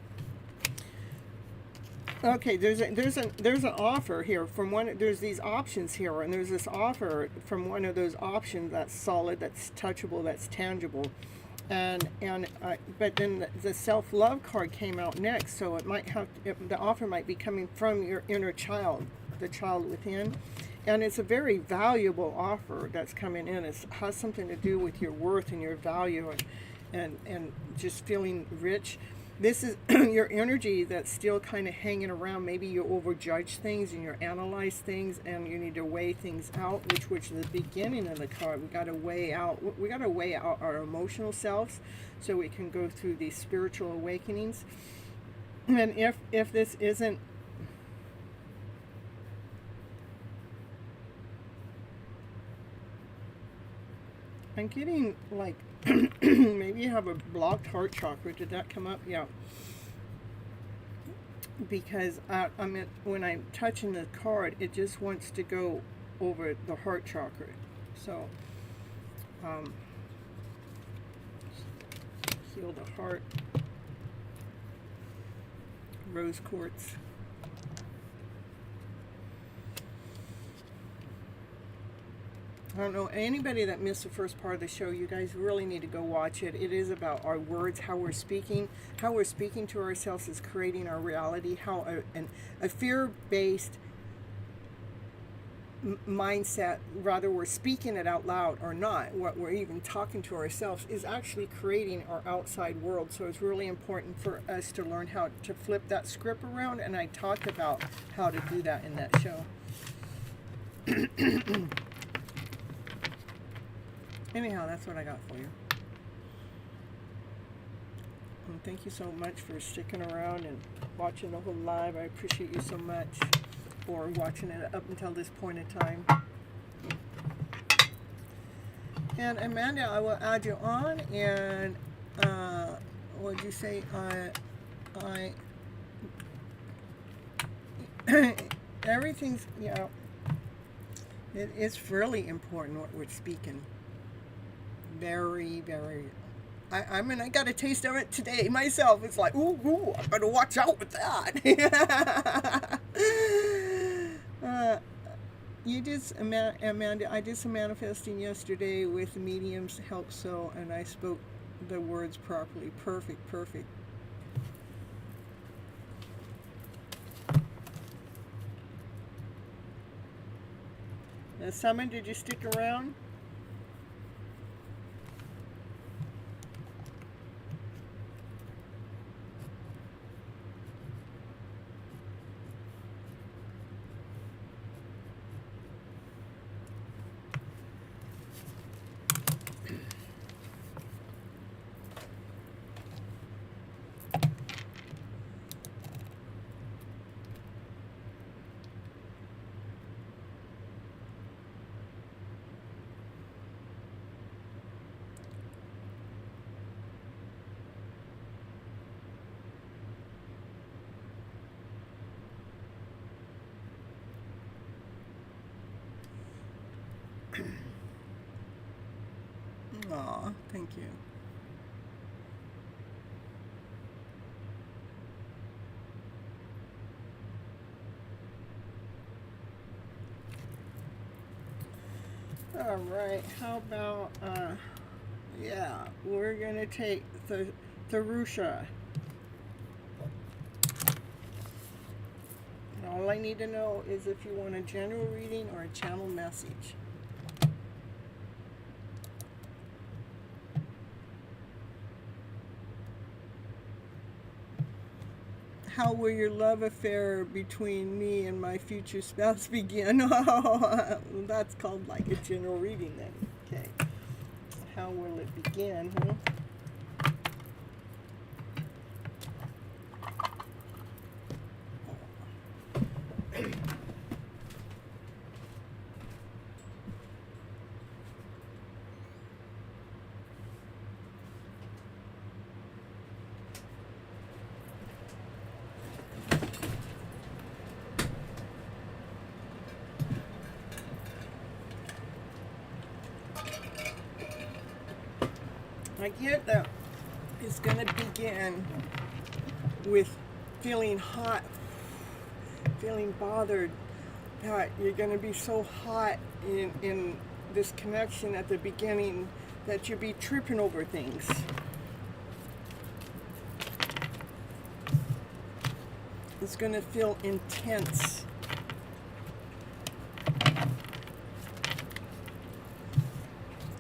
Okay, there's an offer here from one. There's these options here, and there's this offer from one of those options that's solid, that's touchable, that's tangible. But then the self-love card came out next, so it might have, the offer might be coming from your inner child, the child within, and it's a very valuable offer that's coming in. It has something to do with your worth and your value, and just feeling rich. This is your energy that's still kind of hanging around. Maybe you overjudge things and you analyze things, and you need to weigh things out, which is the beginning of the card. We got to weigh out our emotional selves, so we can go through these spiritual awakenings. And if this isn't, I'm getting like maybe you have a blocked heart chakra. Did that come up? Yeah. Because when I'm touching the card, it just wants to go over the heart chakra. So, heal the heart. Rose quartz. I don't know, anybody that missed the first part of the show, you guys really need to go watch it. It is about our words, how we're speaking to ourselves is creating our reality, how a fear-based mindset, rather we're speaking it out loud or not, what we're even talking to ourselves, is actually creating our outside world. So it's really important for us to learn how to flip that script around, and I talked about how to do that in that show. Anyhow, that's what I got for you. And thank you so much for sticking around and watching the whole live. I appreciate you so much for watching it up until this point in time. And Amanda, I will add you on, and what did you say? Everything's, it's really important what we're speaking. Very, very. I mean, I got a taste of it today myself. It's like, ooh, I better watch out with that. Amanda, I did some manifesting yesterday with mediums help so, and I spoke the words properly. Perfect. Now, Summon, did you stick around? Aw, thank you. All right, how about, yeah, we're going to take the Tharusha. And all I need to know is if you want a general reading or a channel message. How will your love affair between me and my future spouse begin? Oh, that's called like a general reading then. Okay. How will it begin, huh? I get that it's going to begin with feeling hot, feeling bothered, that you're going to be so hot in this connection at the beginning that you'll be tripping over things. It's going to feel intense.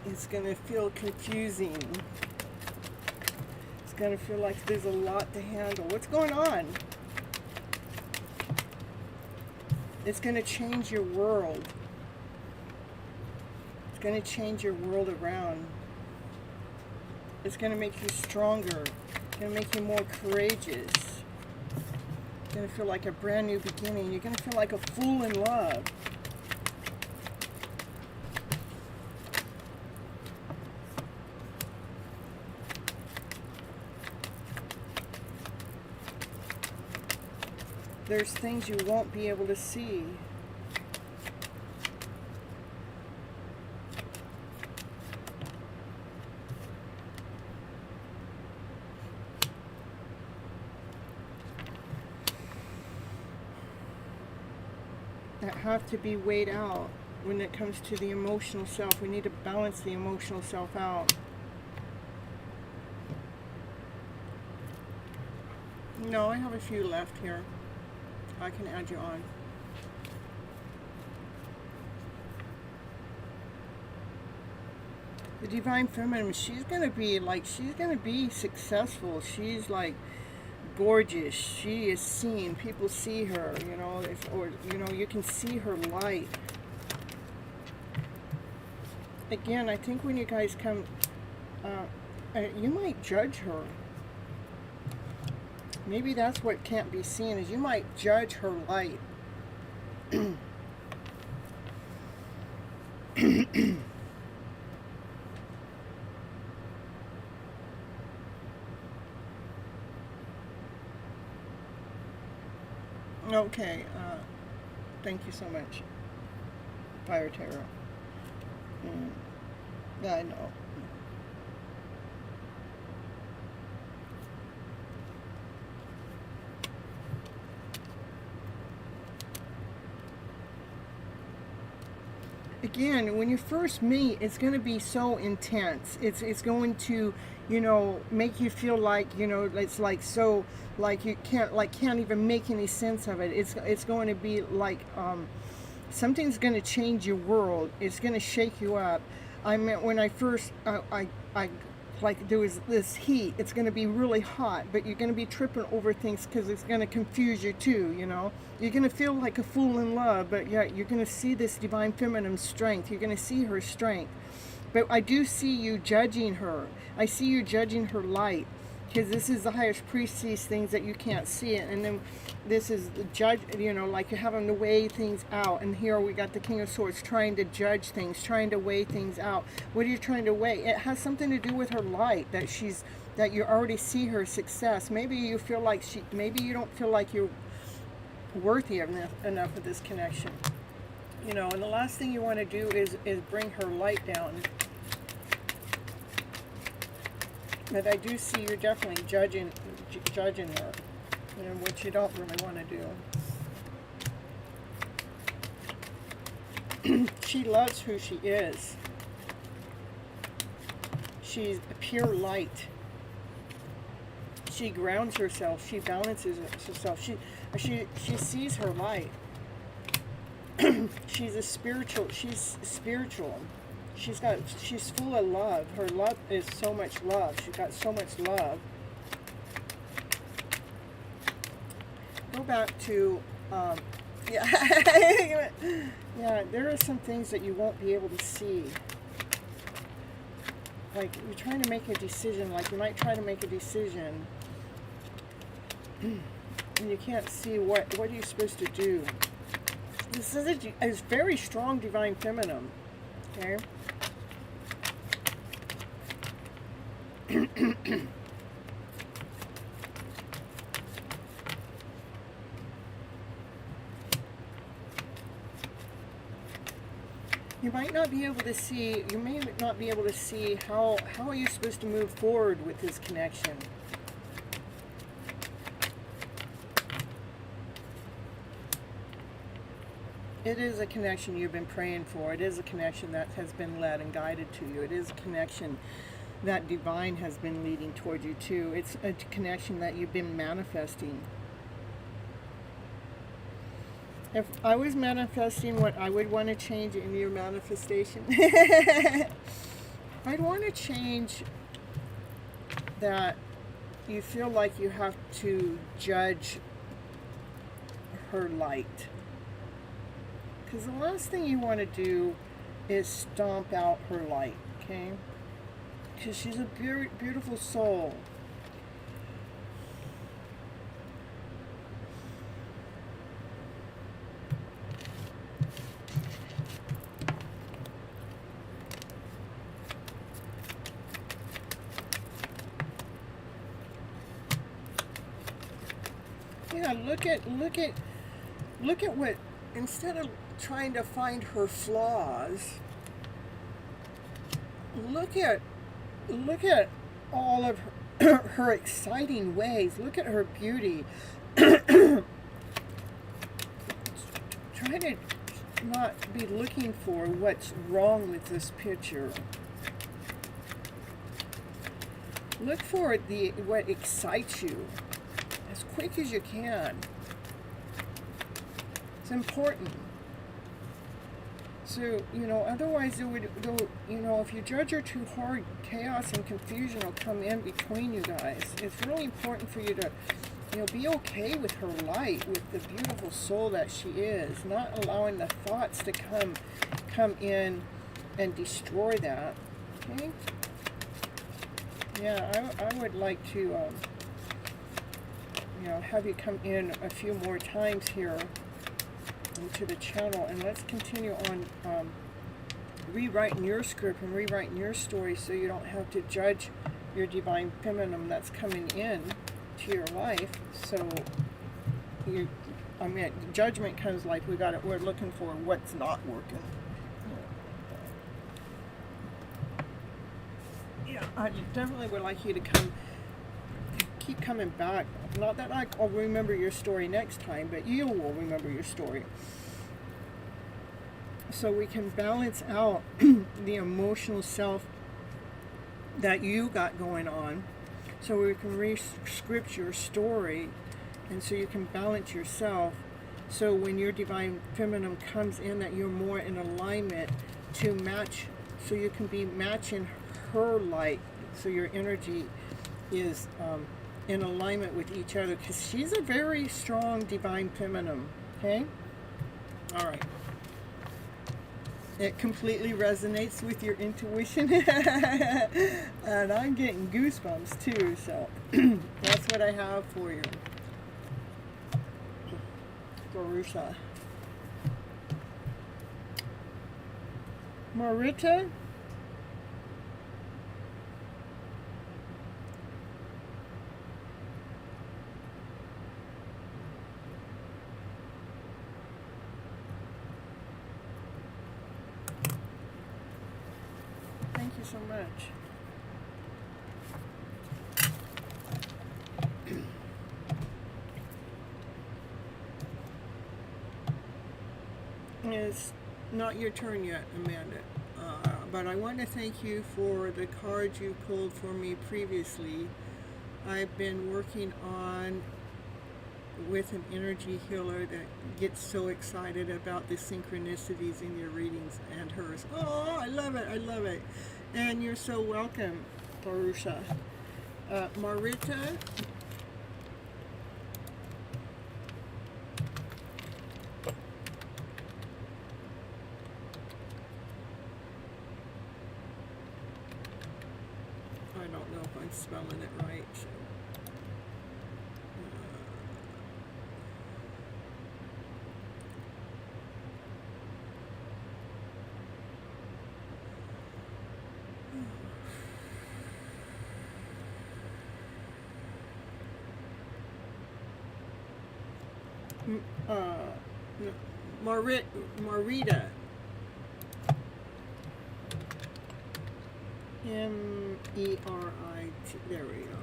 It's going to feel confusing. It's going to feel like there's a lot to handle. What's going on? It's going to change your world. It's going to change your world around. It's going to make you stronger. It's going to make you more courageous. It's going to feel like a brand new beginning. You're going to feel like a fool in love. There's things you won't be able to see. That have to be weighed out when it comes to the emotional self. We need to balance the emotional self out. No, I have a few left here. I can add you on. The Divine Feminine, she's going to be successful. She's like gorgeous. She is seen. People see her, you know, you can see her light. Again, I think when you guys come, you might judge her. Maybe that's what can't be seen, is you might judge her light. Okay, thank you so much, Fire Tarot. Yeah, I know. Again, when you first meet, it's going to be so intense. It's going to, you know, make you feel like, you know, it's like so, like you can't even make any sense of it. It's going to be like something's going to change your world. It's going to shake you up. I mean, when I first I like there was this heat. It's going to be really hot, but you're going to be tripping over things because it's going to confuse you too, you know. You're going to feel like a fool in love, but yeah, you're going to see this Divine Feminine strength. You're going to see her strength. But I do see you judging her. I see you judging her light, because this is the highest priest sees things that you can't see it. And then this is the judge, you know, like you're having to weigh things out. And here we got the King of Swords trying to judge things, trying to weigh things out. What are you trying to weigh? It has something to do with her light, that you already see her success. Maybe you feel like maybe you don't feel like you're worthy enough of this connection. You know, and the last thing you want to do is bring her light down. But I do see you're definitely judging her, you know, which you don't really want to do. She loves who she is. She's pure light. She grounds herself. She balances herself. She sees her light. She's spiritual. She's full of love. Her love is so much love. She's got so much love. Go back to, yeah, yeah, there are some things that you won't be able to see. Like, you're trying to make a decision, like you might try to make a decision, and you can't see what are you supposed to do. This is a very strong divine feminine, okay? You might not be able to see, you may not be able to see how are you supposed to move forward with this connection. It is a connection you've been praying for. It is a connection that has been led and guided to you. It is a connection that divine has been leading toward you to. It's a connection that you've been manifesting. If I was manifesting what I would want to change in your manifestation, I'd want to change that you feel like you have to judge her light. Because the last thing you want to do is stomp out her light, okay? Because she's a beautiful soul. Yeah, look at what, instead of trying to find her flaws, look at all of her exciting ways. Look at her beauty. Try to not be looking for what's wrong with this picture. Look for what excites you as quick as you can. It's important. So, you know, otherwise if you judge her too hard, chaos and confusion will come in between you guys. It's really important for you to, be okay with her light, with the beautiful soul that she is, not allowing the thoughts to come in and destroy that. Okay? Yeah, I would like to, have you come in a few more times here into the channel, and let's continue on rewriting your script and rewriting your story, so you don't have to judge your divine feminine that's coming in to your life. So judgment comes like we're looking for what's not working. Yeah, I definitely would like you to keep coming back. Not that I'll remember your story next time, but you will remember your story. So we can balance out the emotional self that you got going on. So we can re-script your story, and so you can balance yourself. So when your divine feminine comes in, that you're more in alignment to match, so you can be matching her light, so your energy is in alignment with each other, because she's a very strong divine feminine. Okay? All right. It completely resonates with your intuition. And I'm getting goosebumps too, so that's what I have for you. Garusha. Marita? Thank you so much. It's not your turn yet, Amanda. But I want to thank you for the cards you pulled for me previously. I've been working on with an energy healer that gets so excited about the synchronicities in your readings and hers. Oh, I love it. I love it. And you're so welcome, Barusha. Marita. I don't know if I'm spelling it right. So. Marita. M-E-R-I-T. There we go.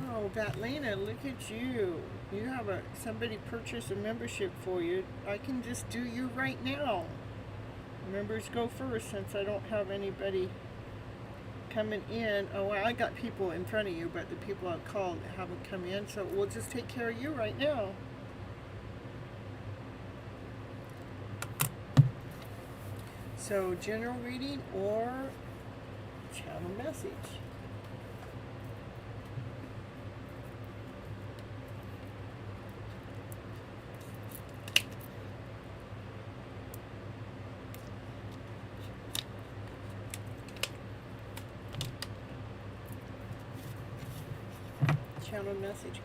Oh, Vatlina, look at you. You have somebody purchase a membership for you. I can just do you right now. Members go first since I don't have anybody coming in. Oh, well, I got people in front of you, but the people I've called haven't come in, so we'll just take care of you right now. So, general reading or channel message. Channel message.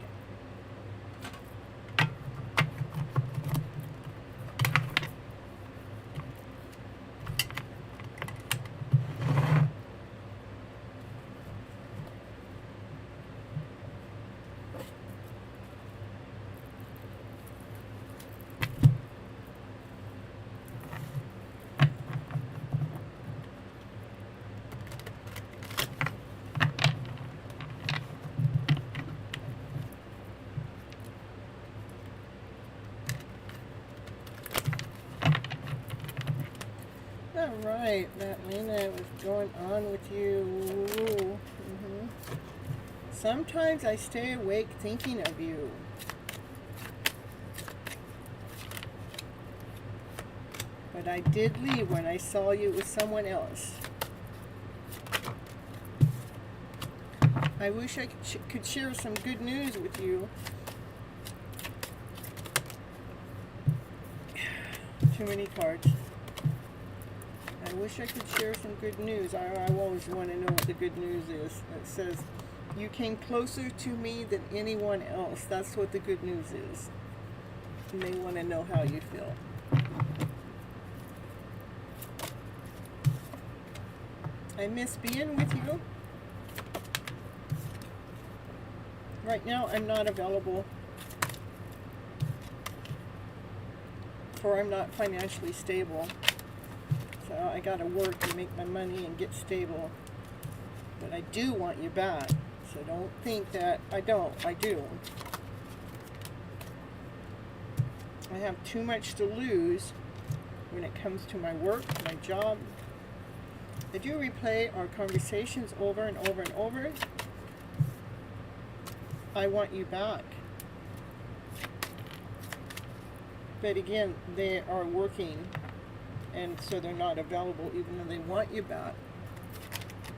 Alright, Vatlina, what's going on with you? Sometimes I stay awake thinking of you. But I did leave when I saw you with someone else. I wish I could share some good news with you. Too many cards. I wish I could share some good news. I always want to know what the good news is. It says, you came closer to me than anyone else. That's what the good news is. And they want to know how you feel. I miss being with you. Right now, I'm not available. For I'm not financially stable. So I gotta work and make my money and get stable. But I do want you back. So don't think that I don't. I do. I have too much to lose when it comes to my work, my job. I do replay our conversations over and over and over. I want you back. But again, they are working, and so they're not available even though they want you back.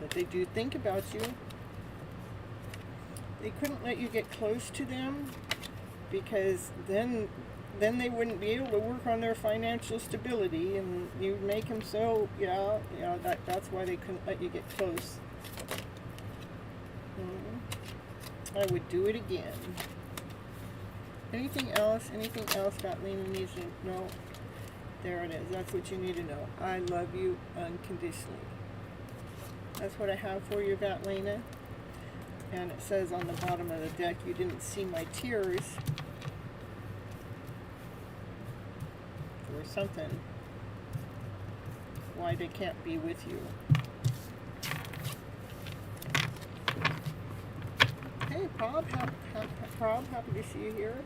But they do think about you. They couldn't let you get close to them because then they wouldn't be able to work on their financial stability, and you'd make them so, that's why they couldn't let you get close. I would do it again. Anything else Vatlina needs to know? There it is. That's what you need to know. I love you unconditionally. That's what I have for you, Vatlina. And it says on the bottom of the deck, you didn't see my tears. Or something. Why they can't be with you. Hey, Prob, happy to see you here.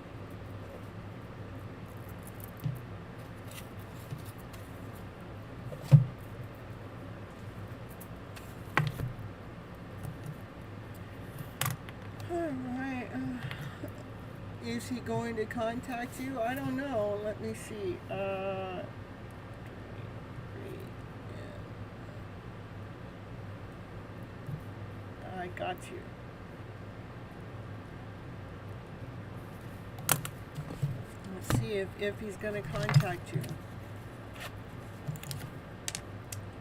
Alright, is he going to contact you? I don't know. Let me see. I got you. Let's see if he's going to contact you.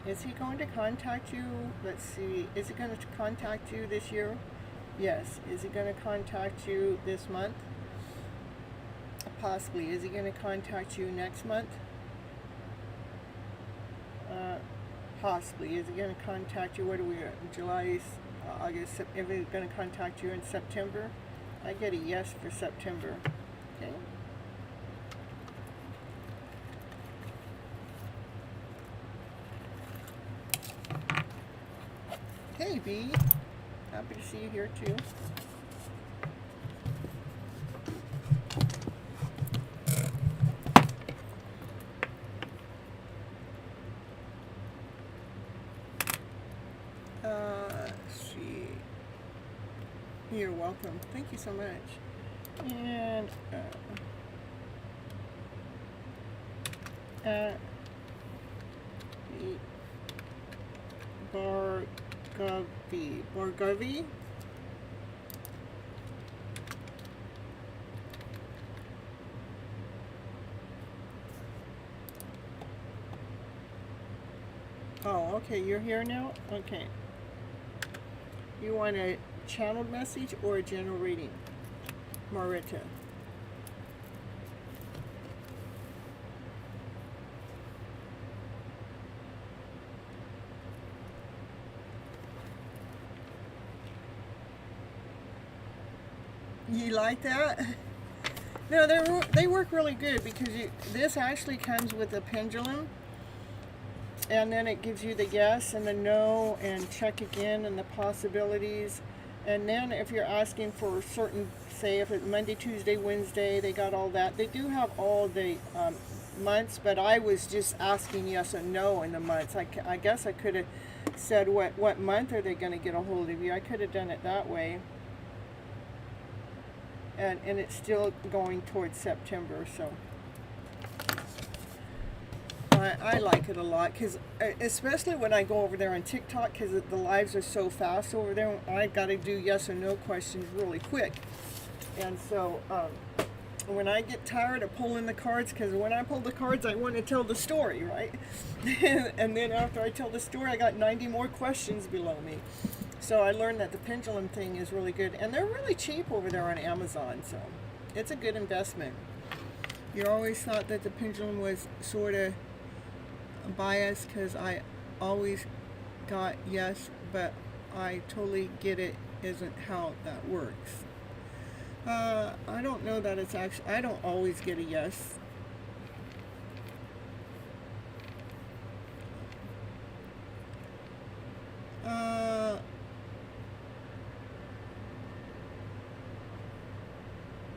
Is he going to contact you? Let's see. Is he going to contact you this year? Yes. Is he going to contact you this month? Possibly. Is he going to contact you next month? Possibly. Is he going to contact you? What are we at? July, August, September. Is he going to contact you in September? I get a yes for September. Okay. Hey, B. Happy to see you here too. Let's see. You're welcome. Thank you so much. And Bargavi. Oh, okay, you're here now? Okay. You want a channeled message or a general reading? Marita. You like that? No, they work really good because this actually comes with a pendulum, and then it gives you the yes and the no and check again and the possibilities. And then if you're asking for certain, say if it's Monday, Tuesday, Wednesday, they got all that. They do have all the months, but I was just asking yes and no in the months. I guess I could have said what month are they going to get a hold of you. I could have done it that way. And it's still going towards September, so I like it a lot, because especially when I go over there on TikTok, because the lives are so fast over there. I got to do yes or no questions really quick, and so when I get tired of pulling the cards, because when I pull the cards I want to tell the story, right? And then after I tell the story I got 90 more questions below me. So I learned that the pendulum thing is really good, and they're really cheap over there on Amazon, so it's a good investment. You always thought that the pendulum was sort of biased because I always got yes, but I totally get it isn't how that works. I don't know that it's actually, I don't always get a yes.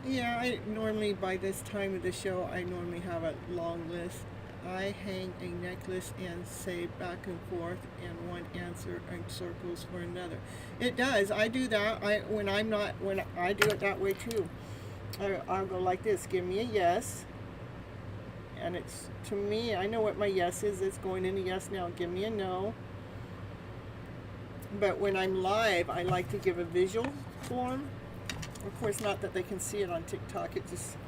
Yeah, I normally, by this time of the show, I normally have a long list. I hang a necklace and say back and forth, and one answer and circles for another. It does. I do that. When I do it that way too. I'll go like this. Give me a yes. And it's, to me, I know what my yes is. It's going into yes now. Give me a no. But when I'm live, I like to give a visual form. Of course, not that they can see it on TikTok. It just,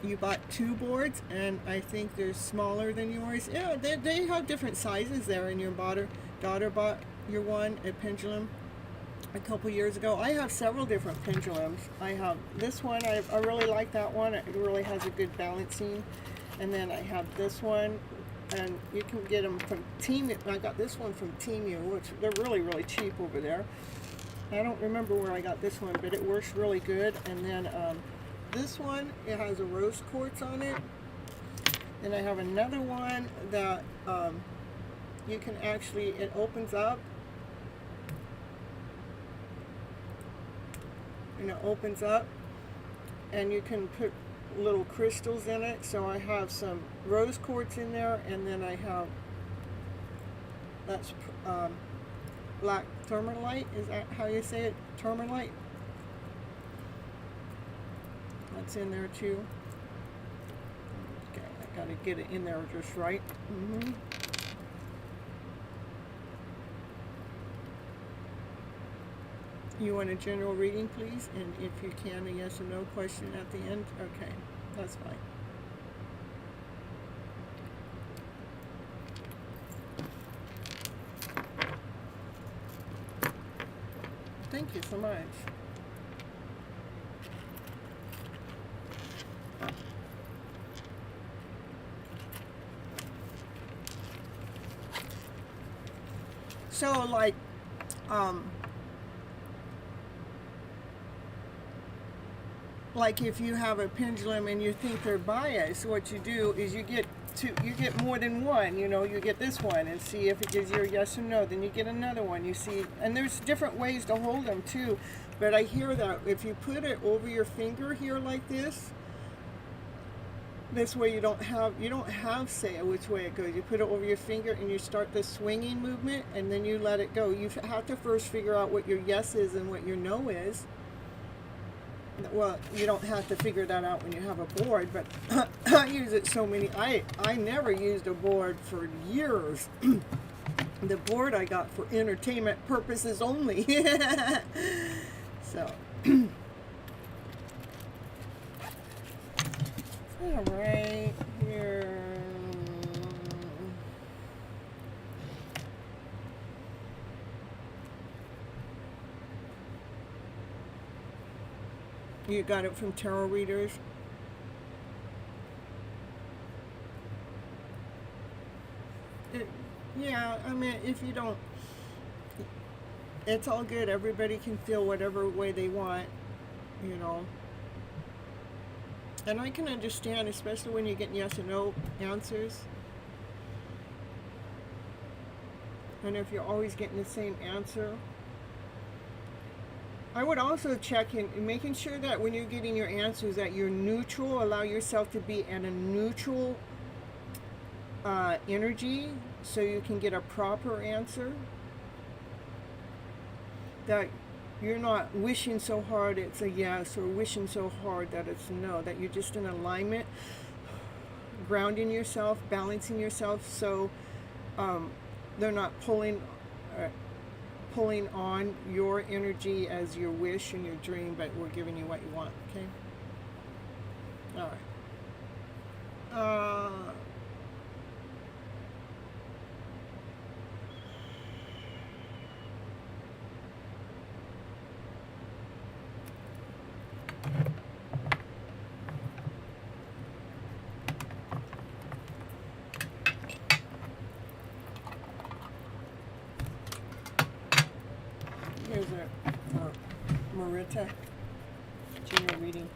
you bought 2 boards, and I think they're smaller than yours. Yeah, they have different sizes there. And your daughter bought your one, a pendulum, a couple years ago. I have several different pendulums. I have this one. I really like that one. It really has a good balancing. And then I have this one, and you can get them from Temu. I got this one from Temu, which they're really, really cheap over there. I don't remember where I got this one, but it works really good. And then this one, it has a rose quartz on it. And I have another one that you can actually, it opens up. And it opens up. And you can put little crystals in it. So I have some rose quartz in there. And then I have, that's black tourmaline. Is that how you say it? Tourmaline. That's in there too. Okay, I gotta get it in there just right. You want a general reading, please? And if you can, a yes or no question at the end. Okay, that's fine. Thank you so much. So like if you have a pendulum and you think they're biased, what you do is you get more than one. You know, you get this one and see if it gives you a yes or no. Then you get another one. You see, and there's different ways to hold them too. But I hear that if you put it over your finger here like this way you don't have say which way it goes. You put it over your finger and you start the swinging movement, and then you let it go. You have to first figure out what your yes is and what your no is. Well, you don't have to figure that out when you have a board, but I use it so many. I never used a board for years. The board I got for entertainment purposes only. So, all right, here. You got it from tarot readers? Yeah, I mean, if you don't, it's all good. Everybody can feel whatever way they want, you know. And I can understand, especially when you get yes or no answers. And if you're always getting the same answer. I would also check in making sure that when you're getting your answers that you're neutral. Allow yourself to be in a neutral energy so you can get a proper answer. That you're not wishing so hard it's a yes or wishing so hard that it's a no. That you're just in alignment, grounding yourself, balancing yourself so they're not pulling on your energy as your wish and your dream, but we're giving you what you want, okay? All right. Here's our Marita general reading.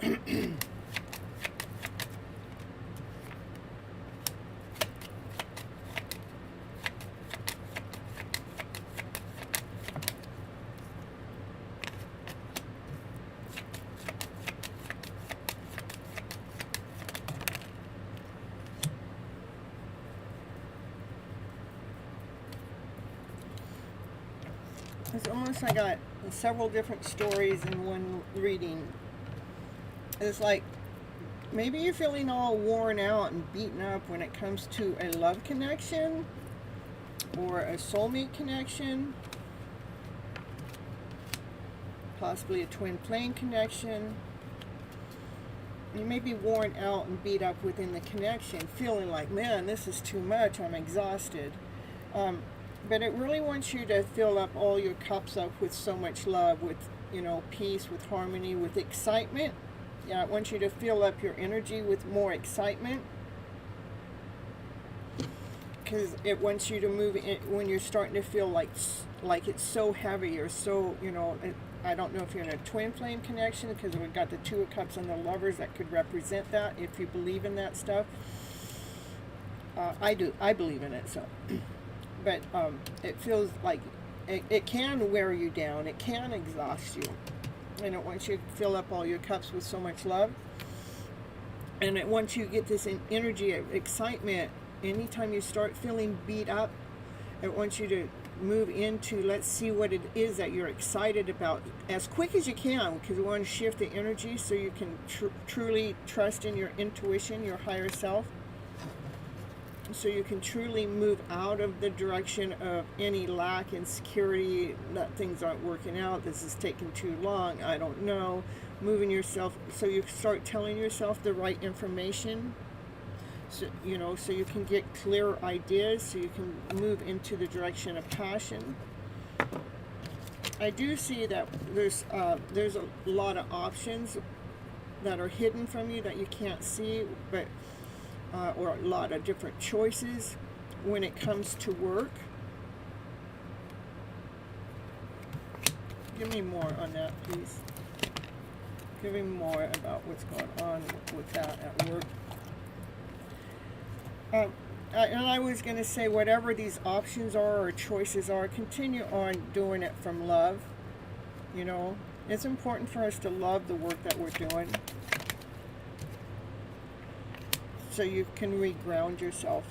It's almost like I got several different stories in one reading. It's like maybe you're feeling all worn out and beaten up when it comes to a love connection or a soulmate connection, possibly a twin flame connection. You may be worn out and beat up within the connection, feeling like, man, this is too much, I'm exhausted. But it really wants you to fill up all your cups up with so much love, with, peace, with harmony, with excitement. Yeah, it wants you to fill up your energy with more excitement. Because it wants you to move in when you're starting to feel like it's so heavy or so, I don't know if you're in a twin flame connection, because we've got the Two of Cups and the Lovers that could represent that, if you believe in that stuff. I do. I believe in it, so... But it feels like it can wear you down. It can exhaust you. And it wants you to fill up all your cups with so much love. And it wants you to get this energy of excitement. Anytime you start feeling beat up, it wants you to move into, let's see what it is that you're excited about as quick as you can, because we want to shift the energy so you can truly trust in your intuition, your higher self. So you can truly move out of the direction of any lack, insecurity, that things aren't working out, this is taking too long, I don't know. Moving yourself, so you start telling yourself the right information, so you can get clear ideas, so you can move into the direction of passion. I do see that there's a lot of options that are hidden from you that you can't see, but or a lot of different choices when it comes to work. Give me more on that, please. Give me more about what's going on with that at work. And I was going to say, whatever these options are or choices are, continue on doing it from love. It's important for us to love the work that we're doing, so you can reground yourself.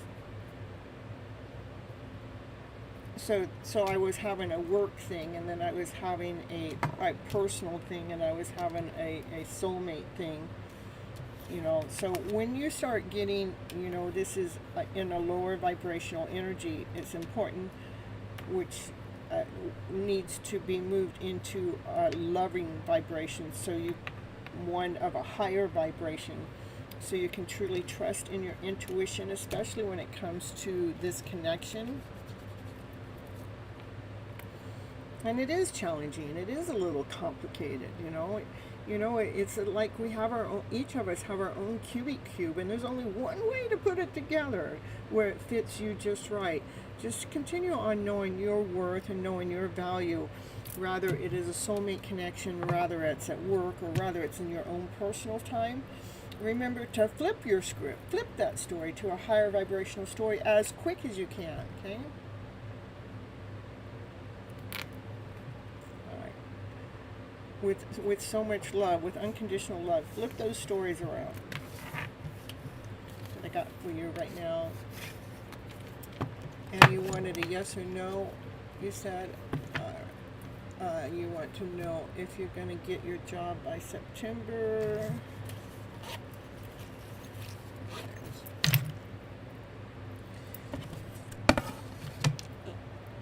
So I was having a work thing, and then I was having a personal thing, and I was having a soulmate thing. So when you start getting, this is in a lower vibrational energy, it's important, which needs to be moved into a loving vibration, so one of a higher vibration, so you can truly trust in your intuition, especially when it comes to this connection. And it is challenging. It is a little complicated, It's like we have each of us have our own cubic cube, and there's only one way to put it together where it fits you just right. Just continue on knowing your worth and knowing your value. Rather it is a soulmate connection, rather it's at work, or rather it's in your own personal time. Remember to flip your script, flip that story to a higher vibrational story as quick as you can, okay? All right. With so much love, with unconditional love, flip those stories around. That I got for you right now. And you wanted a yes or no. You said you want to know if you're going to get your job by September.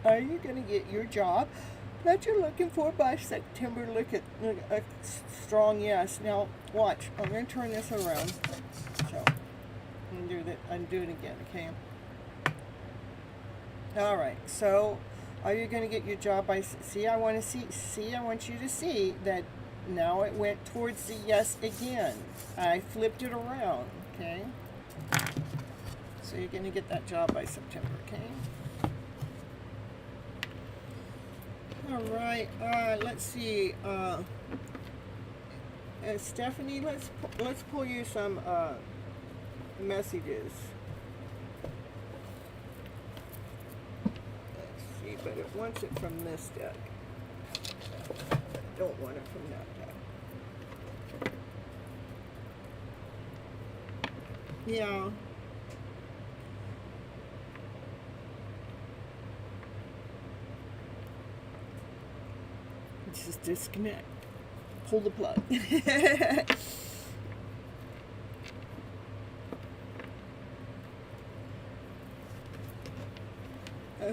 Are you going to get your job that you're looking for by September? Look at a strong yes. Now, watch. I'm going to turn this around. So, undo it again, okay? All right. So, are you going to get your job by... I want you to see that now it went towards the yes again. I flipped it around, okay? So, you're going to get that job by September, okay? All right, let's see. Stephanie, let's pull you some messages. Let's see, but it wants it from this deck. I don't want it from that deck. Yeah. Just disconnect. Pull the plug.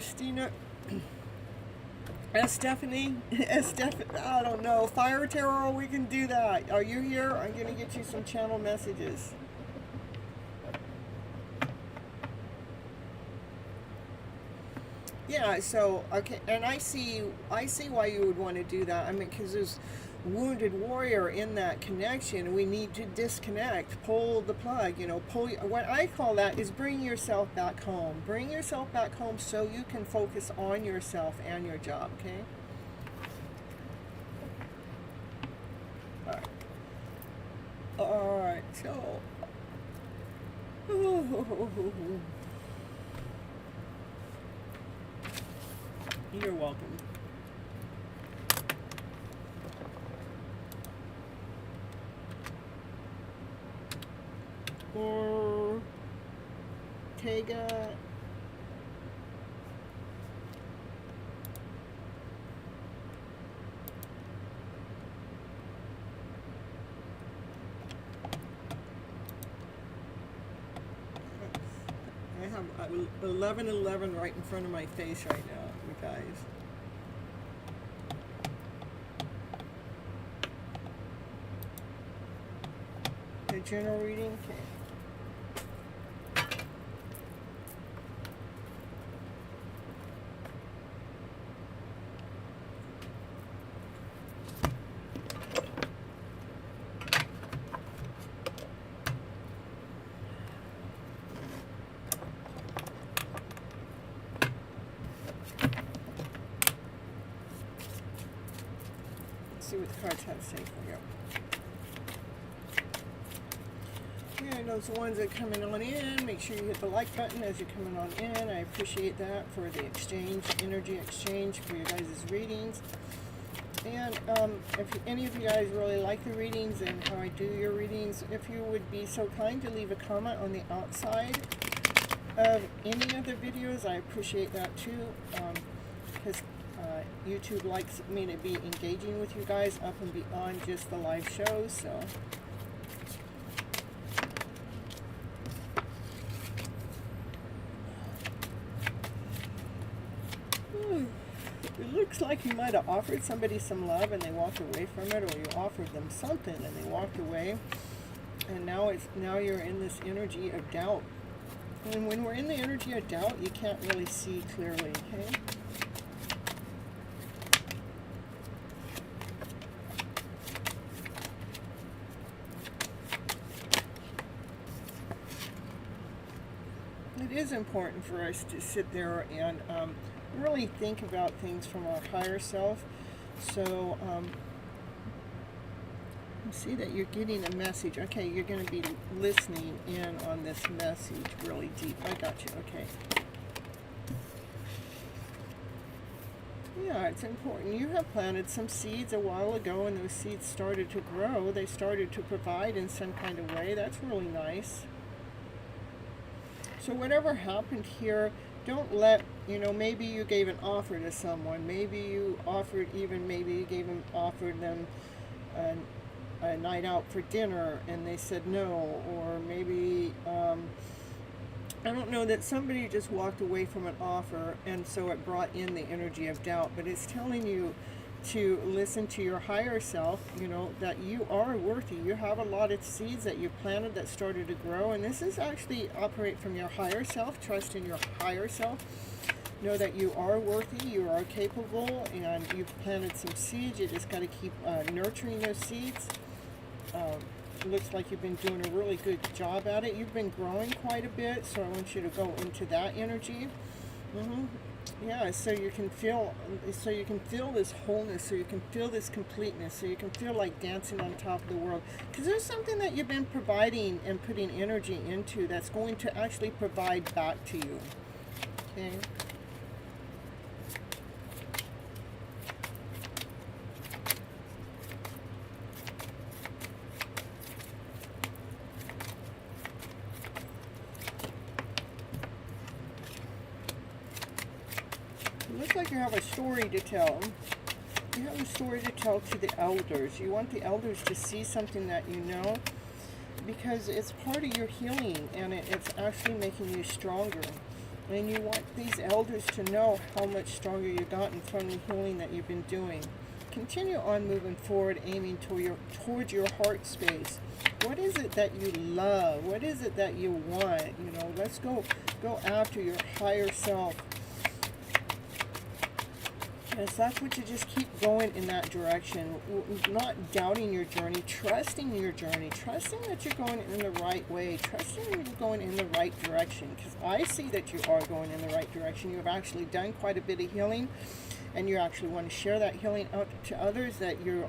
Stina, Stephanie, I don't know. Fire Terror, we can do that. Are you here? I'm gonna get you some channel messages. Yeah, so okay, and I see why you would want to do that. I mean, because there's wounded warrior in that connection. We need to disconnect, pull the plug. You know, pull. What I call that is bring yourself back home. Bring yourself back home so you can focus on yourself and your job. Okay. All right. So. You're welcome. Ortega. I have 1111 right in front of my face right now, you guys. The general reading? Okay. See what the cards have to say for you. And those ones that are coming on in, make sure you hit the like button as you're coming on in. I appreciate that for the exchange, energy exchange for your guys' readings. And if any of you guys really like the readings and how I do your readings, if you would be so kind to leave a comment on the outside of any of the videos, I appreciate that too. Because YouTube likes me to be engaging with you guys up and beyond just the live shows. So it looks like you might have offered somebody some love and they walked away from it, or you offered them something and they walked away, and now you're in this energy of doubt. And when we're in the energy of doubt, you can't really see clearly, okay? It is important for us to sit there and really think about things from our higher self. So see that you're getting a message. Okay, you're going to be listening in on this message really deep. I got you. Okay. Yeah, it's important. You have planted some seeds a while ago, and those seeds started to grow. They started to provide in some kind of way. That's really nice. So whatever happened here, don't let, maybe you gave an offer to someone. Maybe you offered offered them a night out for dinner and they said no. Or maybe, I don't know, that somebody just walked away from an offer, and so it brought in the energy of doubt. But it's telling you to listen to your higher self, that you are worthy. You have a lot of seeds that you planted that started to grow, and this is actually operate from your higher self. Trust in your higher self. Know that you are worthy, you are capable, and you've planted some seeds. You just got to keep nurturing those seeds. Looks like you've been doing a really good job at it. You've been growing quite a bit, so I want you to go into that energy. Yeah, so you can feel this wholeness, so you can feel this completeness, so you can feel like dancing on top of the world. Because there's something that you've been providing and putting energy into that's going to actually provide back to you. Okay. It looks like you have a story to tell. You have a story to tell to the elders. You want the elders to see something that you know, because it's part of your healing, and it's actually making you stronger. And you want these elders to know how much stronger you've gotten from the healing that you've been doing. Continue on moving forward, aiming towards your heart space. What is it that you love? What is it that you want? You know, let's go after your higher self. Yes, that's what you just keep going in that direction, not doubting your journey, trusting your journey, trusting that you're going in the right way, trusting you're going in the right direction, because I see that you are going in the right direction. You've actually done quite a bit of healing, and you actually want to share that healing out to others, that you're,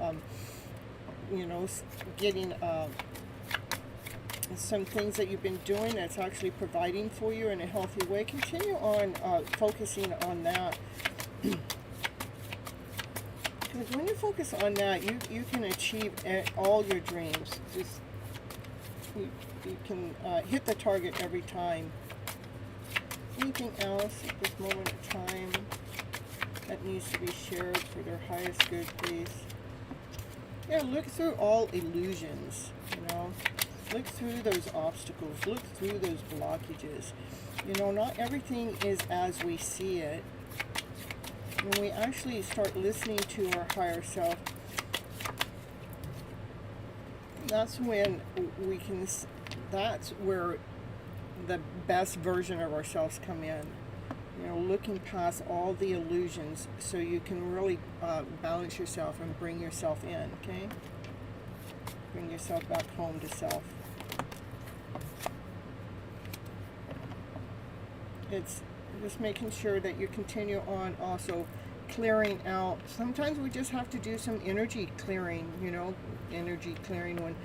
you know, getting some things that you've been doing that's actually providing for you in a healthy way. Continue on focusing on that. Because when you focus on that, you can achieve all your dreams. Just you can hit the target every time. Anything else at this moment of time that needs to be shared for their highest good, please? Yeah, look through all illusions, you know. Look through those obstacles. Look through those blockages. You know, not everything is as we see it. When we actually start listening to our higher self, that's when we can, that's where the best version of ourselves come in. You know, looking past all the illusions, so you can really balance yourself and bring yourself in, okay? Bring yourself back home to self. It's just making sure that you continue on also clearing out. Sometimes we just have to do some energy clearing, you know, energy clearing when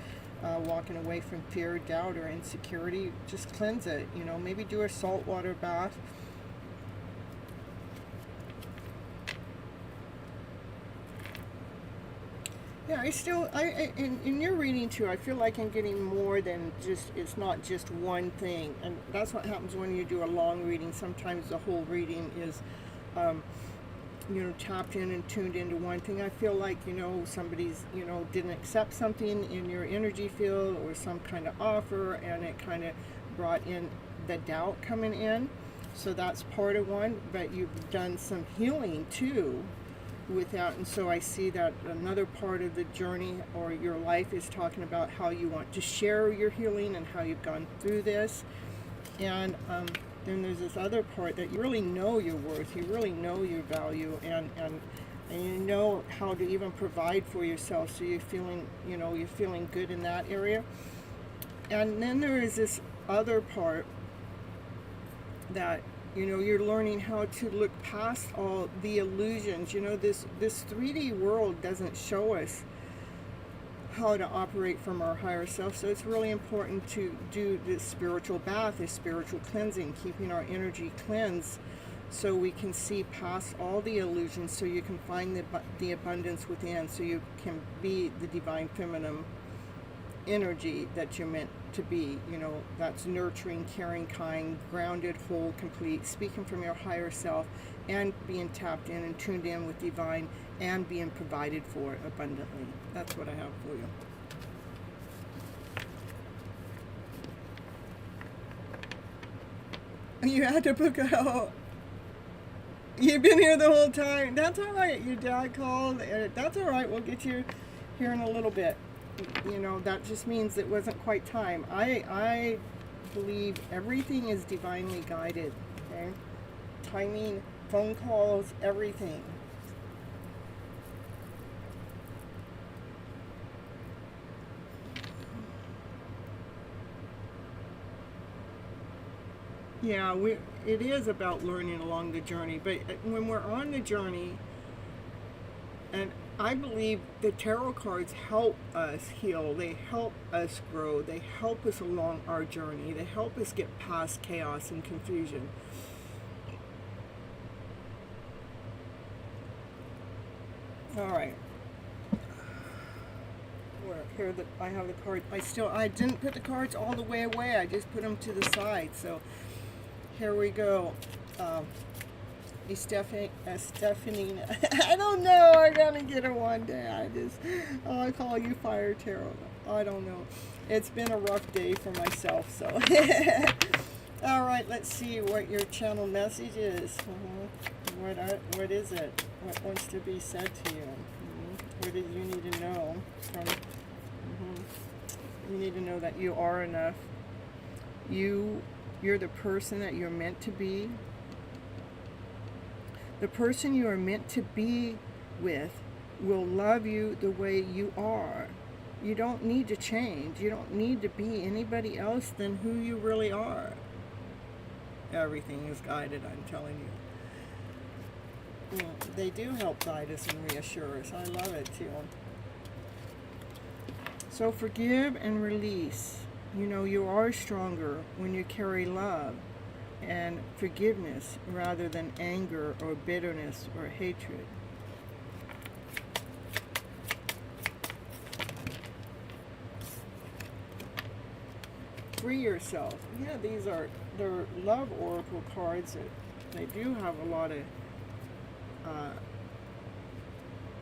walking away from fear, doubt, or insecurity. Just cleanse it, you know, maybe do a saltwater bath. Yeah, in your reading too, I feel like I'm getting more than just, it's not just one thing. And that's what happens when you do a long reading. Sometimes the whole reading is, you know, tapped in and tuned into one thing. I feel like, you know, somebody's, you know, didn't accept something in your energy field or some kind of offer, and it kind of brought in the doubt coming in. So that's part of one, but you've done some healing too with that. And so I see that another part of the journey or your life is talking about how you want to share your healing and how you've gone through this. And then there's this other part that you really know your worth, you really know your value, and you know how to even provide for yourself, so you're feeling, you know, you're feeling good in that area. And then there is this other part that, you know, you're learning how to look past all the illusions. You know, this 3D world doesn't show us how to operate from our higher self. So it's really important to do this spiritual bath, this spiritual cleansing, keeping our energy cleansed, so we can see past all the illusions, so you can find the abundance within, so you can be the divine feminine energy that you're meant to be. You know, that's nurturing, caring, kind, grounded, whole, complete, speaking from your higher self, and being tapped in and tuned in with divine, and being provided for abundantly. That's what I have for you. You had to book out. You've been here the whole time. That's all right. Your dad called. That's all right. We'll get you here in a little bit. You know, that just means it wasn't quite time. I believe everything is divinely guided. Okay, timing, phone calls, everything. Yeah, it is about learning along the journey, but when we're on the journey, and I believe the tarot cards help us heal, they help us grow, they help us along our journey, they help us get past chaos and confusion. All right. Here that I have the card. I didn't put the cards all the way away. I just put them to the side. So here we go. Stephanie. I don't know. I'm gonna get her one day. I call you Fire Tarot. I don't know. It's been a rough day for myself. So all right. Let's see what your channel message is. What is it? What wants to be said to you? What do you need to know from? You need to know that you are enough. You're the person that you're meant to be. The person you are meant to be with will love you the way you are. You don't need to change. You don't need to be anybody else than who you really are. Everything is guided, I'm telling you. They do help guide us and reassure us. I love it too. So forgive and release. You know, you are stronger when you carry love and forgiveness rather than anger or bitterness or hatred. Free yourself. Yeah, they're love oracle cards. They do have a lot of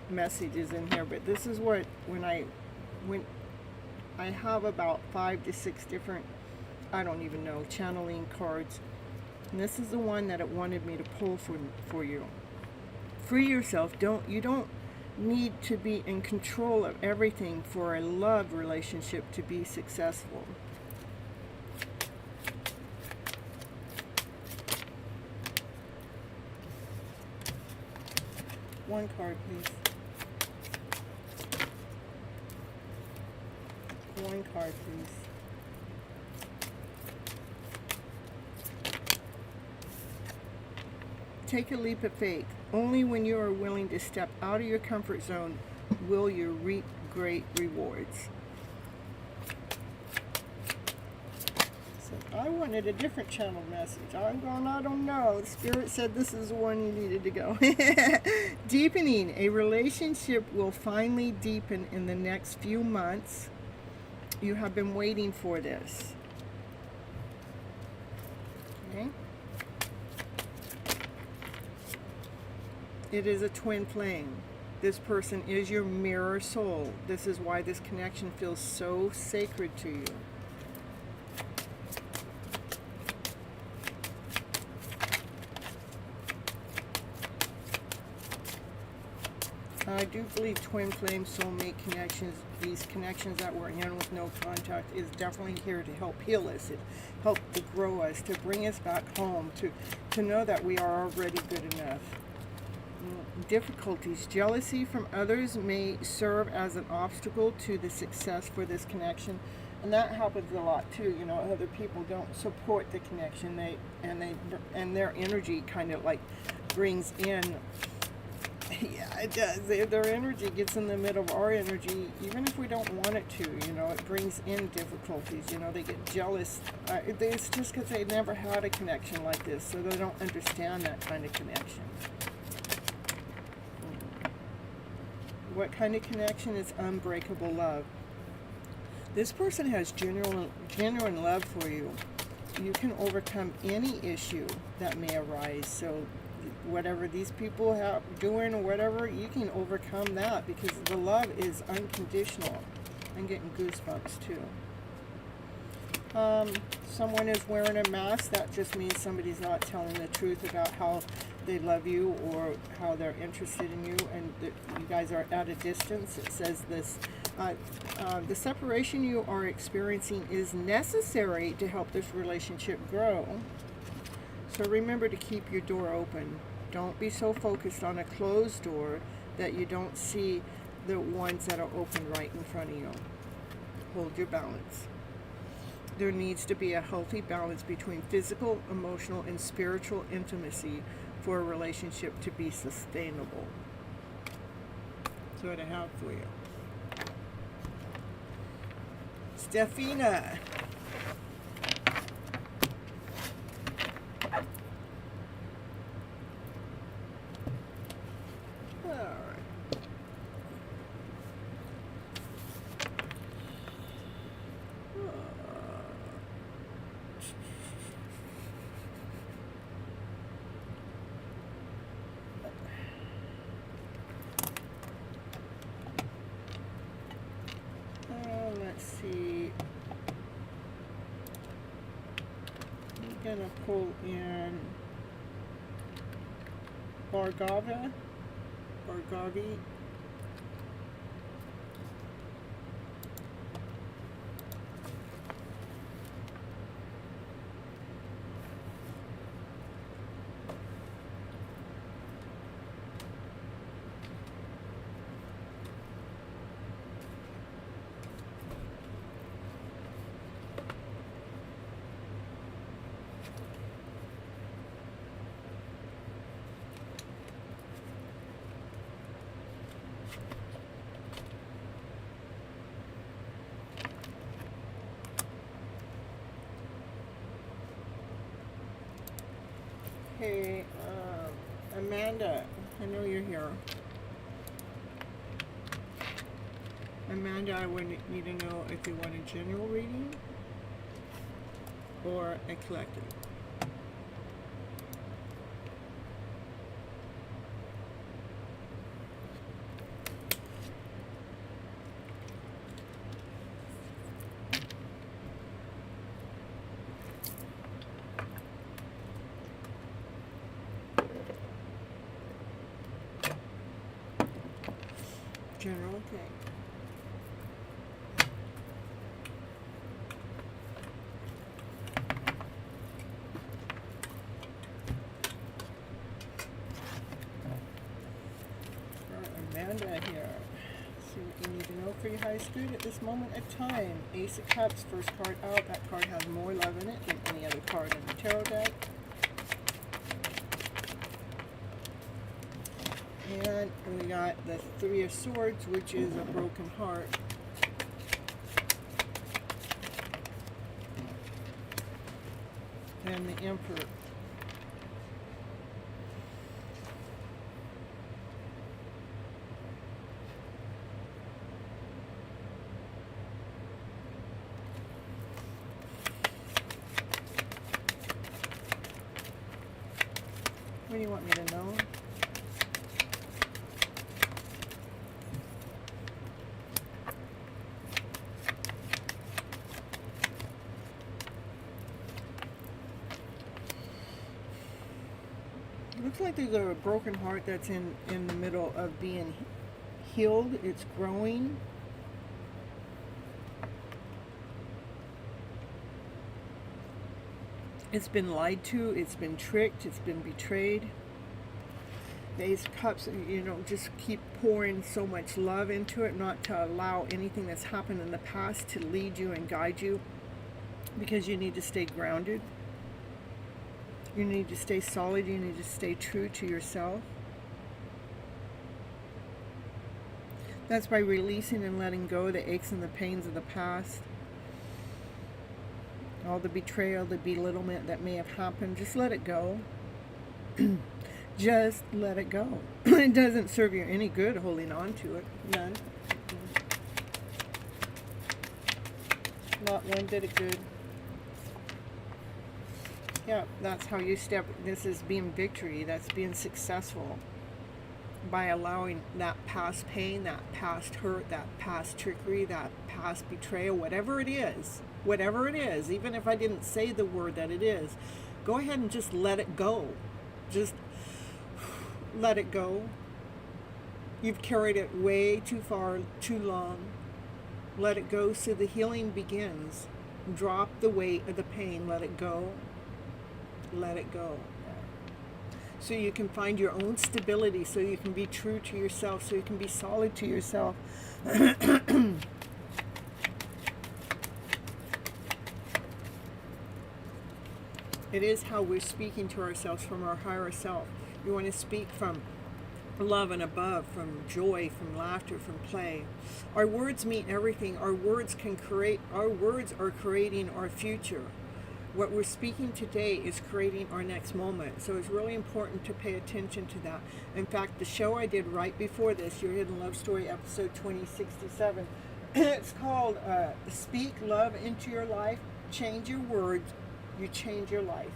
messages in here, but this is what when I have about 5 to 6 different, I don't even know, channeling cards, and this is the one that it wanted me to pull for you. Free yourself. You don't need to be in control of everything for a love relationship to be successful. One card, please. One card, please. Take a leap of faith. Only when you are willing to step out of your comfort zone will you reap great rewards. So I wanted a different channel message. I don't know. The Spirit said this is the one you needed to go. Deepening. A relationship will finally deepen in the next few months. You have been waiting for this. Okay. It is a twin flame. This person is your mirror soul. This is why this connection feels so sacred to you. I do believe twin flame soulmate connections, these connections that we're in with no contact, is definitely here to help heal us, it help to grow us, to bring us back home, to know that we are already good enough. Difficulties. Jealousy from others may serve as an obstacle to the success for this connection, and that happens a lot too. You know, other people don't support the connection. And their energy kind of like brings in. Yeah, it does. Their energy gets in the middle of our energy, even if we don't want it to. You know, it brings in difficulties. You know, they get jealous. It's just because they never had a connection like this, so they don't understand that kind of connection. What kind of connection is unbreakable love? This person has genuine love for you. You can overcome any issue that may arise. So whatever these people have doing or whatever, you can overcome that because the love is unconditional. I'm getting goosebumps too. Someone is wearing a mask. That just means somebody's not telling the truth about how they love you or how they're interested in you, and you guys are at a distance. It says this, the separation you are experiencing is necessary to help this relationship grow. So remember to keep your door open. Don't be so focused on a closed door that you don't see the ones that are open right in front of you. Hold your balance. there needs to be a healthy balance between physical, emotional, and spiritual intimacy for a relationship to be sustainable. That's what I have for you. Stefina. Let's see. I'm gonna pull in Bargavi. Hey, Amanda, I know you're here. Amanda, I would need to know if you want a general reading or a collective. General, okay. Amanda here. See what you need to know for your high school at this moment of time. Ace of Cups, first card out. That card has more love in it than any other card in the tarot deck. And we got the Three of Swords, which is a broken heart. And the Emperor. What do you want me to know? Looks like there's a broken heart that's in the middle of being healed. It's growing. It's been lied to. It's been tricked. It's been betrayed. The Ace of Cups, just keep pouring so much love into it, not to allow anything that's happened in the past to lead you and guide you, because you need to stay grounded. You need to stay solid. You need to stay true to yourself. That's by releasing and letting go the aches and the pains of the past. All the betrayal, the belittlement that may have happened. Just let it go. Just let it go. It doesn't serve you any good holding on to it. None. Not one bit of good. Yeah, that's how you step. This is being victory. That's being successful. By allowing that past pain, that past hurt, that past trickery, that past betrayal, whatever it is, even if I didn't say the word that it is, go ahead and just let it go. Just let it go. You've carried it way too far, too long. Let it go so the healing begins. Drop the weight of the pain. Let it go. Let it go. So you can find your own stability, so you can be true to yourself, so you can be solid to yourself. It is how we're speaking to ourselves from our higher self. You want to speak from love and above, from joy, from laughter, from play. Our words mean everything. Our words are creating our future. What we're speaking today is creating our next moment. So it's really important to pay attention to that. In fact, the show I did right before this, Your Hidden Love Story, episode 2067, it's called Speak Love into Your Life, Change Your Words, You Change Your Life.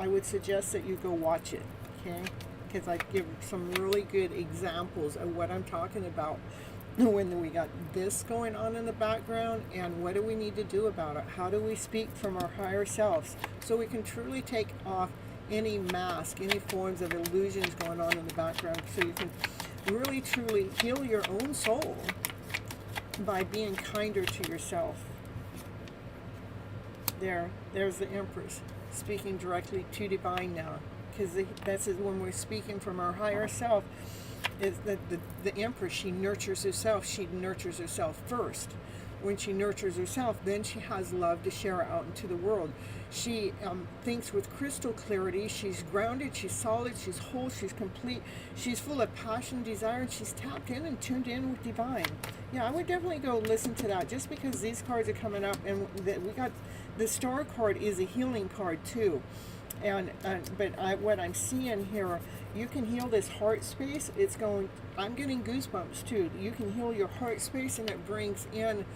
I would suggest that you go watch it, okay? Because I give some really good examples of what I'm talking about when we got this going on in the background, and what do we need to do about it? How do we speak from our higher selves so we can truly take off any mask, any forms of illusions going on in the background, so you can really truly heal your own soul by being kinder to yourself. There's the Empress speaking directly to divine now, because that's when we're speaking from our higher self. Is that the Empress, she nurtures herself. She nurtures herself first. When she nurtures herself, then she has love to share out into the world. She thinks with crystal clarity. She's grounded, she's solid, she's whole, she's complete. She's full of passion, desire, and she's tapped in and tuned in with divine. Yeah, I would definitely go listen to that, just because these cards are coming up, and we got the Star card is a healing card too. What I'm seeing here, you can heal this heart space. I'm getting goosebumps too. You can heal your heart space, and it brings in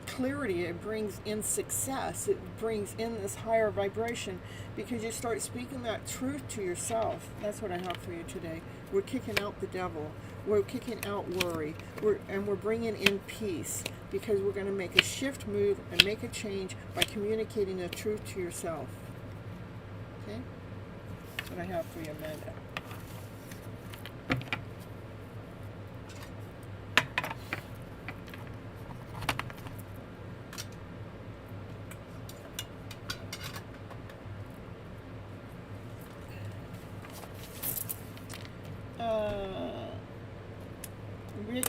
clarity. It brings in success. It brings in this higher vibration, because you start speaking that truth to yourself. That's what I have for you today. We're kicking out the devil. We're kicking out worry. We're bringing in peace, because we're going to make a shift move and make a change by communicating the truth to yourself. Okay? That's what I have for you, Amanda. Rick,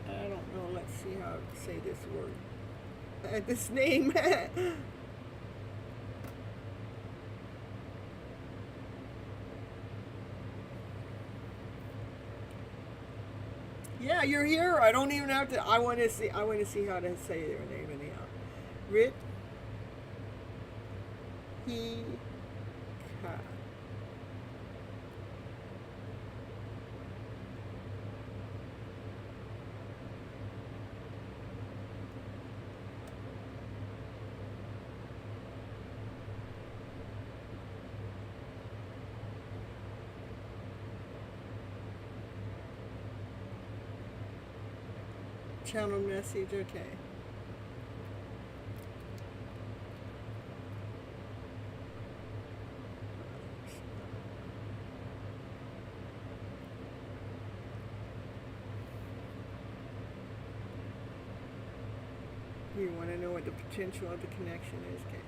I don't know, let's see how to say this word. This name. Yeah, you're here. I don't even have to. I want to see how to say their name anyhow. Rit. He. Ka. Channel message, okay. You want to know what the potential of the connection is, okay?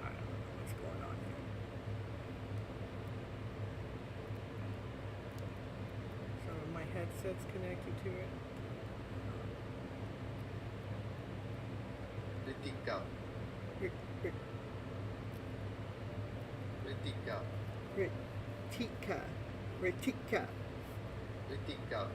I don't know what's going on here. So my headset's connected to it. Ritika. Ritika. Ritika. Ritika. Ritika.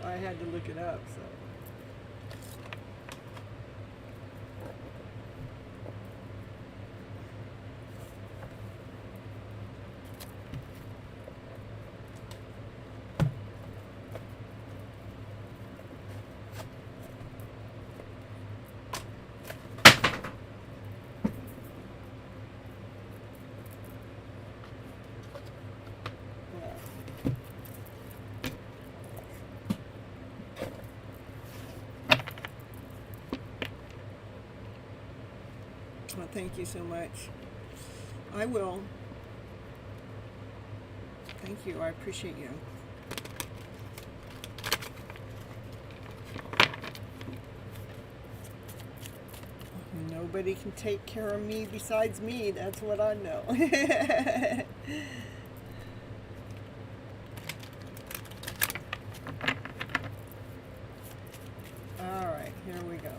I had to look it up, so. Well, thank you so much. I will. Thank you. I appreciate you. Nobody can take care of me besides me. That's what I know. All right, here we go.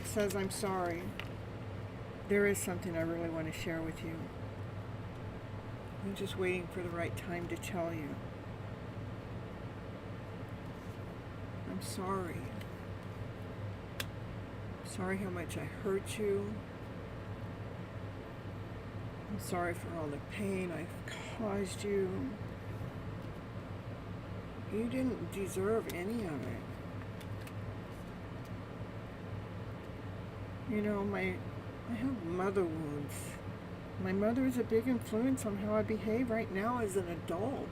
Says, I'm sorry. There is something I really want to share with you. I'm just waiting for the right time to tell you. I'm sorry. Sorry how much I hurt you. I'm sorry for all the pain I've caused you. You didn't deserve any of it. You know, I have mother wounds. My mother is a big influence on how I behave right now as an adult.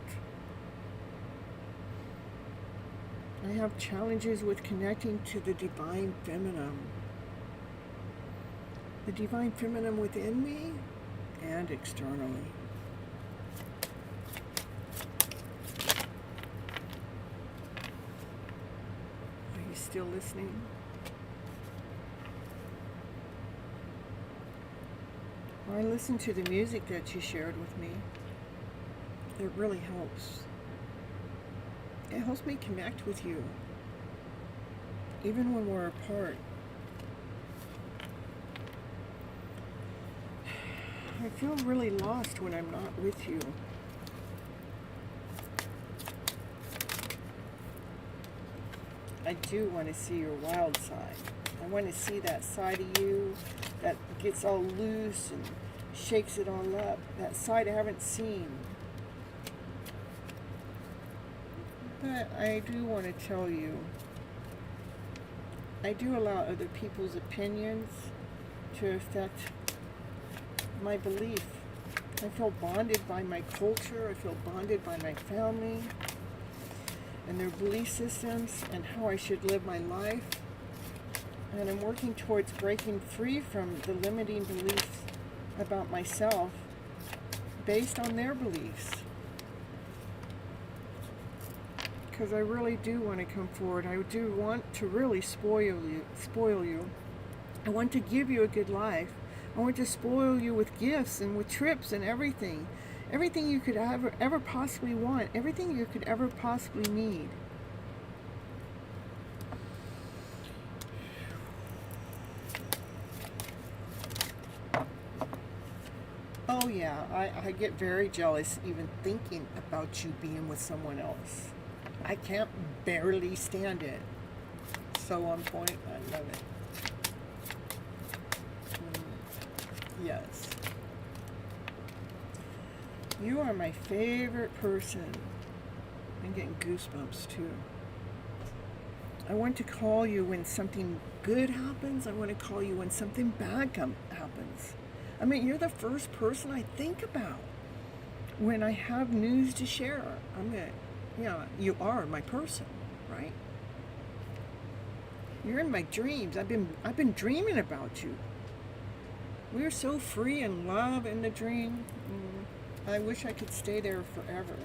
I have challenges with connecting to the divine feminine. The divine feminine within me and externally. Are you still listening? I listen to the music that you shared with me. It really helps. It helps me connect with you, even when we're apart. I feel really lost when I'm not with you. I do want to see your wild side. I want to see that side of you that gets all loose and shakes it all up. That side I haven't seen. But I do want to tell you, I do allow other people's opinions to affect my belief. I feel bonded by my culture. I feel bonded by my family and their belief systems and how I should live my life. And I'm working towards breaking free from the limiting beliefs about myself based on their beliefs. Because I really do want to come forward. I do want to really spoil you. I want to give you a good life. I want to spoil you with gifts and with trips and everything. Everything you could ever possibly want. Everything you could ever possibly need. Oh yeah, I get very jealous even thinking about you being with someone else. I can't barely stand it. So on point, I love it. Yes. You are my favorite person. I'm getting goosebumps too. I want to call you when something good happens. I want to call you when something bad happens. I mean, you're the first person I think about when I have news to share. You are my person, right? You're in my dreams. I've been dreaming about you. We're so free in love in the dream. I wish I could stay there forever.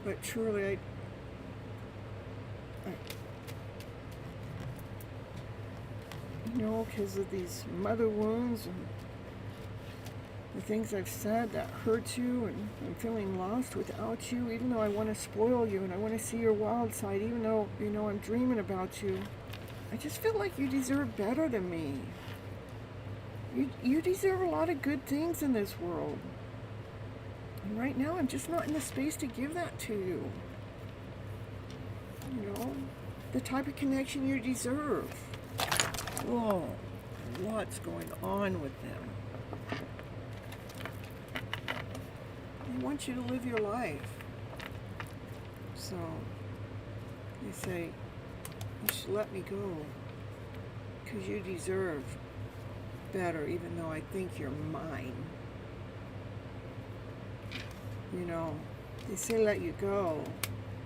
But truly, because of these mother wounds and the things I've said that hurt you, and I'm feeling lost without you, even though I want to spoil you and I want to see your wild side, even though, I'm dreaming about you. I just feel like you deserve better than me. You deserve a lot of good things in this world. And right now, I'm just not in the space to give that to you. The type of connection you deserve. Whoa, what's going on with them? I want you to live your life. So, they say, you should let me go. Because you deserve better, even though I think you're mine. you know, they say let you go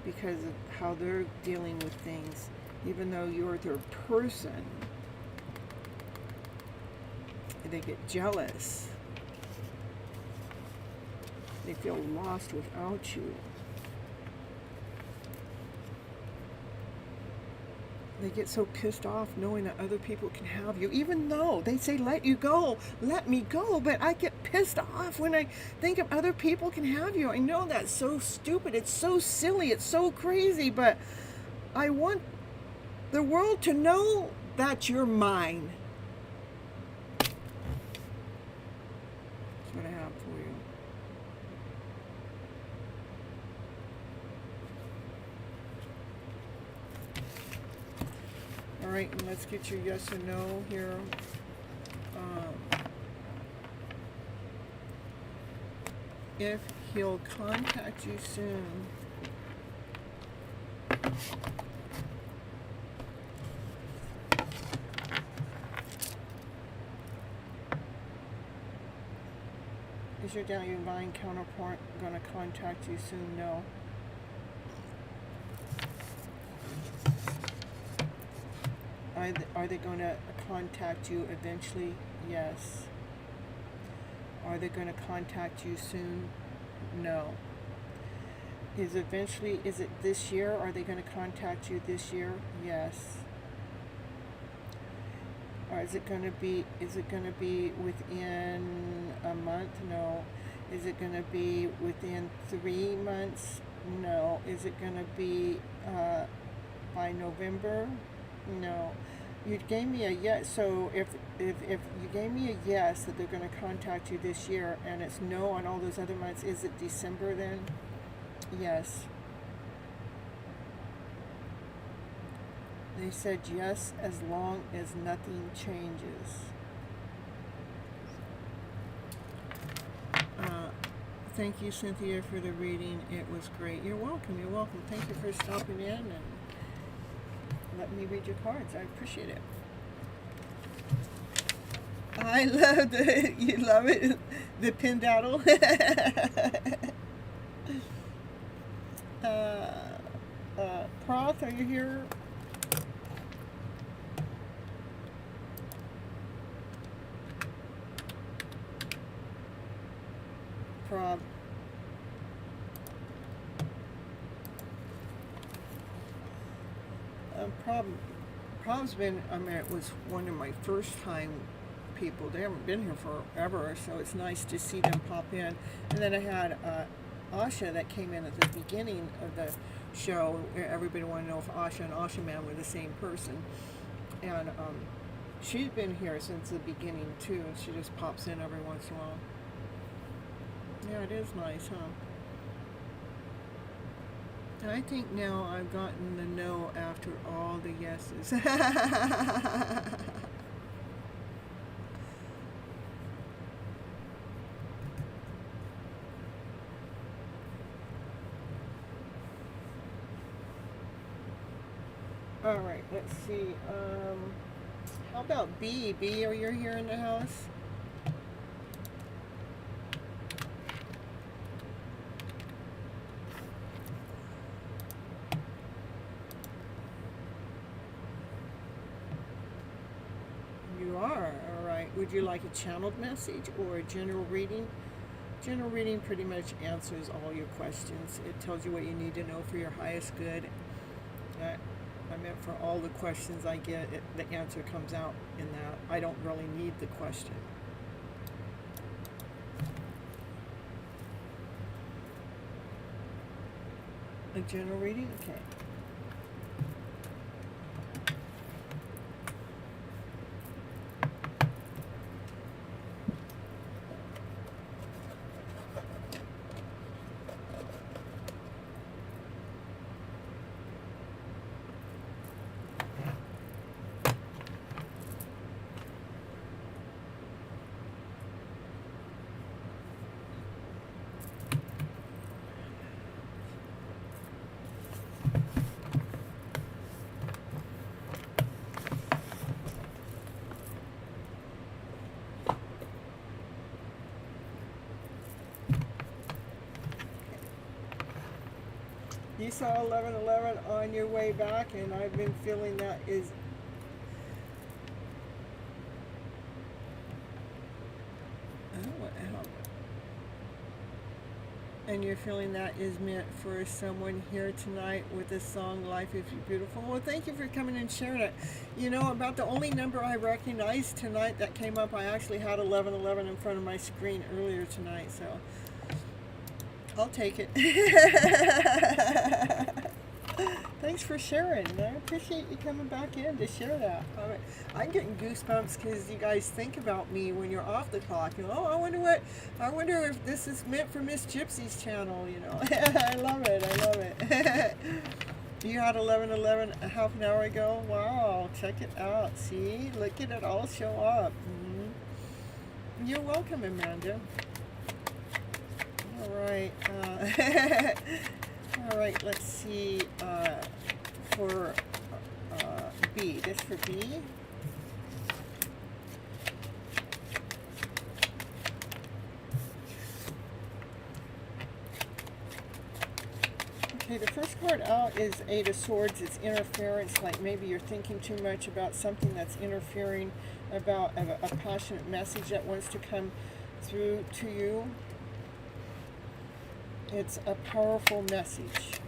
because of how they're dealing with things, even though you're their person. They get jealous. They feel lost without you. They get so pissed off knowing that other people can have you, even though they say let you go, let me go, but I get pissed off when I think of other people can have you. I know that's so stupid, it's so silly, it's so crazy, but I want the world to know that you're mine. That's what I have for you. All right, and let's get your yes or no here. If he'll contact you soon. Is your divine counterpart going to contact you soon? No. Are they going to contact you eventually? Yes. Are they going to contact you soon? No. Is it this year? Are they going to contact you this year? Yes. Or is it going to be within a month? No. Is it going to be within 3 months? No. Is it going to be by November? No. You gave me a yes. So if you gave me a yes that they're going to contact you this year, and it's no on all those other months, is it December then? Yes. They said yes as long as nothing changes. Thank you, Cynthia, for the reading. It was great. You're welcome. You're welcome. Thank you for stopping in and let me read your cards. I appreciate it. I love you love it, the pindaddle. Proth, are you here? Prob. Prob's been, it was one of my first time people. They haven't been here forever, so it's nice to see them pop in. And then I had Asha that came in at the beginning of the show. Everybody wanted to know if Asha and Asha Man were the same person. And she's been here since the beginning too, and she just pops in every once in a while. Yeah, it is nice, huh? I think now I've gotten the no after all the yeses. All right, let's see. How about B? B, are you here in the house? You are, all right. Would you like a channeled message or a general reading? General reading pretty much answers all your questions. It tells you what you need to know for your highest good. I meant for all the questions I get, the answer comes out in that. I don't really need the question. A general reading? Okay. You saw 1111 on your way back, and I've been feeling that is. Oh, what happened? And you're feeling that is meant for someone here tonight with the song Life Is Beautiful. Well, thank you for coming and sharing it. You know, about the only number I recognized tonight that came up, I actually had 1111 in front of my screen earlier tonight, so I'll take it. Thanks for sharing. I appreciate you coming back in to share that. I'm getting goosebumps because you guys think about me when you're off the clock. You know, oh, I wonder if this is meant for Miss Gypsy's channel. You know, I love it. I love it. You had 11:11 a half an hour ago. Wow, check it out. See, look at it all show up. Mm-hmm. You're welcome, Amanda. All right. All right, let's see, for B, this for B. Okay, the first card out is Eight of Swords. It's interference, like maybe you're thinking too much about something that's interfering about a passionate message that wants to come through to you. It's a powerful message.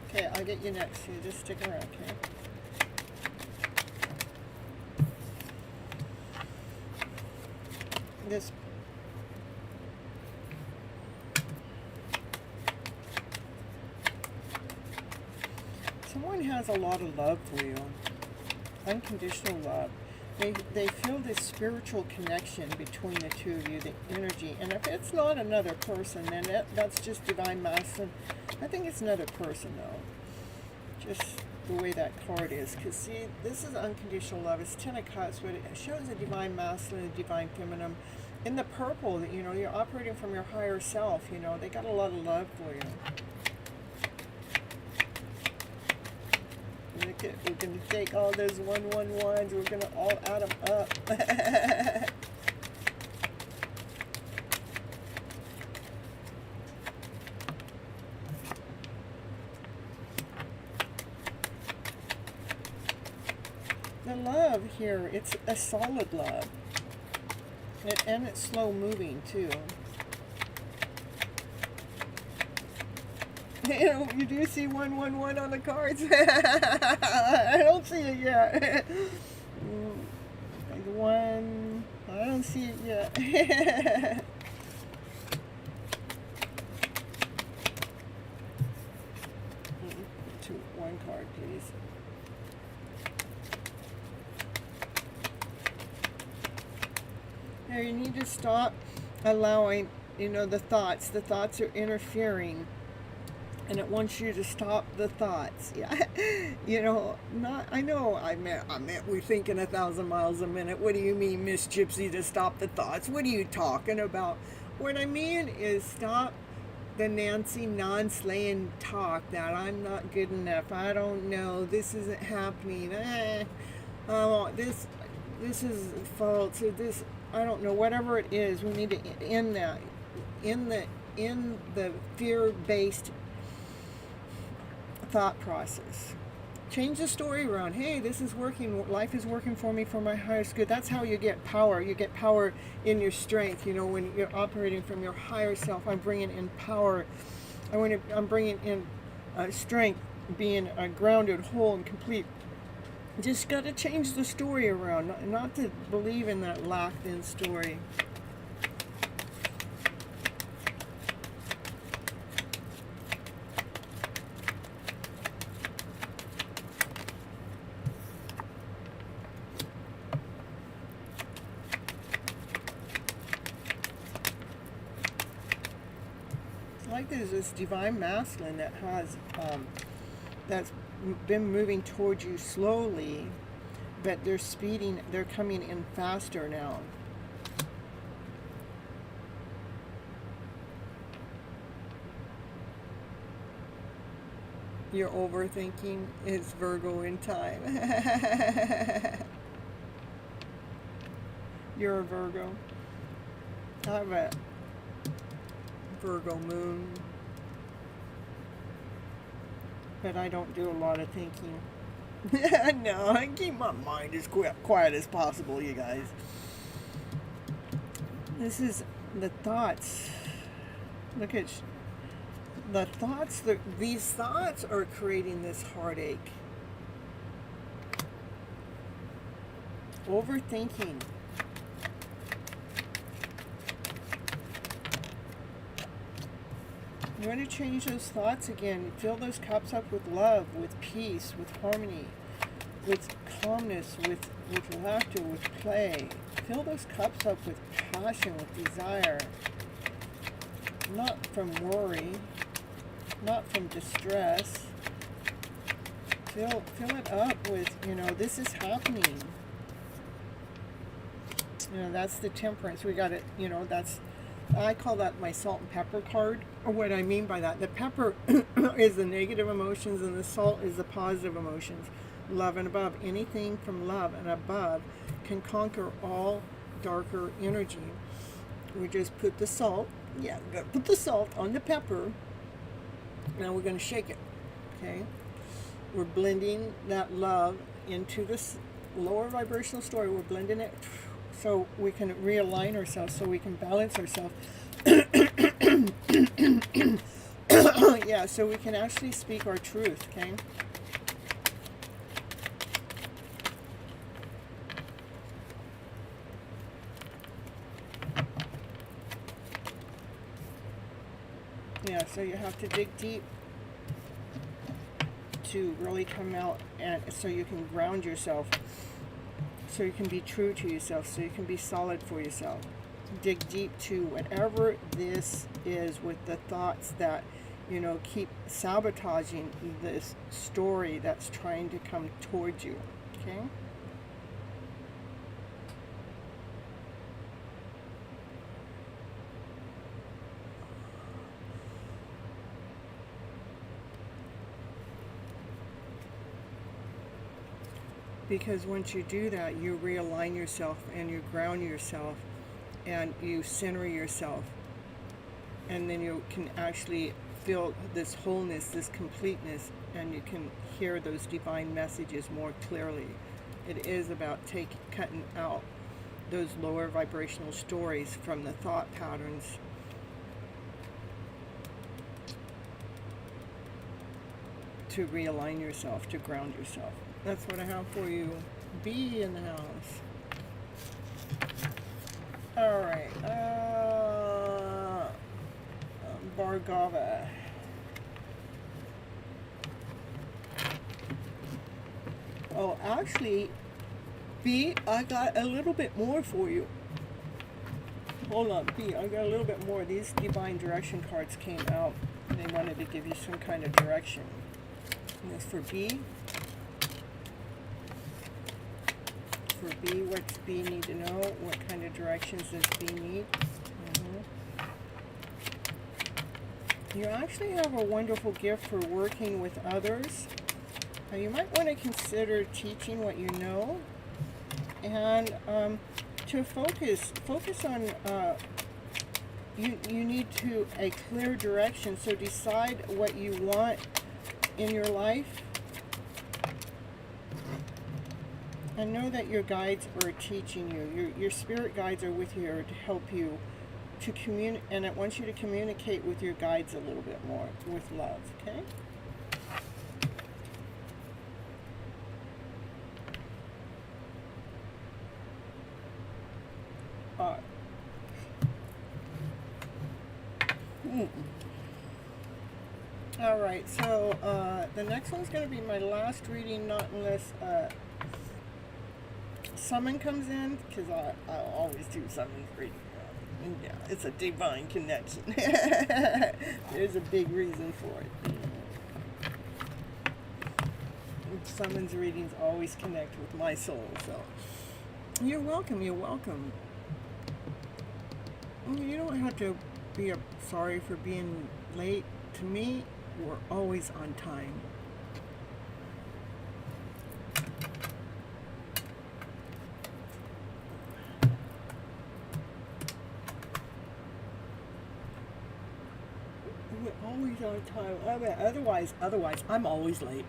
Okay, I'll get you next. You just stick around, okay? This someone has a lot of love for you. Unconditional love. They feel this spiritual connection between the two of you, the energy. And if it's not another person, then that's just divine masculine. I think it's another person, though. Just the way that card is. Because, see, this is unconditional love. It's 10 of Cups, but it shows a divine masculine and divine feminine. In the purple, you know, you're operating from your higher self. You know, they got a lot of love for you. We're going to take all those 111s. We're going to all add them up. The love here, it's a solid love. And it's slow moving, too. You know, you do see 111 on the cards. I don't see it yet. One, I don't see it yet. One card, please. Now you need to stop allowing, you know, the thoughts. The thoughts are interfering. And it wants you to stop the thoughts. Yeah, you know, I meant we're thinking 1,000 miles a minute. What do you mean, Miss Gypsy, to stop the thoughts? What are you talking about? What I mean is stop the Nancy non-slaying talk that I'm not good enough. I don't know. This isn't happening. This is false. Or this, I don't know. Whatever it is, we need to end that. In the fear-based thought process. Change the story around. Hey, this is working. Life is working for me for my highest good. That's how you get power. You get power in your strength. You know, when you're operating from your higher self, I'm bringing in power. I'm bringing in strength, being grounded, whole, and complete. Just got to change the story around. Not to believe in that locked-in story. Like there's this divine masculine that has that's been moving towards you slowly, but they're coming in faster now. Your overthinking is Virgo in time. You're a Virgo. I have a Virgo moon. but I don't do a lot of thinking. No, I keep my mind as quiet as possible, you guys. This is the thoughts. Look at the thoughts. These thoughts are creating this heartache. Overthinking. You want to change those thoughts again. Fill those cups up with love, with peace, with harmony, with calmness, with laughter, with play. Fill those cups up with passion, with desire. Not from worry, not from distress. Fill it up with, this is happening. That's the temperance. We got it, I call that my salt and pepper card. Or what I mean by that, the pepper is the negative emotions and the salt is the positive emotions. Love and above. Anything from love and above can conquer all darker energy. We just put the salt, we're going to put the salt on the pepper. Now we're going to shake it, okay? We're blending that love into this lower vibrational story. We're blending it so we can realign ourselves, so we can balance ourselves. Yeah, so we can actually speak our truth, okay? Yeah, so you have to dig deep to really come out, and so you can ground yourself, so you can be true to yourself, so you can be solid for yourself. Dig deep to whatever this is with the thoughts that, keep sabotaging this story that's trying to come towards you, okay? Because once you do that, you realign yourself and you ground yourself and you center yourself. And then you can actually feel this wholeness, this completeness, and you can hear those divine messages more clearly. It is about cutting out those lower vibrational stories from the thought patterns. To realign yourself, to ground yourself. That's what I have for you. Be in the house. Alright. Bargava. Oh, actually, B, I got a little bit more for you. Hold on, B, I got a little bit more. These divine direction cards came out. They wanted to give you some kind of direction. And this for B. For B, what's B need to know? What kind of directions does B need? You actually have a wonderful gift for working with others. You might want to consider teaching what you know, and to focus on. You need a clear direction. So decide what you want in your life, and know that your guides are teaching you. Your spirit guides are with you to help you to communicate, and it wants you to communicate with your guides a little bit more with love, okay? All right, so the next one's going to be my last reading, not unless summon comes in, because I always do summon reading. Yeah, it's a divine connection. There's a big reason for it. Summons readings always connect with my soul, so you're welcome. You're welcome. You don't have to be sorry for being late. To me, we're always on time. We're always always on time. I mean, otherwise, I'm always late.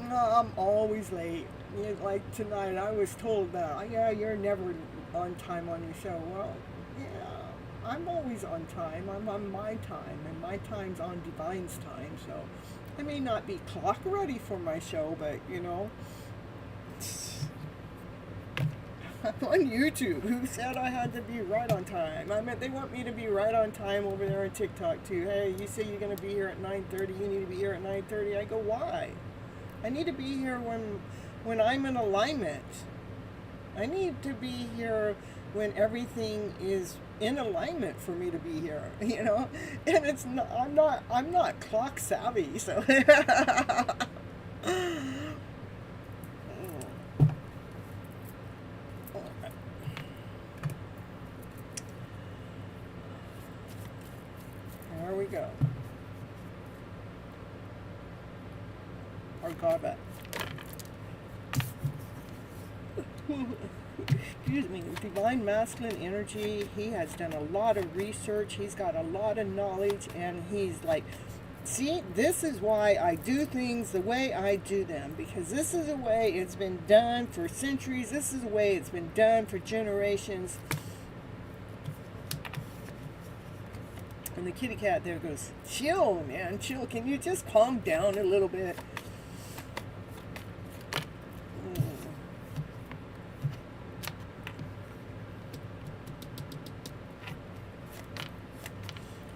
No, I'm always late. Like tonight, I was told that, yeah, you're never on time on your show. Well, yeah, I'm always on time. I'm on my time, and my time's on Divine's time. So I may not be clock ready for my show, but I'm on YouTube. Who said I had to be right on time? I mean, they want me to be right on time over there on TikTok too. Hey, you say you're going to be here at 9:30. You need to be here at 9:30. I go, why? I need to be here when I'm in alignment. I need to be here when everything is in alignment for me to be here. And it's not. I'm not clock savvy, so. There we go. Or garbage. Excuse me. Divine masculine energy. He has done a lot of research. He's got a lot of knowledge, and he's like, see, this is why I do things the way I do them, because this is the way it's been done for centuries. This is the way it's been done for generations. And the kitty cat there goes, chill, man, chill. Can you just calm down a little bit?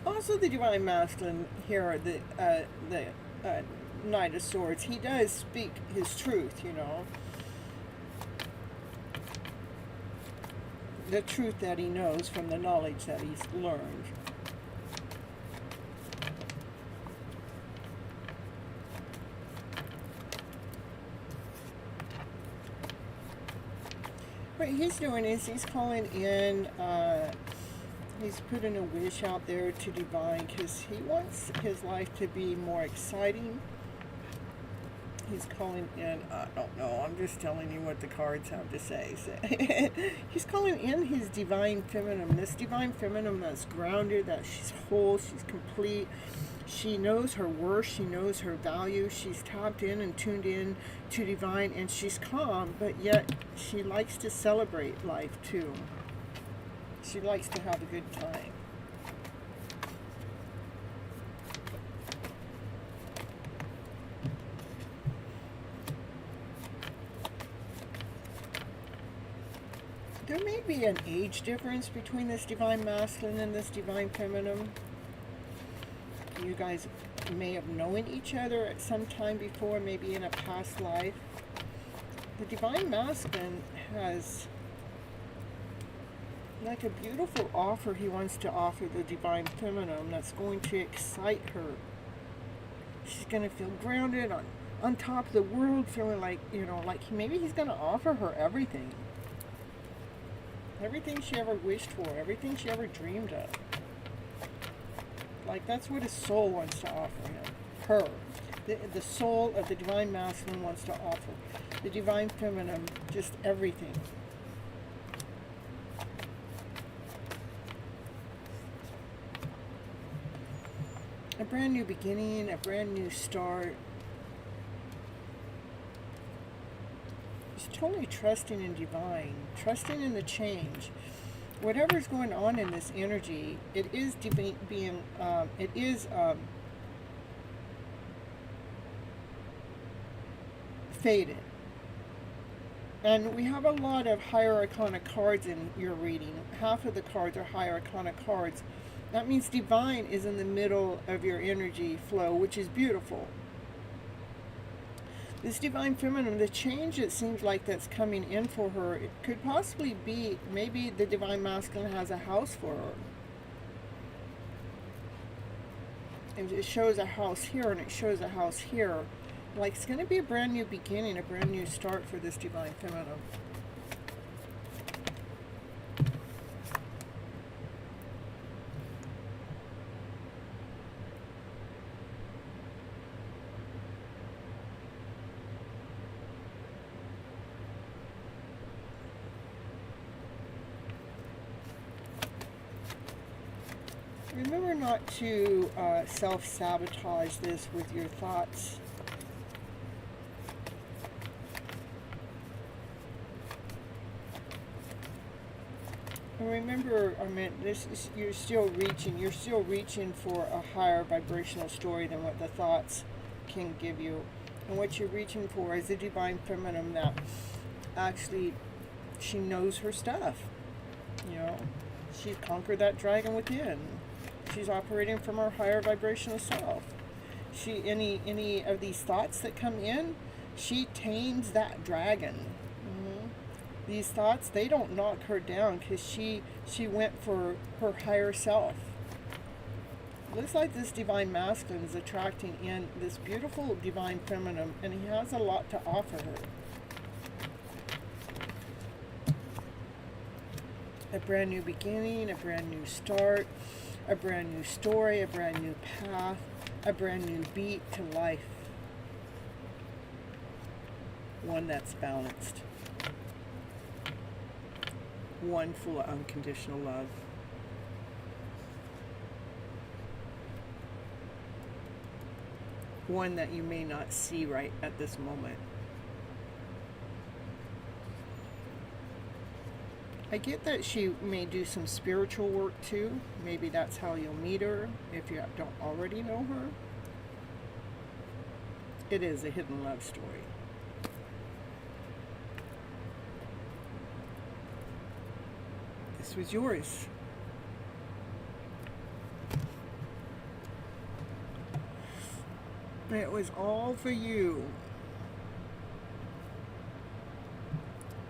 Also, the Divine Masculine here, the Knight of Swords, he does speak his truth, the truth that he knows from the knowledge that he's learned. What he's doing is he's calling in, he's putting a wish out there to Divine because he wants his life to be more exciting. He's calling in, I don't know, I'm just telling you what the cards have to say. He's calling in his Divine Feminine, this Divine Feminine that's grounded, that she's whole, she's complete. She knows her worth, she knows her value, she's tapped in and tuned in to Divine, and she's calm, but yet she likes to celebrate life too. She likes to have a good time. There may be an age difference between this Divine Masculine and this Divine Feminine. You guys may have known each other at some time before, maybe in a past life. The Divine Masculine has like a beautiful offer he wants to offer the Divine Feminine that's going to excite her. She's going to feel grounded on top of the world, feeling like, like maybe he's going to offer her everything. Everything she ever wished for, everything she ever dreamed of. Like, that's what his soul wants to offer him. Her. The soul of the Divine Masculine wants to offer the Divine Feminine just everything. A brand new beginning, a brand new start. Just totally trusting in Divine, trusting in the change. Whatever's going on in this energy, it is faded. And we have a lot of higher arcana cards in your reading. Half of the cards are higher arcana cards. That means Divine is in the middle of your energy flow, which is beautiful. This Divine Feminine, the change it seems like that's coming in for her, it could possibly be, maybe the Divine Masculine has a house for her. And it shows a house here and it shows a house here. Like, it's going to be a brand new beginning, a brand new start for this Divine Feminine. Remember not to self-sabotage this with your thoughts. And remember, I mean, you're still reaching for a higher vibrational story than what the thoughts can give you. And what you're reaching for is a divine feminine that actually, she knows her stuff. You know, she's conquered that dragon within. She's operating from her higher vibrational self. Any of these thoughts that come in, she tames that dragon. These thoughts, they don't knock her down because she went for her higher self. Looks like this divine masculine is attracting in this beautiful divine feminine, and he has a lot to offer her. A brand new beginning, a brand new start, a brand new story, a brand new path, a brand new beat to life. One that's balanced. One full of unconditional love. One that you may not see right at this moment. I get that she may do some spiritual work too. Maybe that's how you'll meet her if you don't already know her. It is a hidden love story. This was yours. It was all for you.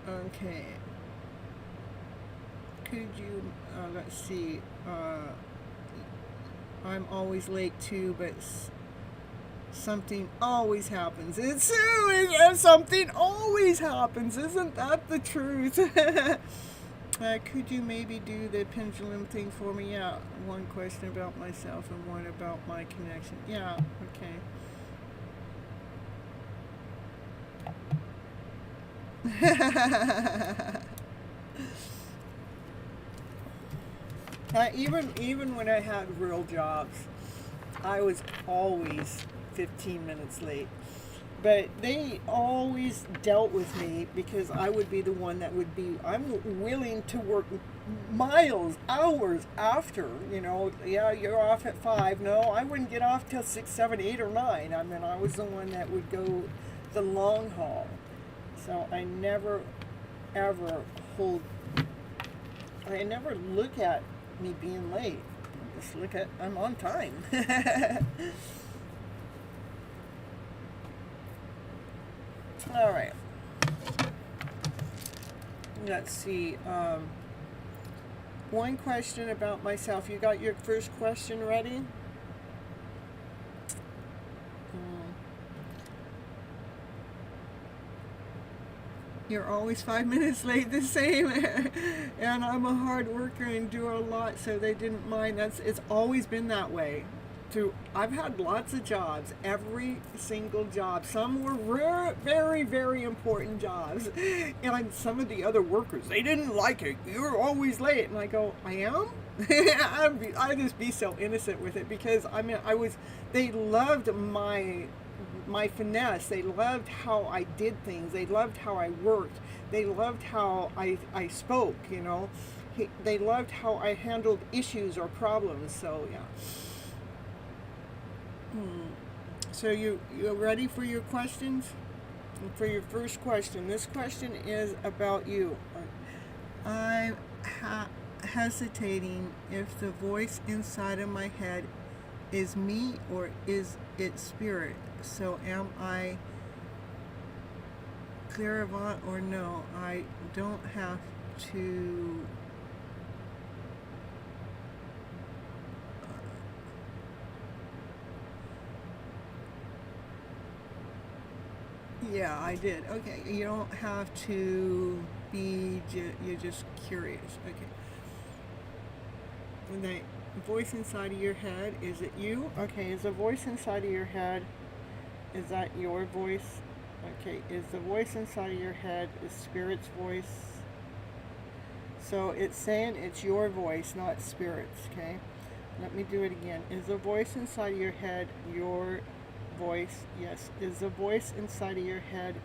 Okay. Could you, let's see, I'm always late too, but something always happens. It's something always happens. Isn't that the truth? Could you maybe do the pendulum thing for me? Yeah, one question about myself and one about my connection. Yeah, okay. Even when I had real jobs, I was always 15 minutes late. But they always dealt with me because I would be the one that would be, I'm willing to work miles, hours after, you know, yeah, you're off at 5. No, I wouldn't get off till 6, 7, 8, or 9. I mean, I was the one that would go the long haul. So I never, ever I never look at me being late. I just look at, I'm on time. All right. Let's see. One question about myself. You got your first question ready? You're always 5 minutes late, the same. And I'm a hard worker and do a lot, so they didn't mind. It's always been that way. I've had lots of jobs, every single job. Some were very, very important jobs. And some of the other workers, they didn't like it. You're always late. And I go, I am? I'd just be so innocent with it because, I mean, they loved my finesse. They loved how I did things. They loved how I worked. They loved how I spoke, you know. They loved how I handled issues or problems. So, yeah. So you're ready for your questions? And for your first question, this question is about you. I'm hesitating if the voice inside of my head is me or is it spirit. So am I clairvoyant or no? I don't have to... Yeah, I did. Okay, you don't have to be, you're just curious. Okay. And the voice inside of your head, is it you? Okay, is the voice inside of your head, is that your voice? Okay, is the voice inside of your head is spirit's voice? So it's saying it's your voice, not spirit's, okay? Let me do it again. Is the voice inside of your head your voice? Yes. Is the voice inside of your head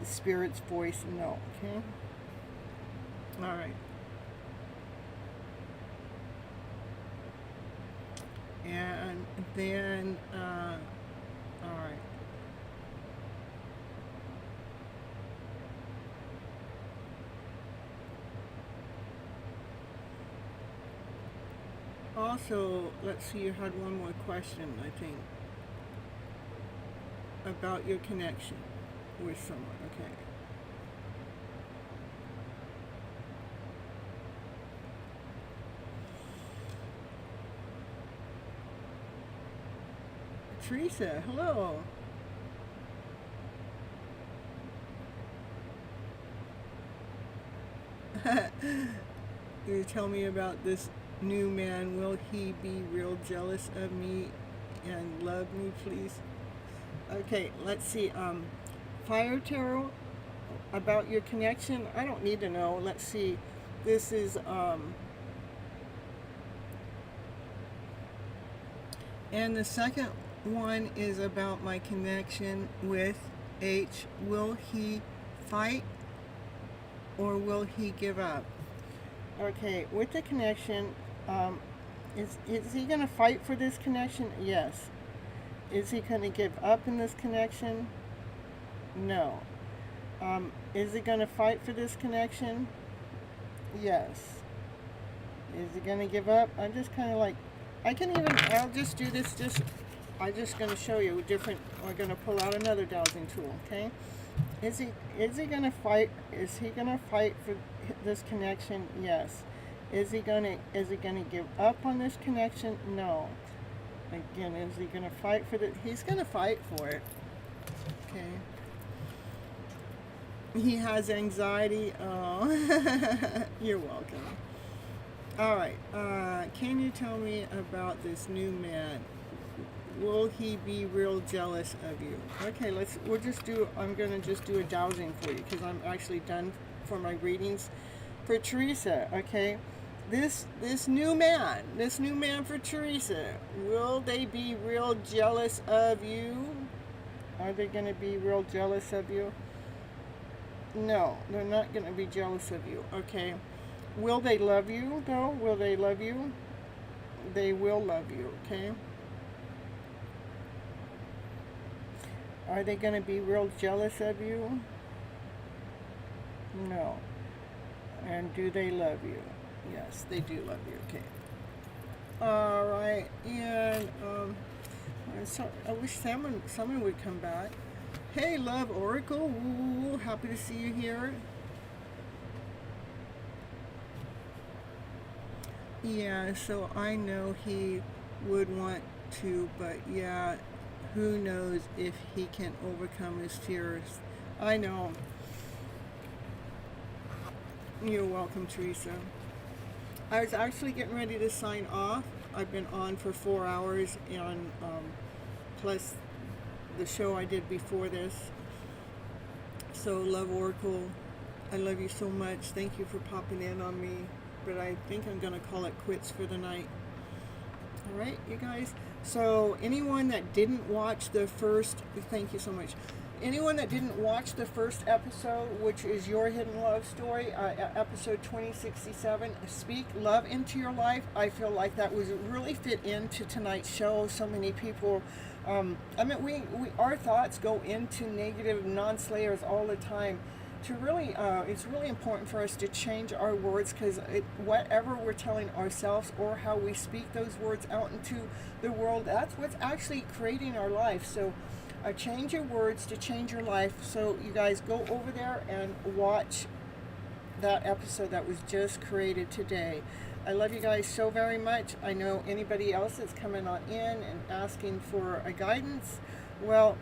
the spirit's voice? No. Okay? All right. And then, all right. Also, let's see, you had one more question, I think, about your connection with someone. Okay. Teresa, hello. You tell me about this new man. Will he be real jealous of me and love me, please? Okay, let's see. Fire tarot, about your connection. I don't need to know. Let's see. This is and the second one is about my connection with H. Will he fight or will he give up? Okay, with the connection, is he going to fight for this connection? Yes. Is he going to give up in this connection? No. Is he going to fight for this connection? Yes. Is he going to give up? I'm just kind of like, I'll just do this, I'm just going to show you different, we're going to pull out another dowsing tool, okay? Is he going to fight? Is he going to fight for this connection? Yes. Is he going to give up on this connection? No. Again, is he going to fight for it? He's going to fight for it. Okay. He has anxiety. Oh, you're welcome. All right. Can you tell me about this new man? Will he be real jealous of you? Okay, I'm going to just do a dowsing for you because I'm actually done for my readings. For Teresa, okay? This new man for Teresa, will they be real jealous of you? Are they going to be real jealous of you? No, they're not going to be jealous of you, okay? Will they love you, though? Will they love you? They will love you, okay? Are they going to be real jealous of you? No. And do they love you? Yes, they do love you, okay. All right, and I wish someone would come back. Hey, Love Oracle, woo, happy to see you here. Yeah, so I know he would want to, but yeah, who knows if he can overcome his fears. I know. You're welcome, Teresa. I was actually getting ready to sign off. I've been on for 4 hours, and plus the show I did before this. So, Love Oracle, I love you so much. Thank you for popping in on me. But I think I'm going to call it quits for the night. All right, you guys. So, anyone that didn't watch the first, thank you so much. Anyone that didn't watch the first episode, which is Your Hidden Love Story, episode 2067, Speak Love Into Your Life, I feel like that was really fit into tonight's show. So many people, our thoughts go into negative non-slayers all the time. It's really important for us to change our words, because whatever we're telling ourselves or how we speak those words out into the world, that's what's actually creating our life. So change your words to change your life. So you guys go over there and watch that episode that was just created today. I love you guys so very much. I know anybody else that's coming on in and asking for a guidance, well,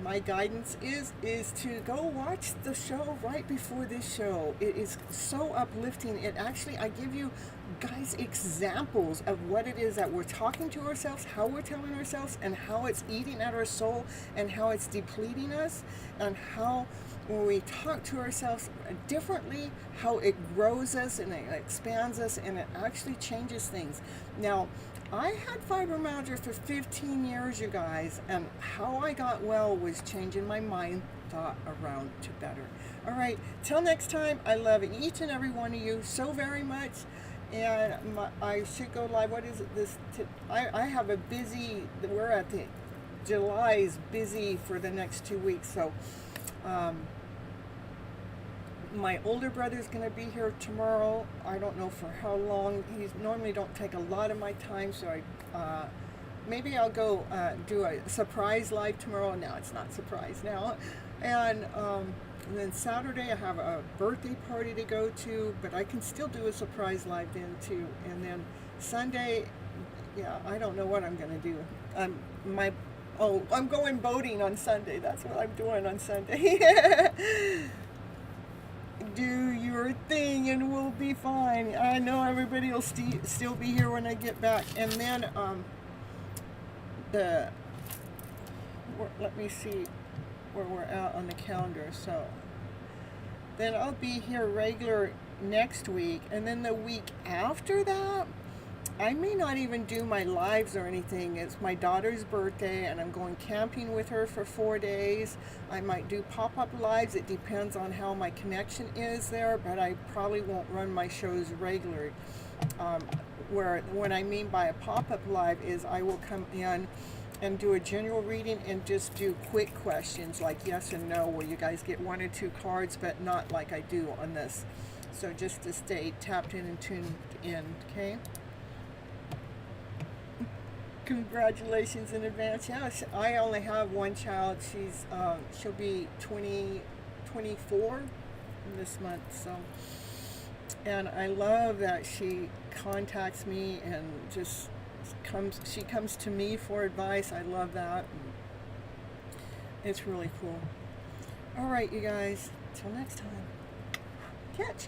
my guidance is to go watch the show right before this show. It is so uplifting. It actually, I give you guys examples of what it is that we're talking to ourselves, how we're telling ourselves, and how it's eating at our soul, and how it's depleting us, and how when we talk to ourselves differently, how it grows us and it expands us and it actually changes things. Now, I had fibromyalgia for 15 years, you guys, and how I got well was changing my mind thought around to better. All right, till next time, I love each and every one of you so very much. And I should go live. What is it? I have a busy, we're at the, July's busy for the next 2 weeks. So my older brother's going to be here tomorrow. I don't know for how long. He's normally don't take a lot of my time, so maybe I'll go do a surprise live tomorrow. No, it's not surprise now. And then Saturday I have a birthday party to go to, but I can still do a surprise live then too. And then Sunday, yeah, I don't know what I'm going to do. I'm going boating on Sunday. That's what I'm doing on Sunday. Do your thing and we'll be fine. I know everybody will still be here when I get back. And then let me see where we're at on the calendar. So then I'll be here regular next week, and then the week after that I may not even do my lives or anything. It's my daughter's birthday and I'm going camping with her for 4 days. I might do pop-up lives. It depends on how my connection is there, but I probably won't run my shows regularly. What I mean by a pop-up live is I will come in and do a general reading and just do quick questions like yes and no, where you guys get 1 or 2 cards, but not like I do on this. So just to stay tapped in and tuned in, okay? Congratulations in advance. Yeah, I only have one child. She'll be 24 this month. So, and I love that she contacts me and just she comes to me for advice. I love that. It's really cool. All right, you guys. Till next time. Catch.